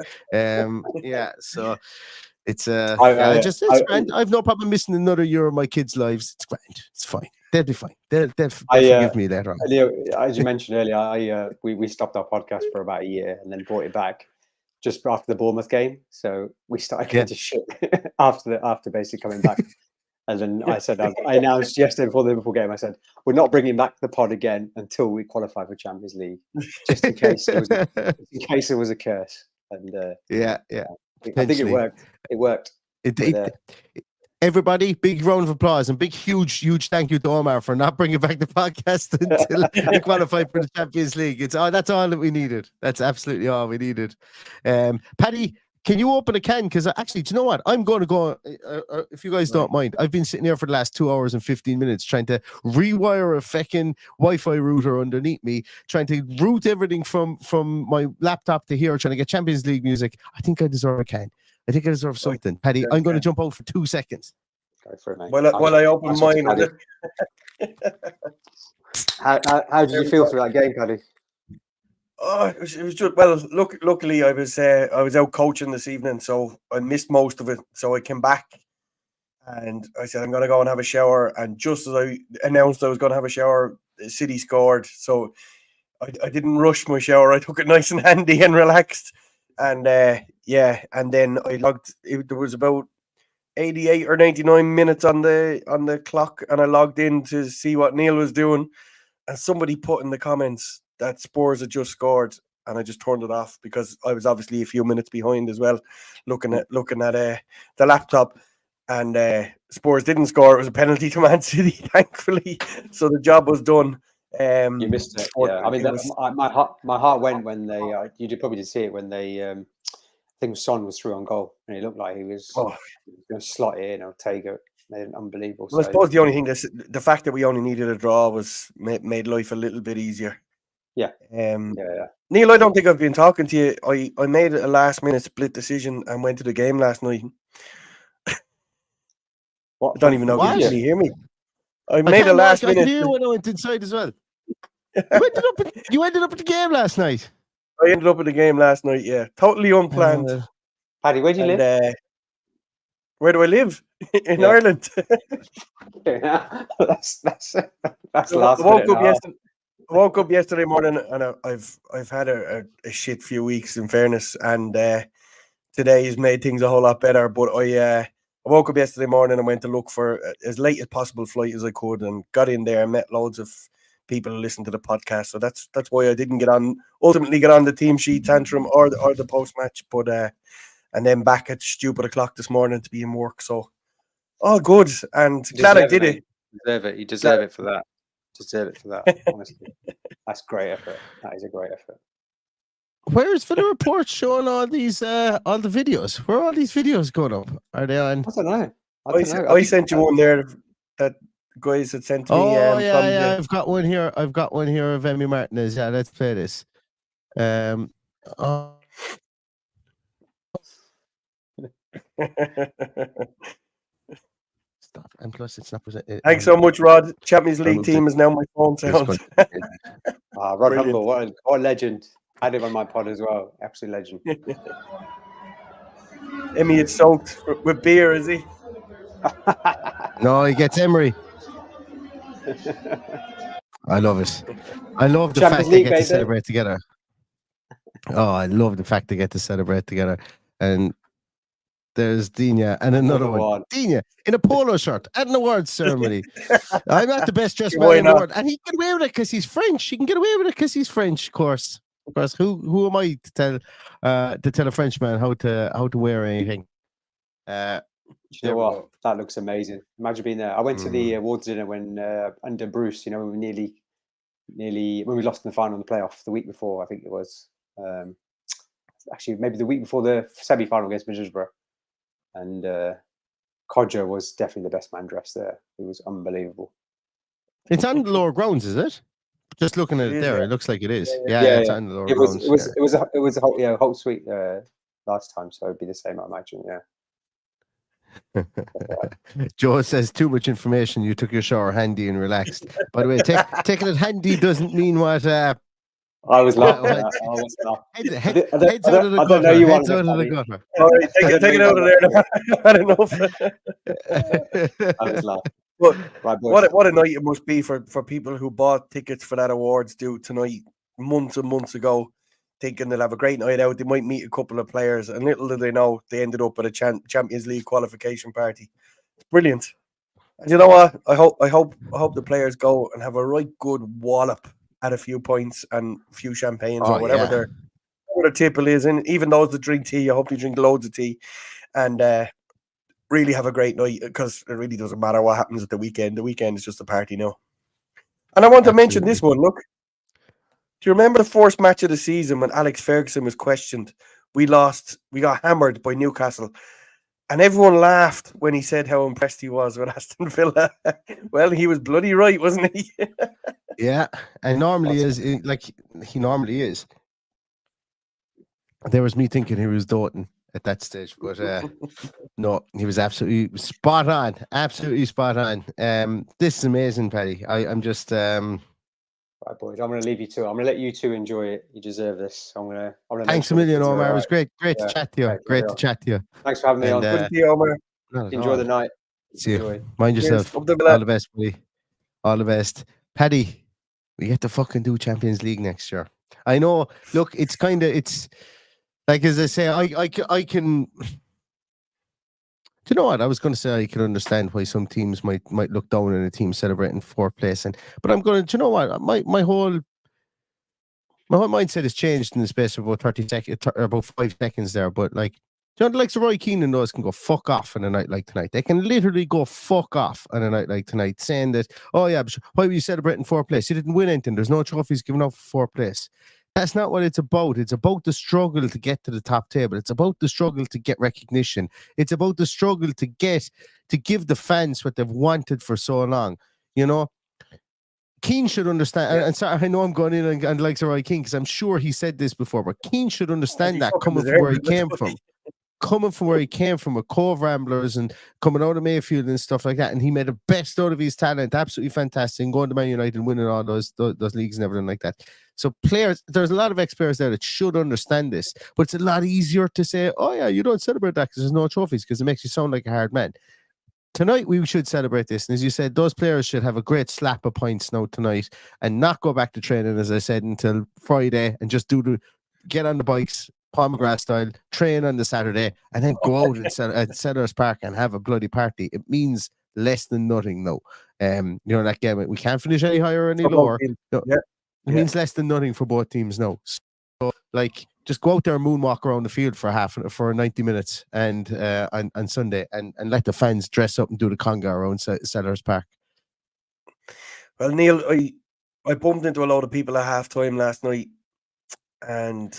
So it's grand. I've no problem missing another year of my kids' lives. It's grand. It's fine. They'll be fine. They'll forgive me later on. Leo, as you mentioned earlier, we stopped our podcast for about a year and then brought it back just after the Bournemouth game. So we started getting to shit after basically coming back. And then I announced yesterday before the Liverpool game, I said, we're not bringing back the pod again until we qualify for Champions League, just in case it was a curse. And I think it worked. It worked. Everybody, big round of applause and big, huge thank you to Omar for not bringing back the podcast until we qualify for the Champions League. That's all that we needed. That's absolutely all we needed. Paddy, can you open a can? Because actually, do you know what? I'm going to go, if you guys don't mind, I've been sitting here for the last 2 hours and 15 minutes trying to rewire a fucking Wi-Fi router underneath me, trying to route everything from my laptop to here, trying to get Champions League music. I think I deserve a can. I think I deserve something. Paddy, I'm going to jump out for 2 seconds. Go for it, mate. While I open mine. How did you feel through that game, Paddy? Oh, it was just luckily I was out coaching this evening, so I missed most of it. So I came back and I said I'm going to go and have a shower. And just as I announced I was going to have a shower, City scored. So I didn't rush my shower. I took it nice and handy and relaxed. And and then I logged. There was about 88 or 99 minutes on the clock, and I logged in to see what Neil was doing. And somebody put in the comments that Spurs had just scored, and I just turned it off because I was obviously a few minutes behind as well, looking at the laptop. And Spurs didn't score. It was a penalty to Man City, thankfully. So the job was done. You missed it. Yeah, I mean, my heart went when they. You probably did see it when they. I think Son was through on goal, and he looked like he was going to slot it in. Ortega made it unbelievable. Well, I suppose the only thing, the fact that we only needed a draw was made life a little bit easier. Yeah. Neil, I don't think I've been talking to you. I made a last minute split decision and went to the game last night. What? I don't even know. Can you hear me? I I made a can't last I could minute. hear when I went inside as well. You ended up at the game last night. I ended up at the game last night. Yeah, totally unplanned. Paddy, where do you And, live? where do I live? In Yeah. Ireland. that's So last I woke minute up and a half. yesterday. I woke up yesterday morning, and I've had a shit few weeks, in fairness, and today's made things a whole lot better. But I woke up yesterday morning and went to look for as late as possible flight as I could, and got in there and met loads of people who listen to the podcast. So that's why I didn't ultimately get on the team sheet tantrum or the post match. But and then back at stupid o'clock this morning to be in work. So all good, and glad I did it. You deserve it for that. Honestly, that's great effort. That is a great effort. Where's for the report showing all these all the videos? Where are all these videos going up? Are they on? I don't know. I sent you one there that guys had sent to me. I've got one here. I've got one here of Emmy Martinez. Yeah, let's play this. Stop. And plus, it's not presented. Thanks so much, Rod. Champions League team is now my phone sound. Rod Humble, what a legend. I had him on my pod as well. Absolute legend. Emmy is soaked with beer, is he? No, he gets Emery. I love it. I love the fact they get to celebrate together. Oh, I love the fact they get to celebrate together. And there's Dina and another one. Dina in a polo shirt at an awards ceremony. I'm not the best dressed man in the world. And he can get away with it because he's French. He can get away with it because he's French, of course. Of course, who am I to tell a Frenchman how to wear anything? You know what? That looks amazing. Imagine being there. I went to the awards dinner when under Bruce, you know, when we nearly when we lost in the final in the playoff the week before, I think it was. Actually, maybe the week before the semi-final against Middlesbrough. And Codger was definitely the best man dressed there. He was unbelievable. It's on the lower grounds, is it? Just looking at it there, it looks like it is. Yeah, it's on the lower grounds. It was a whole suite last time, so it'd be the same, I imagine. Yeah. Joe says too much information. You took your shower handy and relaxed. By the way, taking it handy doesn't mean what. I was laughing. Heads out of the gutter. Heads out of the gutter. All right, take it out of there. I don't know. I was laughing. But what a night it must be for people who bought tickets for that awards due tonight months and months ago, thinking they'll have a great night out. They might meet a couple of players, and little did they know they ended up at a Champions League qualification party. It's brilliant. And you know what? I hope the players go and have a right good wallop at a few points and a few champagnes or whatever their tipple is. And even those that drink tea, I hope you drink loads of tea and really have a great night, because it really doesn't matter what happens at the weekend. The weekend is just a party now. And I want to mention this one. Look, do you remember the first match of the season when Alex Ferguson was questioned? We lost. We got hammered by Newcastle. And everyone laughed when he said how impressed he was with Aston Villa. Well, he was bloody right, wasn't he? Yeah, and normally he normally is. There was me thinking he was doting at that stage, but no, he was absolutely spot on. Absolutely spot on. This is amazing, Paddy. I'm just right, boys. I'm going to leave you to it. I'm going to let you two enjoy it. You deserve this. I'm going to. Thanks a million, Omar. It was great to chat to you. Great to chat to you. Thanks for having me on. Good to see you, Omar. Enjoy the night. See you. Mind yourself. All the best, buddy. All the best, Paddy. We get to fucking do Champions League next year. I know. Look, it's like, as I say, I can. Do you know what? I was going to say I can understand why some teams might look down on a team celebrating fourth place, but I'm going to. Do you know what? My whole mindset has changed in the space of about 30 seconds, or about 5 seconds there. But like, do you know, like Roy Keane and those can go fuck off on a night like tonight. They can literally go fuck off on a night like tonight, saying that, oh yeah, why were you celebrating fourth place? You didn't win anything. There's no trophies given up for fourth place. That's not what it's about. It's about the struggle to get to the top table. It's about the struggle to get recognition. It's about the struggle to give the fans what they've wanted for so long. You know, Keane should understand. And sorry, I know I'm going in and like Roy Keane, because I'm sure he said this before, but Keane should understand that coming from where he came from. coming from where he came from with Cove Ramblers and coming out of Mayfield and stuff like that, and he made the best out of his talent, absolutely fantastic, and going to Man United and winning all those leagues and everything like that. So players, there's a lot of ex-players there that should understand this, but it's a lot easier to say, oh yeah, you don't celebrate that because there's no trophies, because it makes you sound like a hard man. Tonight we should celebrate this, and as you said, those players should have a great slap of points now tonight and not go back to training, as I said, until Friday, and just get on the bikes, Paul McGrath style, train on the Saturday, and then go out at Sellers Park and have a bloody party. It means less than nothing now. That game, we can't finish any higher or any lower. It means less than nothing for both teams now. So, just go out there and moonwalk around the field for 90 minutes and on Sunday, and let the fans dress up and do the conga around Sellers Park. Well, Neil, I bumped into a lot of people at halftime last night, and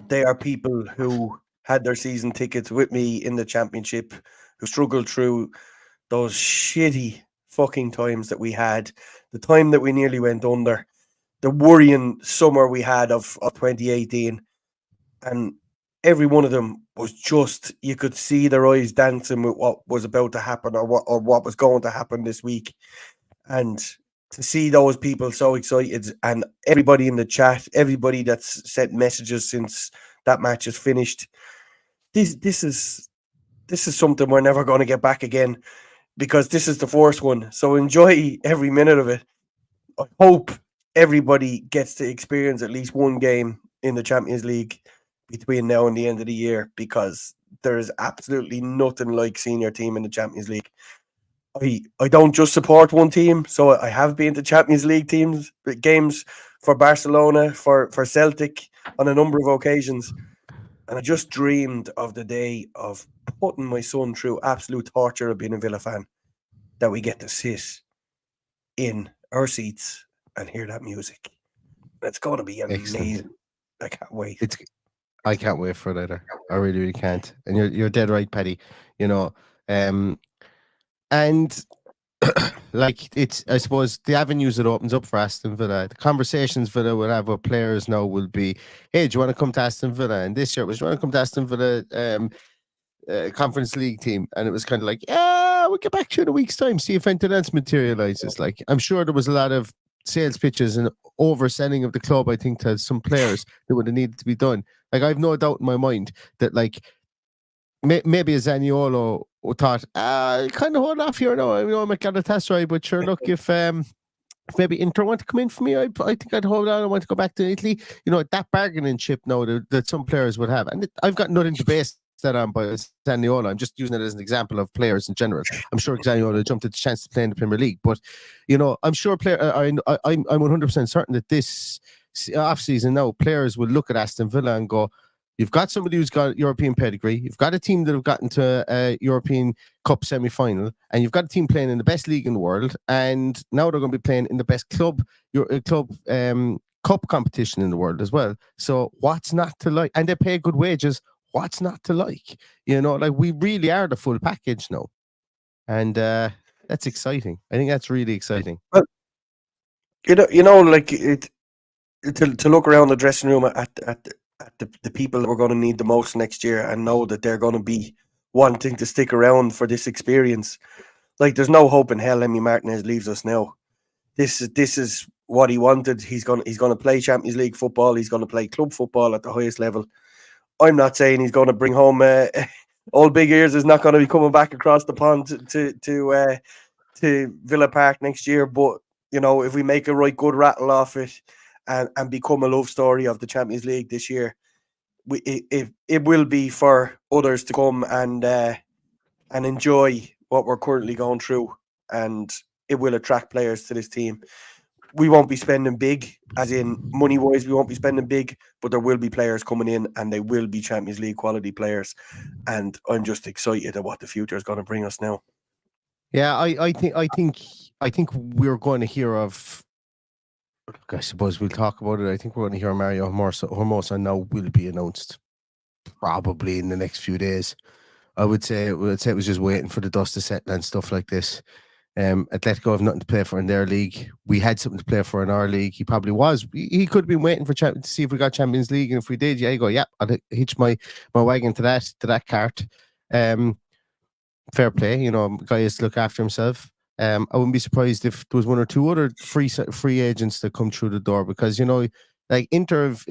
they are people who had their season tickets with me in the championship, who struggled through those shitty fucking times that we had, the time that we nearly went under, the worrying summer we had of 2018, and every one of them was just, you could see their eyes dancing with what was about to happen or what was going to happen this week. And to see those people so excited, and everybody in the chat, everybody that's sent messages since that match is finished, this is something we're never going to get back again, because this is the first one. So enjoy every minute of it. I hope everybody gets to experience at least one game in the Champions League between now and the end of the year, because there is absolutely nothing like seeing your team in the Champions League. I don't just support one team, so I have been to Champions League games for Barcelona, for Celtic on a number of occasions, and I just dreamed of the day of putting my son through absolute torture of being a Villa fan, that we get to sit in our seats and hear that music. It's going to be amazing. Excellent. I can't wait. I can't wait for it either. I really, really can't. And you're dead right, Paddy. And I suppose the avenues it opens up for Aston Villa, the conversations Villa will have with players now will be, hey, do you want to come to Aston Villa? And this year was, do you want to come to Aston Villa Conference League team? And it was kind of like, yeah, we'll get back to you in a week's time, see if anything else materializes. Like, I'm sure there was a lot of sales pitches and overselling of the club, I think, to some players that would have needed to be done. Like, I've no doubt in my mind that, like, maybe a Zaniolo thought, kind of hold off here now. I know I'm at Galatasaray, but sure, look, if maybe Inter want to come in for me, I think I'd hold on. I want to go back to Italy. That bargaining chip now that some players would have. And I've got nothing to base that on by Zaniolo. I'm just using it as an example of players in general. I'm sure Zaniolo jumped at the chance to play in the Premier League, but I'm sure I'm 100% certain that this off season now players will look at Aston Villa and go, you've got somebody who's got European pedigree, you've got a team that have gotten to a European Cup semi-final, and you've got a team playing in the best league in the world, and now they're going to be playing in the best club cup competition in the world as well. So what's not to like? And they pay good wages. What's not to like? We really are the full package now. And that's exciting. I think that's really exciting. Well, to look around the dressing room at the people that we're going to need the most next year, and know that they're going to be wanting to stick around for this experience. Like, there's no hope in hell Emi Martinez leaves us now. This is what he wanted. He's going to play Champions League football. He's going to play club football at the highest level. I'm not saying he's going to bring home Old Big Ears is not going to be coming back across the pond to Villa Park next year. But if we make a right good rattle off it and become a love story of the Champions League this year, it will be for others to come and enjoy what we're currently going through, and it will attract players to this team. We won't be spending big, as in money-wise, we won't be spending big, but there will be players coming in, and they will be Champions League quality players. And I'm just excited at what the future is going to bring us now. Yeah, I think we're going to hear of. I suppose we'll talk about it. I think we're going to hear Mario Hermoso now will be announced probably in the next few days. I would say it was just waiting for the dust to settle and stuff like this. Atletico have nothing to play for in their league. We had something to play for in our league. He probably was. He could have been waiting for to see if we got Champions League, and if we did, yeah, you go, yeah, I'll hitch my wagon to that cart. Fair play, guy has to look after himself. I wouldn't be surprised if there was one or two other free agents that come through the door, because like Inter have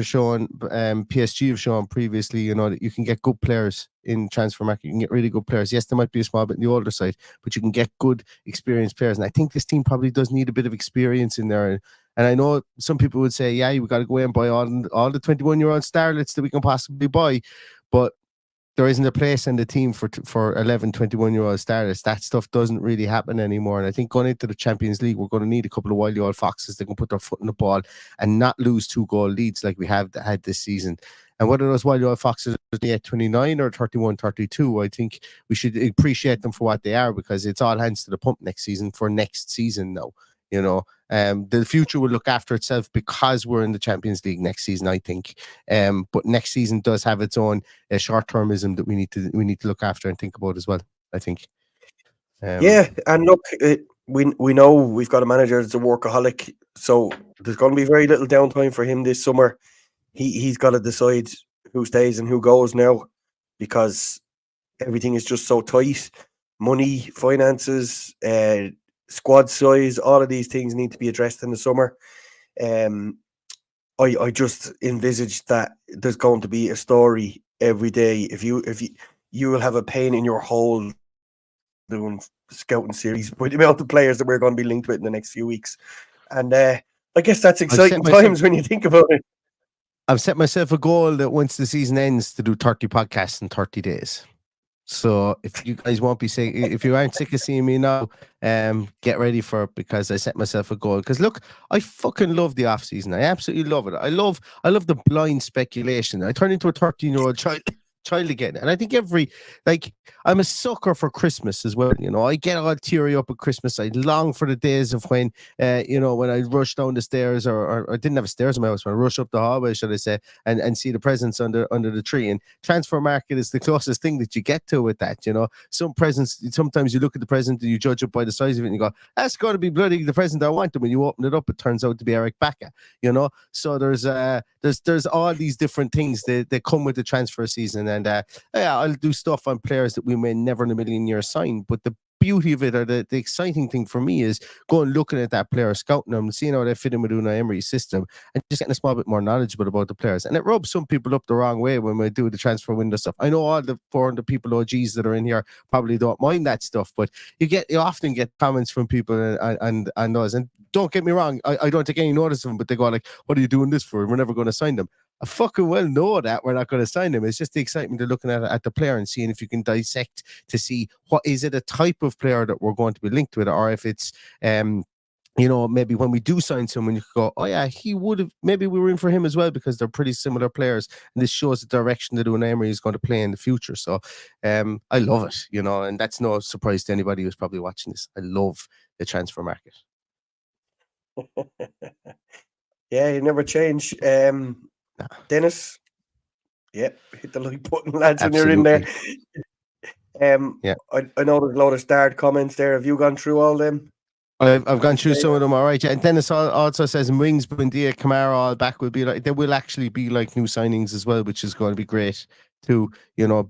shown, PSG have shown previously, that you can get good players in transfer market. You can get really good players. Yes, there might be a small bit on the older side, but you can get good, experienced players. And I think this team probably does need a bit of experience in there. And I know some people would say, yeah, we got to go in and buy all the 21-year-old starlets that we can possibly buy, but there isn't a place in the team for 11, 21-year-old starters. That stuff doesn't really happen anymore. And I think going into the Champions League, we're going to need a couple of wily old foxes that can put their foot in the ball and not lose 2-goal leads like we have had this season. And whether those wily old foxes are 29 or 31, 32, I think we should appreciate them for what they are, because it's all hands to the pump next season for next season now. The future will look after itself because we're in the Champions League next season, I think. But next season does have its own short-termism that we need to look after and think about as well, I think. Yeah, and look, we know we've got a manager that's a workaholic, so there's going to be very little downtime for him this summer. He's got to decide who stays and who goes now, because everything is just so tight. Money, finances, squad size, all of these things need to be addressed in the summer. I just envisage that there's going to be a story every day. If you will have a pain in your hole doing scouting series with the amount of players that we're going to be linked with in the next few weeks. And I guess that's exciting times when you think about it. I've set myself a goal that once the season ends to do 30 podcasts in 30 days. So if you guys won't be saying, if you aren't sick of seeing me now, get ready for it, because I set myself a goal. Because look, I fucking love the off season. I absolutely love it. I love the blind speculation. I turn into a 13-year-old child again. And I think I'm a sucker for Christmas as well. I get all teary up at Christmas. I long for the days of when I rush down the stairs, or I didn't have stairs in my house, when I rush up the hallway, should I say, and see the presents under the tree. And transfer market is the closest thing that you get to with that. Some presents, sometimes you look at the present and you judge it by the size of it and you go, that's got to be bloody the present I want. And when you open it up, it turns out to be Eric Baca. So there's all these different things that come with the transfer season. And I'll do stuff on players that we may never in a million years sign. But the beauty of it, or the exciting thing for me, is going looking at that player, scouting them, seeing how they fit in with Unai Emery's system, and just getting a small bit more knowledgeable about the players. And it rubs some people up the wrong way when we do the transfer window stuff. I know all the 400 people OGs that are in here probably don't mind that stuff, but you often get comments from people and those. And don't get me wrong, I don't take any notice of them, but they go like, what are you doing this for? We're never going to sign them. I fucking well know that we're not going to sign them. It's just the excitement of looking at the player and seeing if you can dissect to see what is it a type of player that we're going to be linked with, or if it's maybe when we do sign someone, you could go, oh yeah, he would have, maybe we were in for him as well, because they're pretty similar players, and this shows the direction that Unai Emery is going to play in the future. So I love it, and that's no surprise to anybody who's probably watching this. I love the transfer market. Yeah, you never change. Dennis, hit the like button, lads, when you're in there. Yeah, I know there's a lot of starred comments there. Have you gone through all them? I've gone through some of them, all right. And Dennis also says Wings, Buendia, Kamara all back will be like, they will actually be like new signings as well, which is going to be great too.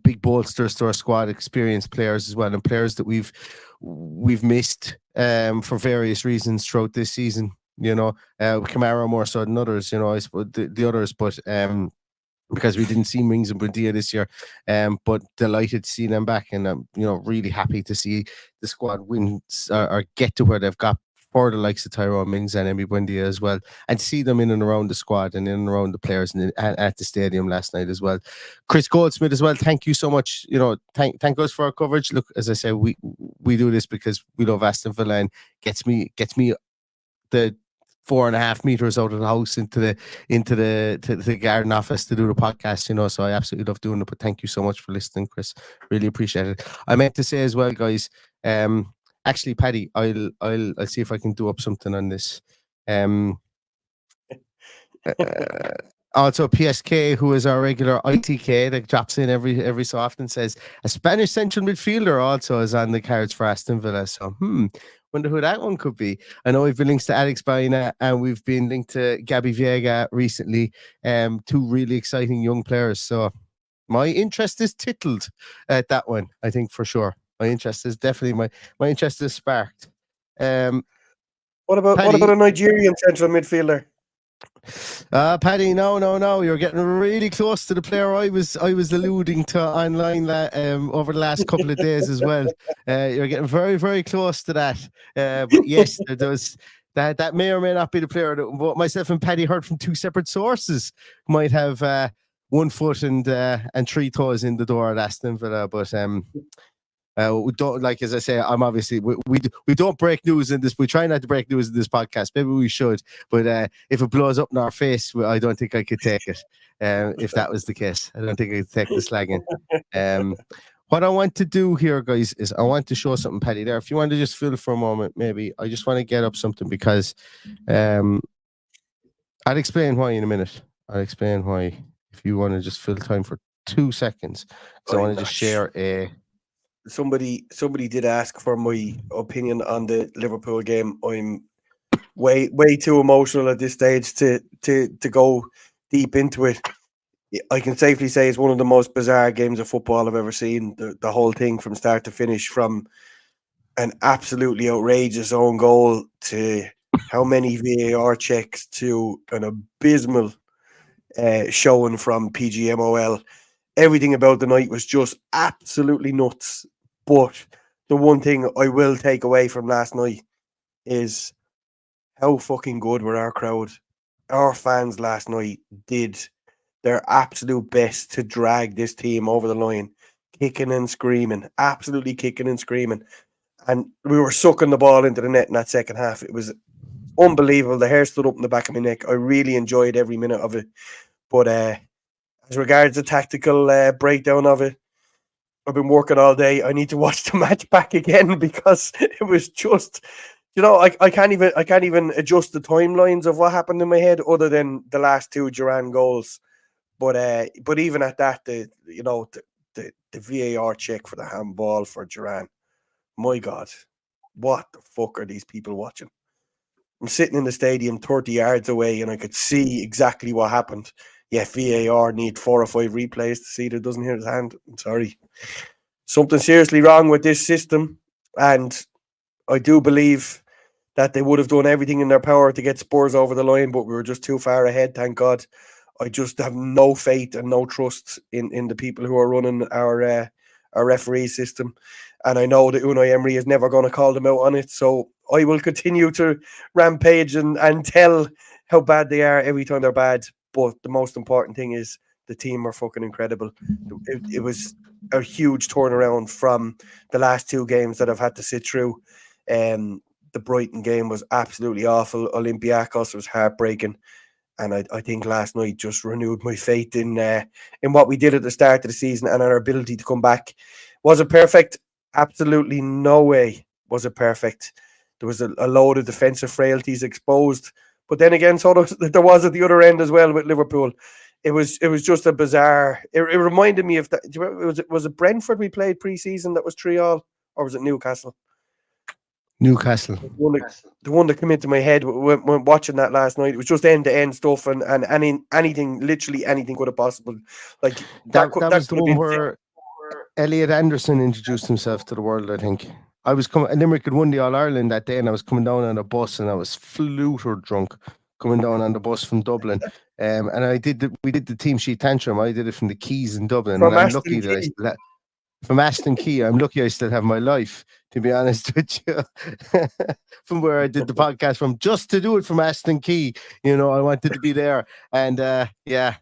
Big bolsters to our squad, experienced players as well, and players that we've missed for various reasons throughout this season. Kamara more so than others, I suppose the others, but because we didn't see Wings and Buendia this year, but delighted to see them back, and really happy to see the squad win or get to where they've got for the likes of Tyrone Mings and Emi Buendia as well, and see them in and around the squad and in and around the players and at the stadium last night as well. Chris Goldsmith as well, thank you so much. Thank us for our coverage. Look, as I say, we do this because we love Aston Villa, and gets me the 4.5 meters out of the house into the garden office to do the podcast, so I absolutely love doing it. But thank you so much for listening, Chris. Really appreciate it. I meant to say as well, guys, actually, Paddy, I'll see if I can do up something on this. Also, PSK, who is our regular ITK that drops in every so often, says a Spanish central midfielder also is on the cards for Aston Villa. So, wonder who that one could be. I know we've been linked to Alex Baina and we've been linked to Gabby Viega recently. Two really exciting young players. So, my interest is tittled at that one. I think for sure. My interest is definitely my interest is sparked. What about a Nigerian central midfielder? Paddy, no. You're getting really close to the player I was alluding to online over the last couple of days as well. You're getting very, very close to that. But yes, there was that may or may not be the player that both myself and Paddy heard from two separate sources might have 1 foot and 3 toes in the door at Aston Villa. But we don't, like, as I say, I'm obviously we don't break news in this. We try not to break news in this podcast. Maybe we should, but if it blows up in our face, I don't think I could take it. If that was the case, I don't think I could take the slagging. What I want to do here, guys, is I want to show something, Paddy. There, if you want to just fill for a moment, maybe I just want to get up something because I'll explain why in a minute. I'll explain why. If you want to just fill time for 2 seconds, because I want to just share a. Somebody did ask for my opinion on the Liverpool game. I'm way too emotional at this stage to go deep into it. I can safely say it's one of the most bizarre games of football I've ever seen. The whole thing from start to finish, from an absolutely outrageous own goal to how many VAR checks to an abysmal showing from PGMOL. Everything about the night was just absolutely nuts. But the one thing I will take away from last night is how fucking good were our crowd. Our fans last night did their absolute best to drag this team over the line, kicking and screaming, absolutely kicking and screaming. And we were sucking the ball into the net in that second half. It was unbelievable. The hair stood up in the back of my neck. I really enjoyed every minute of it. But as regards the tactical breakdown of it, I've been working all day. I need to watch the match back again because it was just, I can't even adjust the timelines of what happened in my head other than the last 2 Duran goals. But even at that, the VAR check for the handball for Duran, my God, what the fuck are these people watching? I'm sitting in the stadium 30 yards away and I could see exactly what happened. Yeah, VAR need 4 or 5 replays to see that it doesn't hit his hand. I'm sorry. Something seriously wrong with this system. And I do believe that they would have done everything in their power to get Spurs over the line, but we were just too far ahead, thank God. I just have no faith and no trust in the people who are running our referee system. And I know that Unai Emery is never going to call them out on it. So I will continue to rampage and tell how bad they are every time they're bad. But the most important thing is the team are fucking incredible. It was a huge turnaround from the last 2 games that I've had to sit through. The Brighton game was absolutely awful. Olympiacos was heartbreaking. And I think last night just renewed my faith in what we did at the start of the season and our ability to come back. Was it perfect? Absolutely no way was it perfect. There was a load of defensive frailties exposed. But then again, so there was at the other end as well with Liverpool. It was just a bizarre. It reminded me of that. Was it Brentford we played pre-season that was 3-3, or was it Newcastle? Newcastle. The one that came into my head when watching that last night. It was just end-to-end stuff and anything, literally anything could have possible. Like that was the one where Elliot Anderson introduced himself to the world, I think. I was coming. Limerick had won the All-Ireland that day, and I was coming down on a bus, and I was fluter drunk coming down on the bus from Dublin. And we did the team sheet tantrum. I did it from the Keys in Dublin. From and I'm Aston lucky Key. that I still have, from Aston Key. I'm lucky I still have my life, to be honest with you. From where I did the podcast from, just to do it from Aston Key. I wanted to be there. And yeah,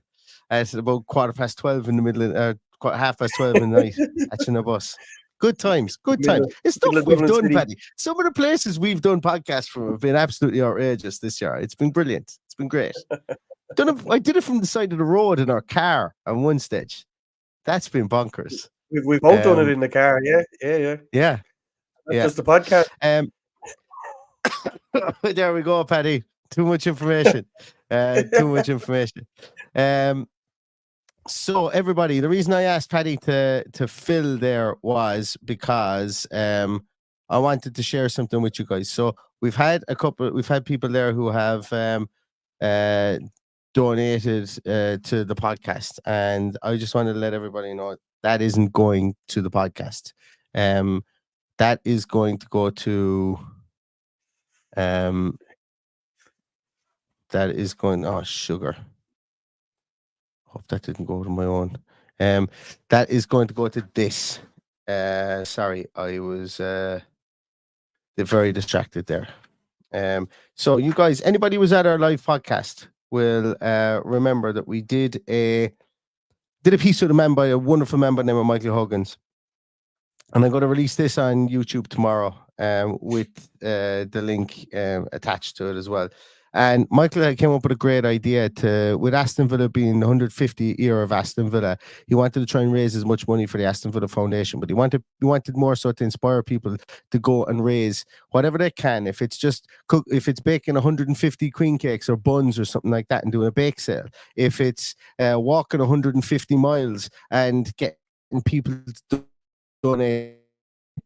it's about 12:15 in the middle of 12:30 in the night, catching a bus. Good times. It's stuff we've done, Paddy. Some of the places we've done podcasts from have been absolutely outrageous this year. It's been brilliant. It's been great. I did it from the side of the road in our car at one stage. That's been bonkers. We've both done it in the car. Yeah. Just the podcast. There we go, Paddy. Too much information. Too much information. So everybody, the reason I asked Paddy to fill there was because I wanted to share something with you guys. So we've had people there who have donated to the podcast, and I just wanted to let everybody know that isn't going to the podcast. That is going to go to sugar. Hope that didn't go to my own. That is going to go to this. Sorry, I was very distracted there. So you guys, anybody who was at our live podcast will remember that we did a piece with a man by a wonderful man by the name of Michael Huggins. And I'm going to release this on YouTube tomorrow with the link attached to it as well. And Michael came up with a great idea with Aston Villa being the 150th year of Aston Villa. He wanted to try and raise as much money for the Aston Villa Foundation, but he wanted more so to inspire people to go and raise whatever they can. If it's baking 150 queen cakes or buns or something like that and doing a bake sale, if it's walking 150 miles and getting people to donate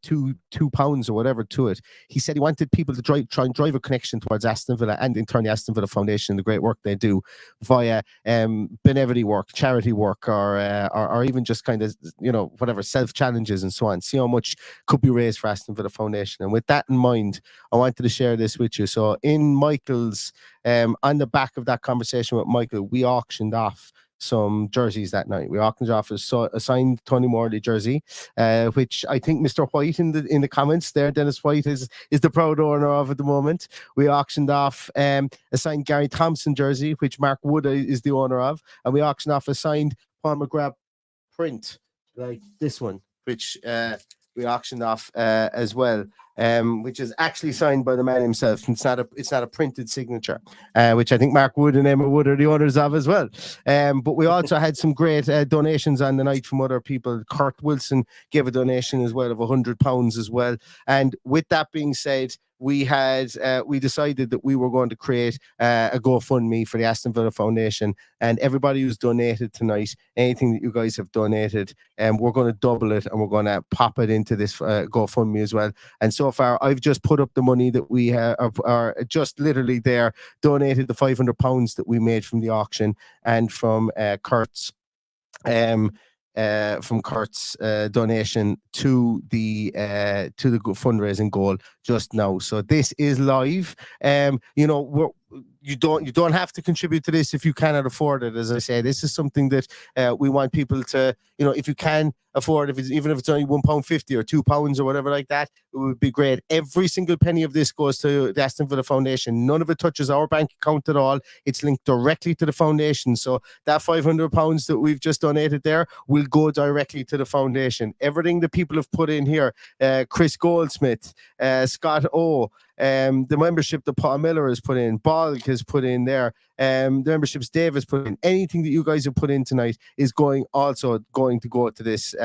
£2 or whatever to it. He said he wanted people to try and drive a connection towards Aston Villa and in turn the Aston Villa Foundation, the great work they do via benevolent work, charity work, or even just kind of, whatever, self challenges and so on. See how much could be raised for Aston Villa Foundation. And with that in mind, I wanted to share this with you. So in Michael's on the back of that conversation with Michael, we auctioned off some jerseys that night. We auctioned off a signed Tony Morley jersey, which I think Mr. White in the comments there, Dennis White is the proud owner of at the moment. We auctioned off a signed Gary Thompson jersey, which Mark Wood is the owner of, and we auctioned off a signed Paul McGrath print like this one, which we auctioned off as well. Which is actually signed by the man himself. It's not a printed signature, which I think Mark Wood and Emma Wood are the owners of as well. But we also had some great donations on the night from other people. Kurt Wilson gave a donation as well of £100 as well. And with that being said, we decided that we were going to create a GoFundMe for the Aston Villa Foundation, and everybody who's donated tonight, anything that you guys have donated, we're going to double it and we're going to pop it into this GoFundMe as well. And so far, I've just put up the money that we are just literally there, donated the £500 that we made from the auction and from Kurt's. From Kurt's donation to the fundraising goal just now. So this is live. You don't have to contribute to this if you cannot afford it. As I say, this is something that we want people to, if you can afford, even if it's only £1.50 or £2 or whatever like that, it would be great. Every single penny of this goes to the Aston Villa Foundation. None of it touches our bank account at all. It's linked directly to the foundation. So that £500 that we've just donated there will go directly to the foundation. Everything that people have put in here, Chris Goldsmith, Scott O, the membership that Paul Miller has put in, Balg has put in there, the memberships Dave has put in, anything that you guys have put in tonight is going to go to this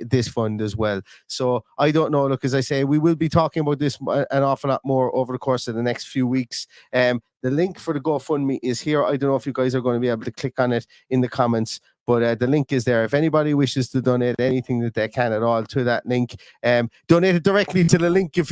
this fund as well. So I don't know. Look, as I say, we will be talking about this an awful lot more over the course of the next few weeks. The link for the GoFundMe is here. I don't know if you guys are going to be able to click on it in the comments, but the link is there. If anybody wishes to donate anything that they can at all to that link, donate it directly to the link if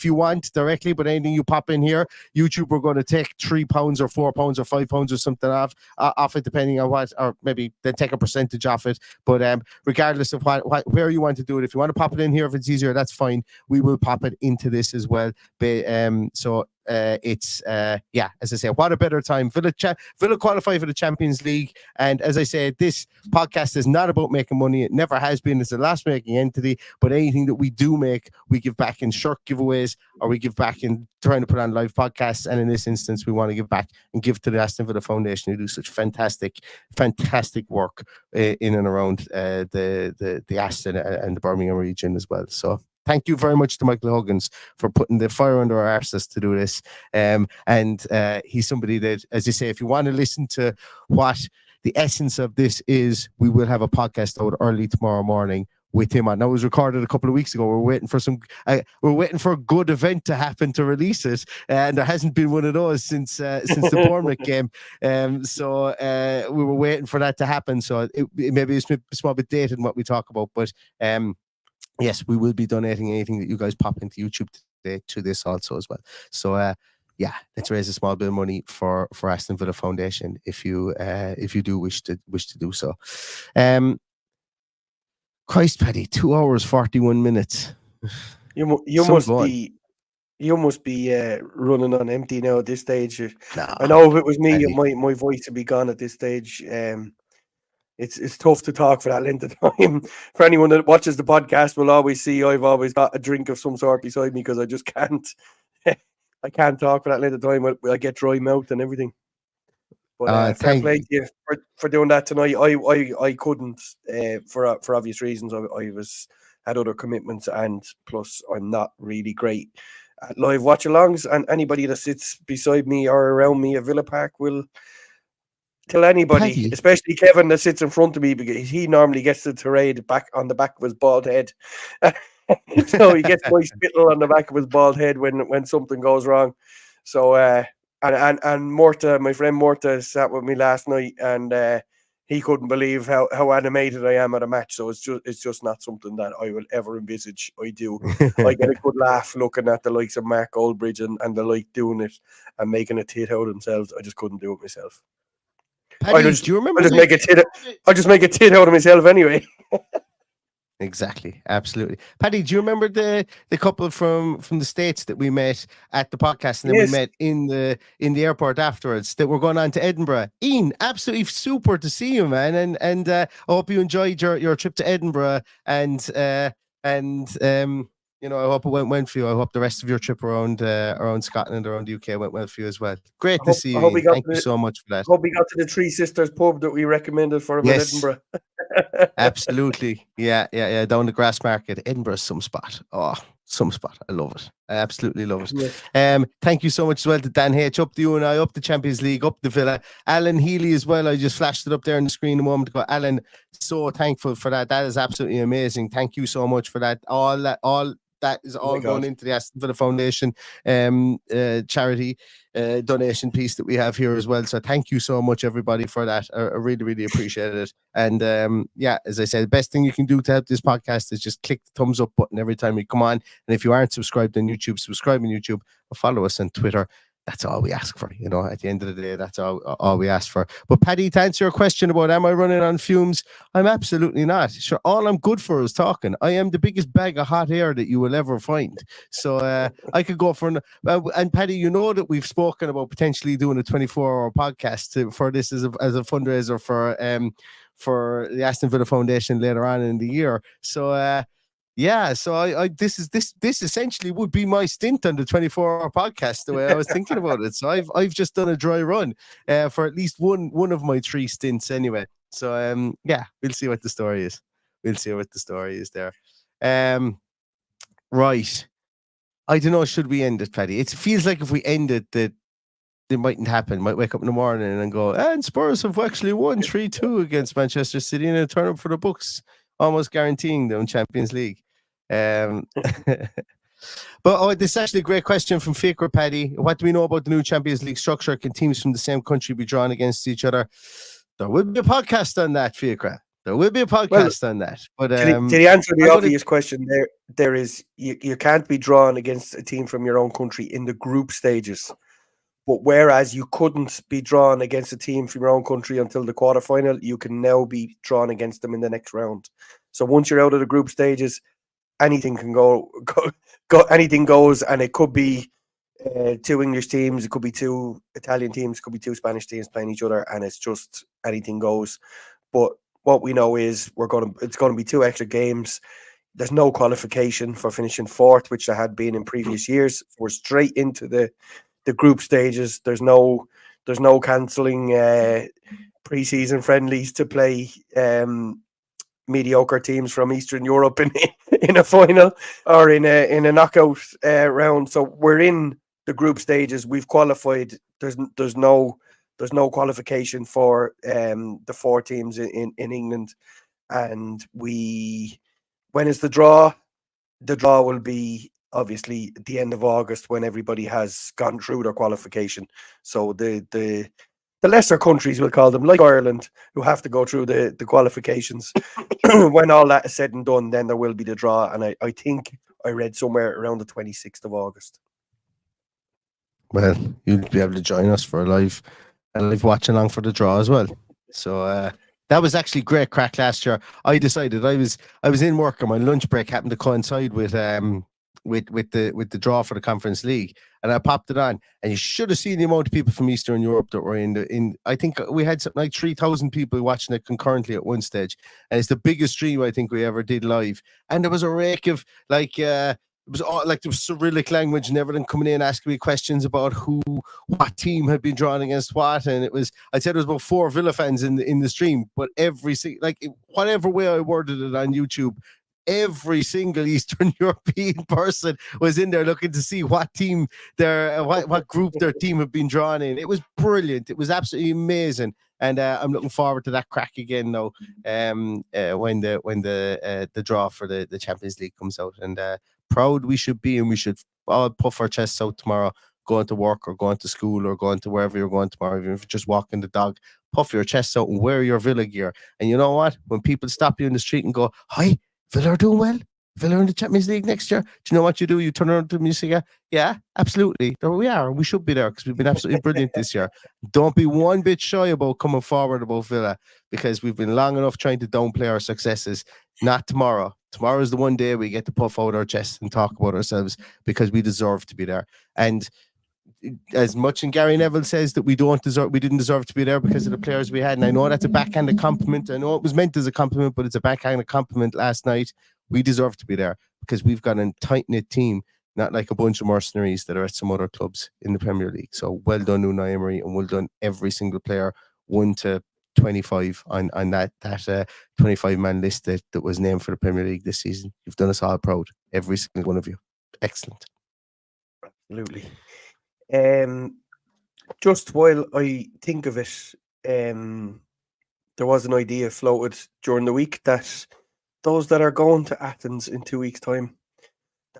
you want directly. But anything you pop in here, YouTube are going to take £3 or £4 or £5 or something off it, depending on what, or maybe they take a percentage off it. But regardless of where you want to do it, if you want to pop it in here, if it's easier, that's fine. We will pop it into this as well. It's as I say, what a better time. Villa qualify for the Champions League, and as I say, this podcast is not about making money. It never has been. It's a loss-making entity, but anything that we do make, we give back in shirt giveaways, or we give back in trying to put on live podcasts. And in this instance, we want to give back and give to the Aston Villa Foundation, who do such fantastic work in and around the Aston and the Birmingham region as well. So thank you very much to Michael Huggins for putting the fire under our arses to do this. And he's somebody that, as you say, if you want to listen to what the essence of this is, we will have a podcast out early tomorrow morning with him on. That was recorded a couple of weeks ago. We're waiting for a good event to happen to release it, and there hasn't been one of those since the Bournemouth game. So we were waiting for that to happen. So maybe it's a small bit dated in what we talk about, but yes, we will be donating anything that you guys pop into YouTube today to this also as well. So yeah, let's raise a small bit of money for Aston Villa Foundation if you do wish to do so. Christ, Paddy, 2 hours 41 minutes. You must be running on empty now at this stage. I know if it was me, my voice would be gone at this stage. It's tough to talk for that length of time. For anyone that watches the podcast will always see I've always got a drink of some sort beside me because I just can't. I can't talk for that length of time. I get dry mouth and everything. But fair play to you for doing that tonight. I couldn't for obvious reasons. I had other commitments, and plus I'm not really great at live watch-alongs. And anybody that sits beside me or around me at Villa Park will tell anybody, especially Kevin that sits in front of me, because he normally gets the tirade back on the back of his bald head. So he gets my spittle on the back of his bald head when something goes wrong. So and Morta, my friend Morta, sat with me last night, and he couldn't believe how animated I am at a match. So it's just not something that I will ever envisage I do. I get a good laugh looking at the likes of Mark Goldbridge and the like doing it and making a tit out of themselves. I just couldn't do it myself. Paddy, do you remember? I just make a tit out of myself anyway. Exactly, absolutely. Paddy, do you remember the couple from the States that we met at the podcast, and then we met in the airport afterwards, that were going on to Edinburgh? Ian, absolutely super to see you, man, and I hope you enjoyed your trip to Edinburgh, and you know, I hope it went well for you. I hope the rest of your trip around Scotland, around the UK went well for you as well. Great to see you. Thank you so much for that. Hope we got to the Three Sisters pub that we recommended for him in Edinburgh. Absolutely. Yeah. Down the Grassmarket. Edinburgh's some spot. Oh, some spot. I love it. I absolutely love it. Yeah. Thank you so much as well to Dan H, up the UNI, up the Champions League, up the Villa. Alan Healy as well. I just flashed it up there on the screen a moment ago. Alan, so thankful for that. That is absolutely amazing. Thank you so much for that. All that is all going into the Aston Villa Foundation charity donation piece that we have here as well. So thank you so much, everybody, for that. I really, really appreciate it. And yeah, as I said, the best thing you can do to help this podcast is just click the thumbs up button every time we come on. And if you aren't subscribed on YouTube, subscribe on YouTube or follow us on Twitter. That's all we ask for, you know, at the end of the day, that's all we ask for. But Paddy, to answer your question about am I running on fumes, I'm absolutely not. Sure, all I'm good for is talking. I am the biggest bag of hot air that you will ever find. So I could go for, and Paddy, you know that we've spoken about potentially doing a 24-hour podcast for this as a fundraiser for the Aston Villa Foundation later on in the year. So yeah, so I this essentially would be my stint on the 24-hour podcast, the way I was thinking about it. So I've just done a dry run for at least one of my 3 stints anyway. So yeah, we'll see what the story is. We'll see what the story is there. Right. I don't know, should we end it, Paddy? It feels like if we end it, that it mightn't happen. Might wake up in the morning and go, and Spurs have actually won 3-2 against Manchester City in a turn up for the books, almost guaranteeing them Champions League. But this is actually a great question from Fikra, Paddy. What do we know about the new Champions League structure? Can teams from the same country be drawn against each other? There will be a podcast on that, Fikra. There will be a podcast on that. But to answer the obvious question, there is you can't be drawn against a team from your own country in the group stages. But whereas you couldn't be drawn against a team from your own country until the quarterfinal, you can now be drawn against them in the next round. So once you're out of the group stages, anything can go. Anything goes, and it could be 2 English teams, it could be 2 Italian teams, it could be 2 Spanish teams playing each other, and it's just anything goes. But what we know is it's going to be 2 extra games. There's no qualification for finishing 4th, which there had been in previous years. We're straight into the group stages. There's no cancelling pre-season friendlies to play mediocre teams from Eastern Europe in a final or in a knockout round. So we're in the group stages. We've qualified. There's no qualification for the 4 teams in England, and we when is the draw? The draw will be obviously at the end of August when everybody has gone through their qualification. So the lesser countries, we'll call them, like Ireland, who have to go through the qualifications. When all that is said and done, then there will be the draw. And I think I read somewhere around the 26th of August. Well, you'll be able to join us for a live watch along for the draw as well. So that was actually great crack last year. I decided I was in work and my lunch break happened to coincide with the draw for the Conference League, and I popped it on, and you should have seen the amount of people from Eastern Europe that were in. I think we had something like 3,000 people watching it concurrently at one stage, and it's the biggest stream I think we ever did live. And there was a rake of it was all like there was Cyrillic language and everything coming in asking me questions about what team had been drawn against what, and I said it was about 4 Villa fans in the stream, but whatever way I worded it on YouTube, every single Eastern European person was in there looking to see what team what group their team had been drawn in. It was brilliant. It was absolutely amazing. And I'm looking forward to that crack again now when the draw for the Champions League comes out. And proud we should be, and we should all puff our chests out tomorrow, going to work or going to school or going to wherever you're going tomorrow. Even if you're just walking the dog, puff your chest out and wear your Villa gear. And you know what? When people stop you in the street and go, "Hi, Villa are doing well. Villa in the Champions League next year." Do you know what you do? You turn around to me and say, "Yeah, absolutely. There we are. We should be there because we've been absolutely brilliant this year." Don't be one bit shy about coming forward about Villa, because we've been long enough trying to downplay our successes. Not tomorrow. Tomorrow is the one day we get to puff out our chests and talk about ourselves, because we deserve to be there. And as much, and Gary Neville says that we didn't deserve to be there because of the players we had. And I know that's a backhanded compliment. I know it was meant as a compliment, but it's a backhanded compliment last night. We deserve to be there because we've got a tight-knit team, not like a bunch of mercenaries that are at some other clubs in the Premier League. So well done, Unai Emery, and well done every single player, 1 to 25 on that 25-man list that was named for the Premier League this season. You've done us all proud, every single one of you. Excellent. Absolutely. Just while I think of it, there was an idea floated during the week that those that are going to Athens in 2 weeks' time,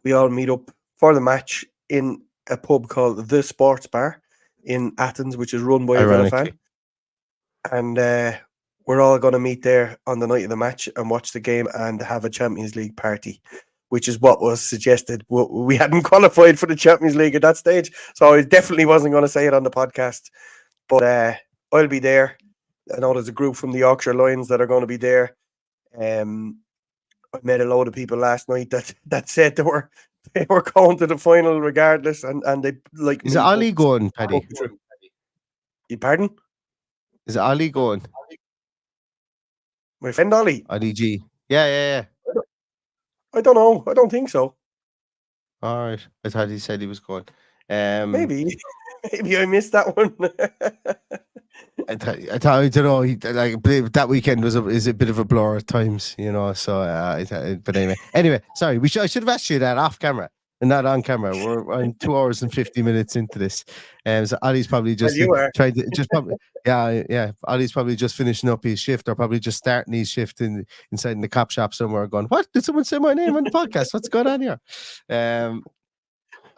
we all meet up for the match in a pub called The Sports Bar in Athens, which is run by a Villa fan. And we're all going to meet there on the night of the match and watch the game and have a Champions League party, which is what was suggested. We hadn't qualified for the Champions League at that stage, so I definitely wasn't going to say it on the podcast. But I'll be there. I know there's a group from the Yorkshire Lions that are going to be there. I met a load of people last night that said they were going to the final regardless, and they like. Is it Ali going, Paddy? You pardon? Is it Ali going? My friend Ali? Ali G. Yeah. I don't know. I don't think so. All right. I thought he said he was going. Maybe I missed that one. I don't know. That weekend is a bit of a blur at times, you know. So, but anyway, sorry. I should have asked you that off camera and not on camera. I'm 2 hours and 50 minutes into this, so Ali's probably just trying to yeah. Ali's probably just finishing up his shift, or probably just starting his shift inside in the cop shop somewhere. Going, what? Did someone say my name on the podcast? What's going on here?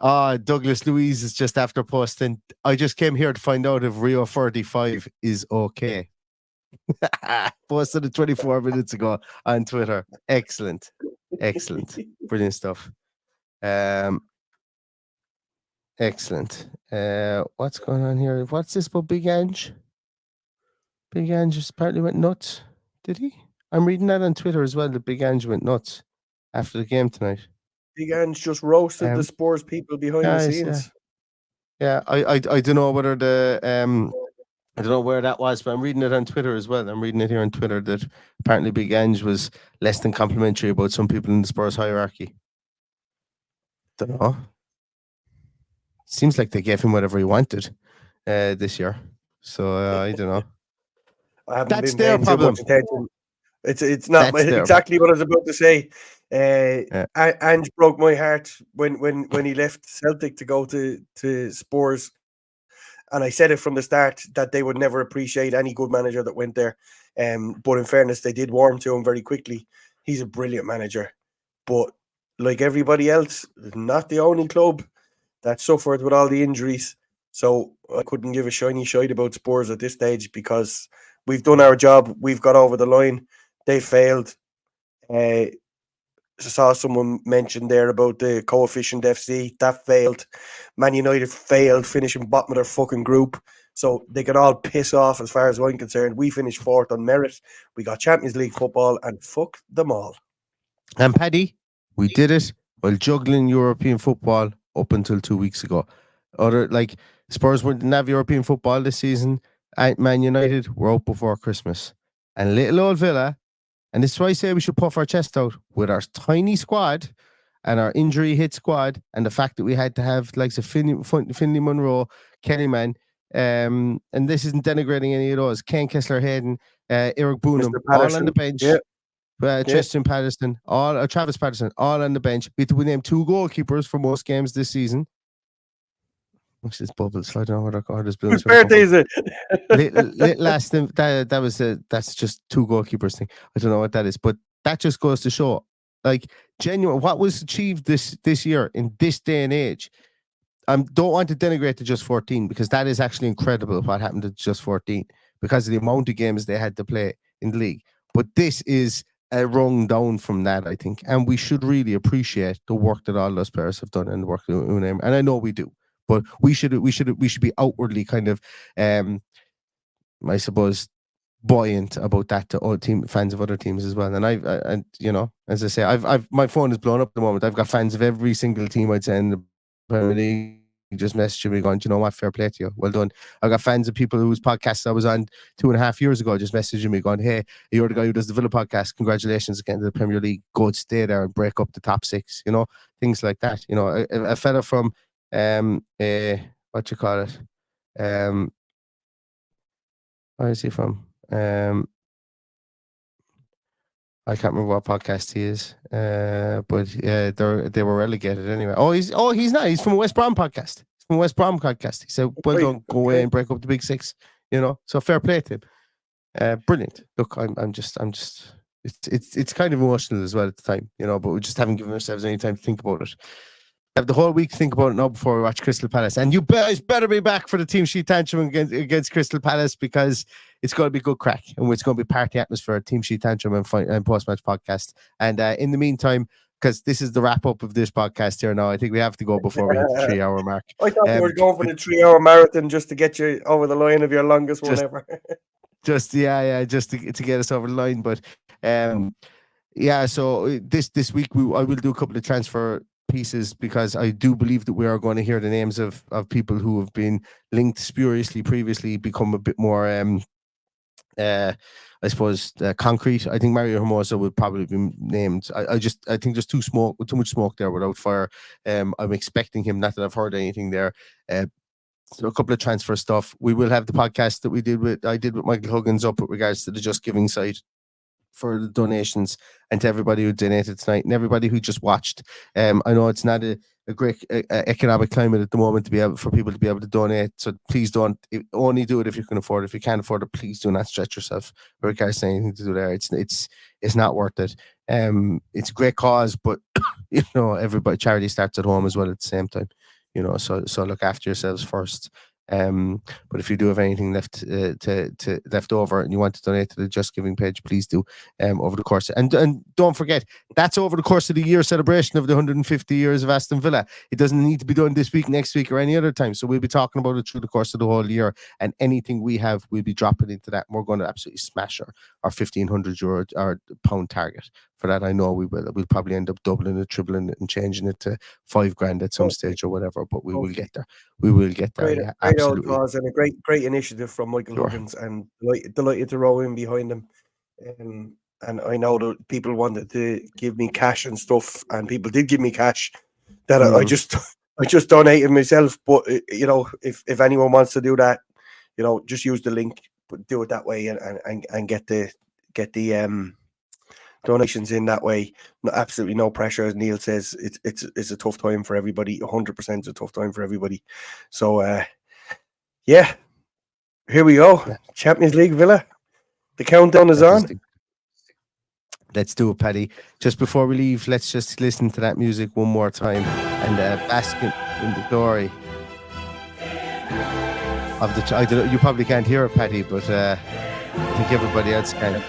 Douglas Louise is just after posting. I just came here to find out if Rio 35 is okay. Posted it 24 minutes ago on Twitter. Excellent. Brilliant stuff. Excellent. What's going on here? What's this about Big Ange? Big Ange just apparently went nuts. Did he? I'm reading that on Twitter as well, that Big Ange went nuts after the game tonight. Big Ange just roasted the Spurs people behind the scenes. Yeah, I don't know whether I don't know where that was, but I'm reading it on Twitter as well. I'm reading it here on Twitter that apparently Big Ange was less than complimentary about some people in the Spurs hierarchy. Don't know. Seems like they gave him whatever he wanted this year. So I don't know. That's their problem. It's not exactly what I was about to say. Ange broke my heart when he left Celtic to go to Spurs, and I said it from the start that they would never appreciate any good manager that went there. But in fairness, they did warm to him very quickly. He's a brilliant manager. but like everybody else, not the only club that suffered with all the injuries. So I couldn't give a shiny shite about Spurs at this stage because we've done our job. We've got over the line. They failed. I saw someone mention there about the coefficient FC. That failed. Man United failed, finishing bottom of their fucking group. So they can all piss off as far as I'm concerned. We finished fourth on merit. We got Champions League football and fuck them all. And Paddy, we did it while juggling European football up until 2 weeks ago. Spurs didn't have European football this season. Man United were out before Christmas. And little old Villa, and this is why I say we should puff our chest out with our tiny squad and our injury hit squad, and the fact that we had to have like Finley Monroe, Kellyman, and this isn't denigrating any of those. Ken Kessler-Hayden, Eric Boonham, all on the bench. Yeah. Tristan Patterson, Travis Patterson, all on the bench. We named 2 goalkeepers for most games this season. What's this bubble? So I don't know what I call this. Whose birthday is it? That's just 2 goalkeepers thing. I don't know what that is, but that just goes to show, like, genuine what was achieved this year in this day and age. I don't want to denigrate the Just 14 because that is actually incredible what happened to Just 14 because of the amount of games they had to play in the league. But this is a rung down from that, I think, and we should really appreciate the work that all those players have done and the work that Unai, and I know we do. But we should be outwardly kind of, I suppose, buoyant about that to all fans of other teams as well. And as I say, I've my phone is blown up at the moment. I've got fans of every single team I'd say in the Premier League just messaging me going, "Do you know what? Fair play to you. Well done." I've got fans of people whose podcasts I was on 2.5 years ago just messaging me going, "Hey, you're the guy who does the Villa podcast. Congratulations again to the Premier League. Go stay there and break up the top 6." Things like that. A fella from what you call it? Where is he from? I can't remember what podcast he is. But yeah, they were relegated anyway. He's not. He's from a West Brom podcast. He's from a West Brom podcast. He said, "Well done, go away and break up the big 6." So fair play to him. Brilliant. Look, I'm just. It's kind of emotional as well at the time, but we just haven't given ourselves any time to think about it. Have the whole week to think about it now before we watch Crystal Palace. And you guys better be back for the team sheet tantrum against Crystal Palace because it's going to be good crack and it's going to be party atmosphere, team sheet tantrum and post-match podcast. And in the meantime, because this is the wrap-up of this podcast here now, I think we have to go before we hit the 3-hour mark. I thought we were going for the 3-hour marathon just to get you over the line of your longest one ever. just to get us over the line. But so this week I will do a couple of transfer pieces because I do believe that we are going to hear the names of people who have been linked spuriously previously become a bit more concrete. I think Mario Hermoso would probably be named. I think there's too much smoke there without fire. I'm expecting him, not that I've heard anything there. So a couple of transfer stuff. We will have the podcast that I did with Michael Huggins up with regards to the Just Giving site for the donations, and to everybody who donated tonight and everybody who just watched. I know it's not a great economic climate at the moment for people to be able to donate, so please only do it if you can afford it. If you can't afford it, please do not stretch yourself with regards to anything to do there. It's not worth it. It's a great cause, but everybody, charity starts at home as well at the same time. So look after yourselves first. But if you do have anything left left over and you want to donate to the Just Giving page, please do over the course. And don't forget, that's over the course of the year celebration of the 150 years of Aston Villa. It doesn't need to be done this week, next week, or any other time. So we'll be talking about it through the course of the whole year. And anything we have, we'll be dropping into that. And we're going to absolutely smash our €1,500 or pound target. For that, I know we will. We'll probably end up doubling it, tripling it, and changing it to $5,000 at some stage or whatever. But we will get there. We will get there. Great, great old cause and a great initiative from Michael Huggins, and delighted to roll in behind him. And I know that people wanted to give me cash and stuff, and people did give me cash. That I just donated myself. But if anyone wants to do that, just use the link, but do it that way and get the donations in that way. Absolutely no pressure, as Neil says. It's a tough time for everybody. 100% a tough time for everybody. So here we go. Yeah. Champions League Villa. The countdown is on. Let's do it, Paddy. Just before we leave, let's just listen to that music one more time and bask in the glory of the. I don't know, you probably can't hear it, Paddy, but I think everybody else can.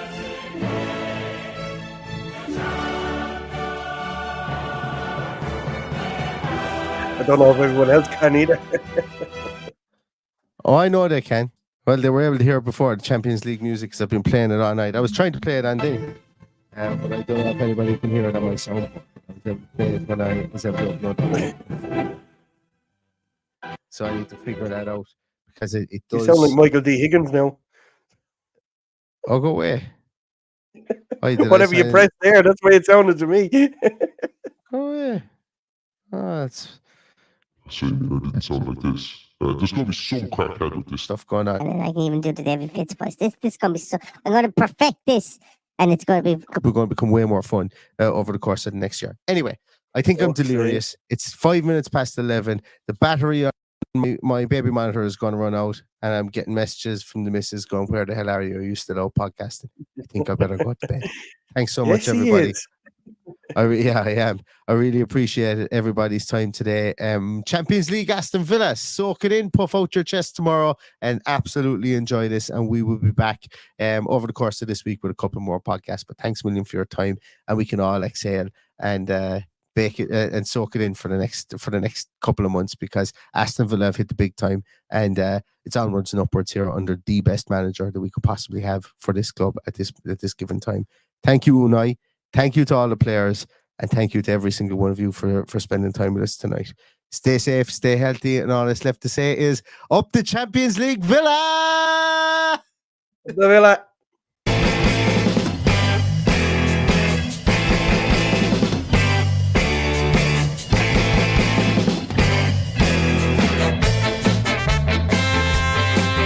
I don't know if everyone else can either. Oh, I know they can. Well, they were able to hear it before, the Champions League music, because I've been playing it all night. I was trying to play it on day, but I don't know if anybody can hear it on my sound. I was playing it when I was able to upload it. So I need to figure that out, because it does. You sound like Michael D. Higgins now. Oh, go away. Whatever you press there, that's the way it sounded to me. Go away. Oh, that's... So I didn't sound like this. There's going to be some crackhead with this stuff going on. And then I can even do the David Fitz voice. This is going to be so... I'm going to perfect this. And it's going to be... We're going to become way more fun over the course of the next year. Anyway, I think I'm delirious. It's 5 minutes past 11. The battery on my baby monitor is going to run out. And I'm getting messages from the missus going, where the hell are you? Are you still out podcasting? I think I better go to bed. Thanks so much, everybody. I am. I really appreciate everybody's time today. Champions League, Aston Villa. Soak it in, puff out your chest tomorrow, and absolutely enjoy this. And we will be back over the course of this week with a couple more podcasts. But thanks a million for your time, and we can all exhale and bake it and soak it in for the next couple of months, because Aston Villa have hit the big time, and it's onwards and upwards here under the best manager that we could possibly have for this club at this given time. Thank you, Unai. Thank you to all the players, and thank you to every single one of you for spending time with us tonight. Stay safe, stay healthy, and all that's left to say is up the Champions League, Villa! The Villa!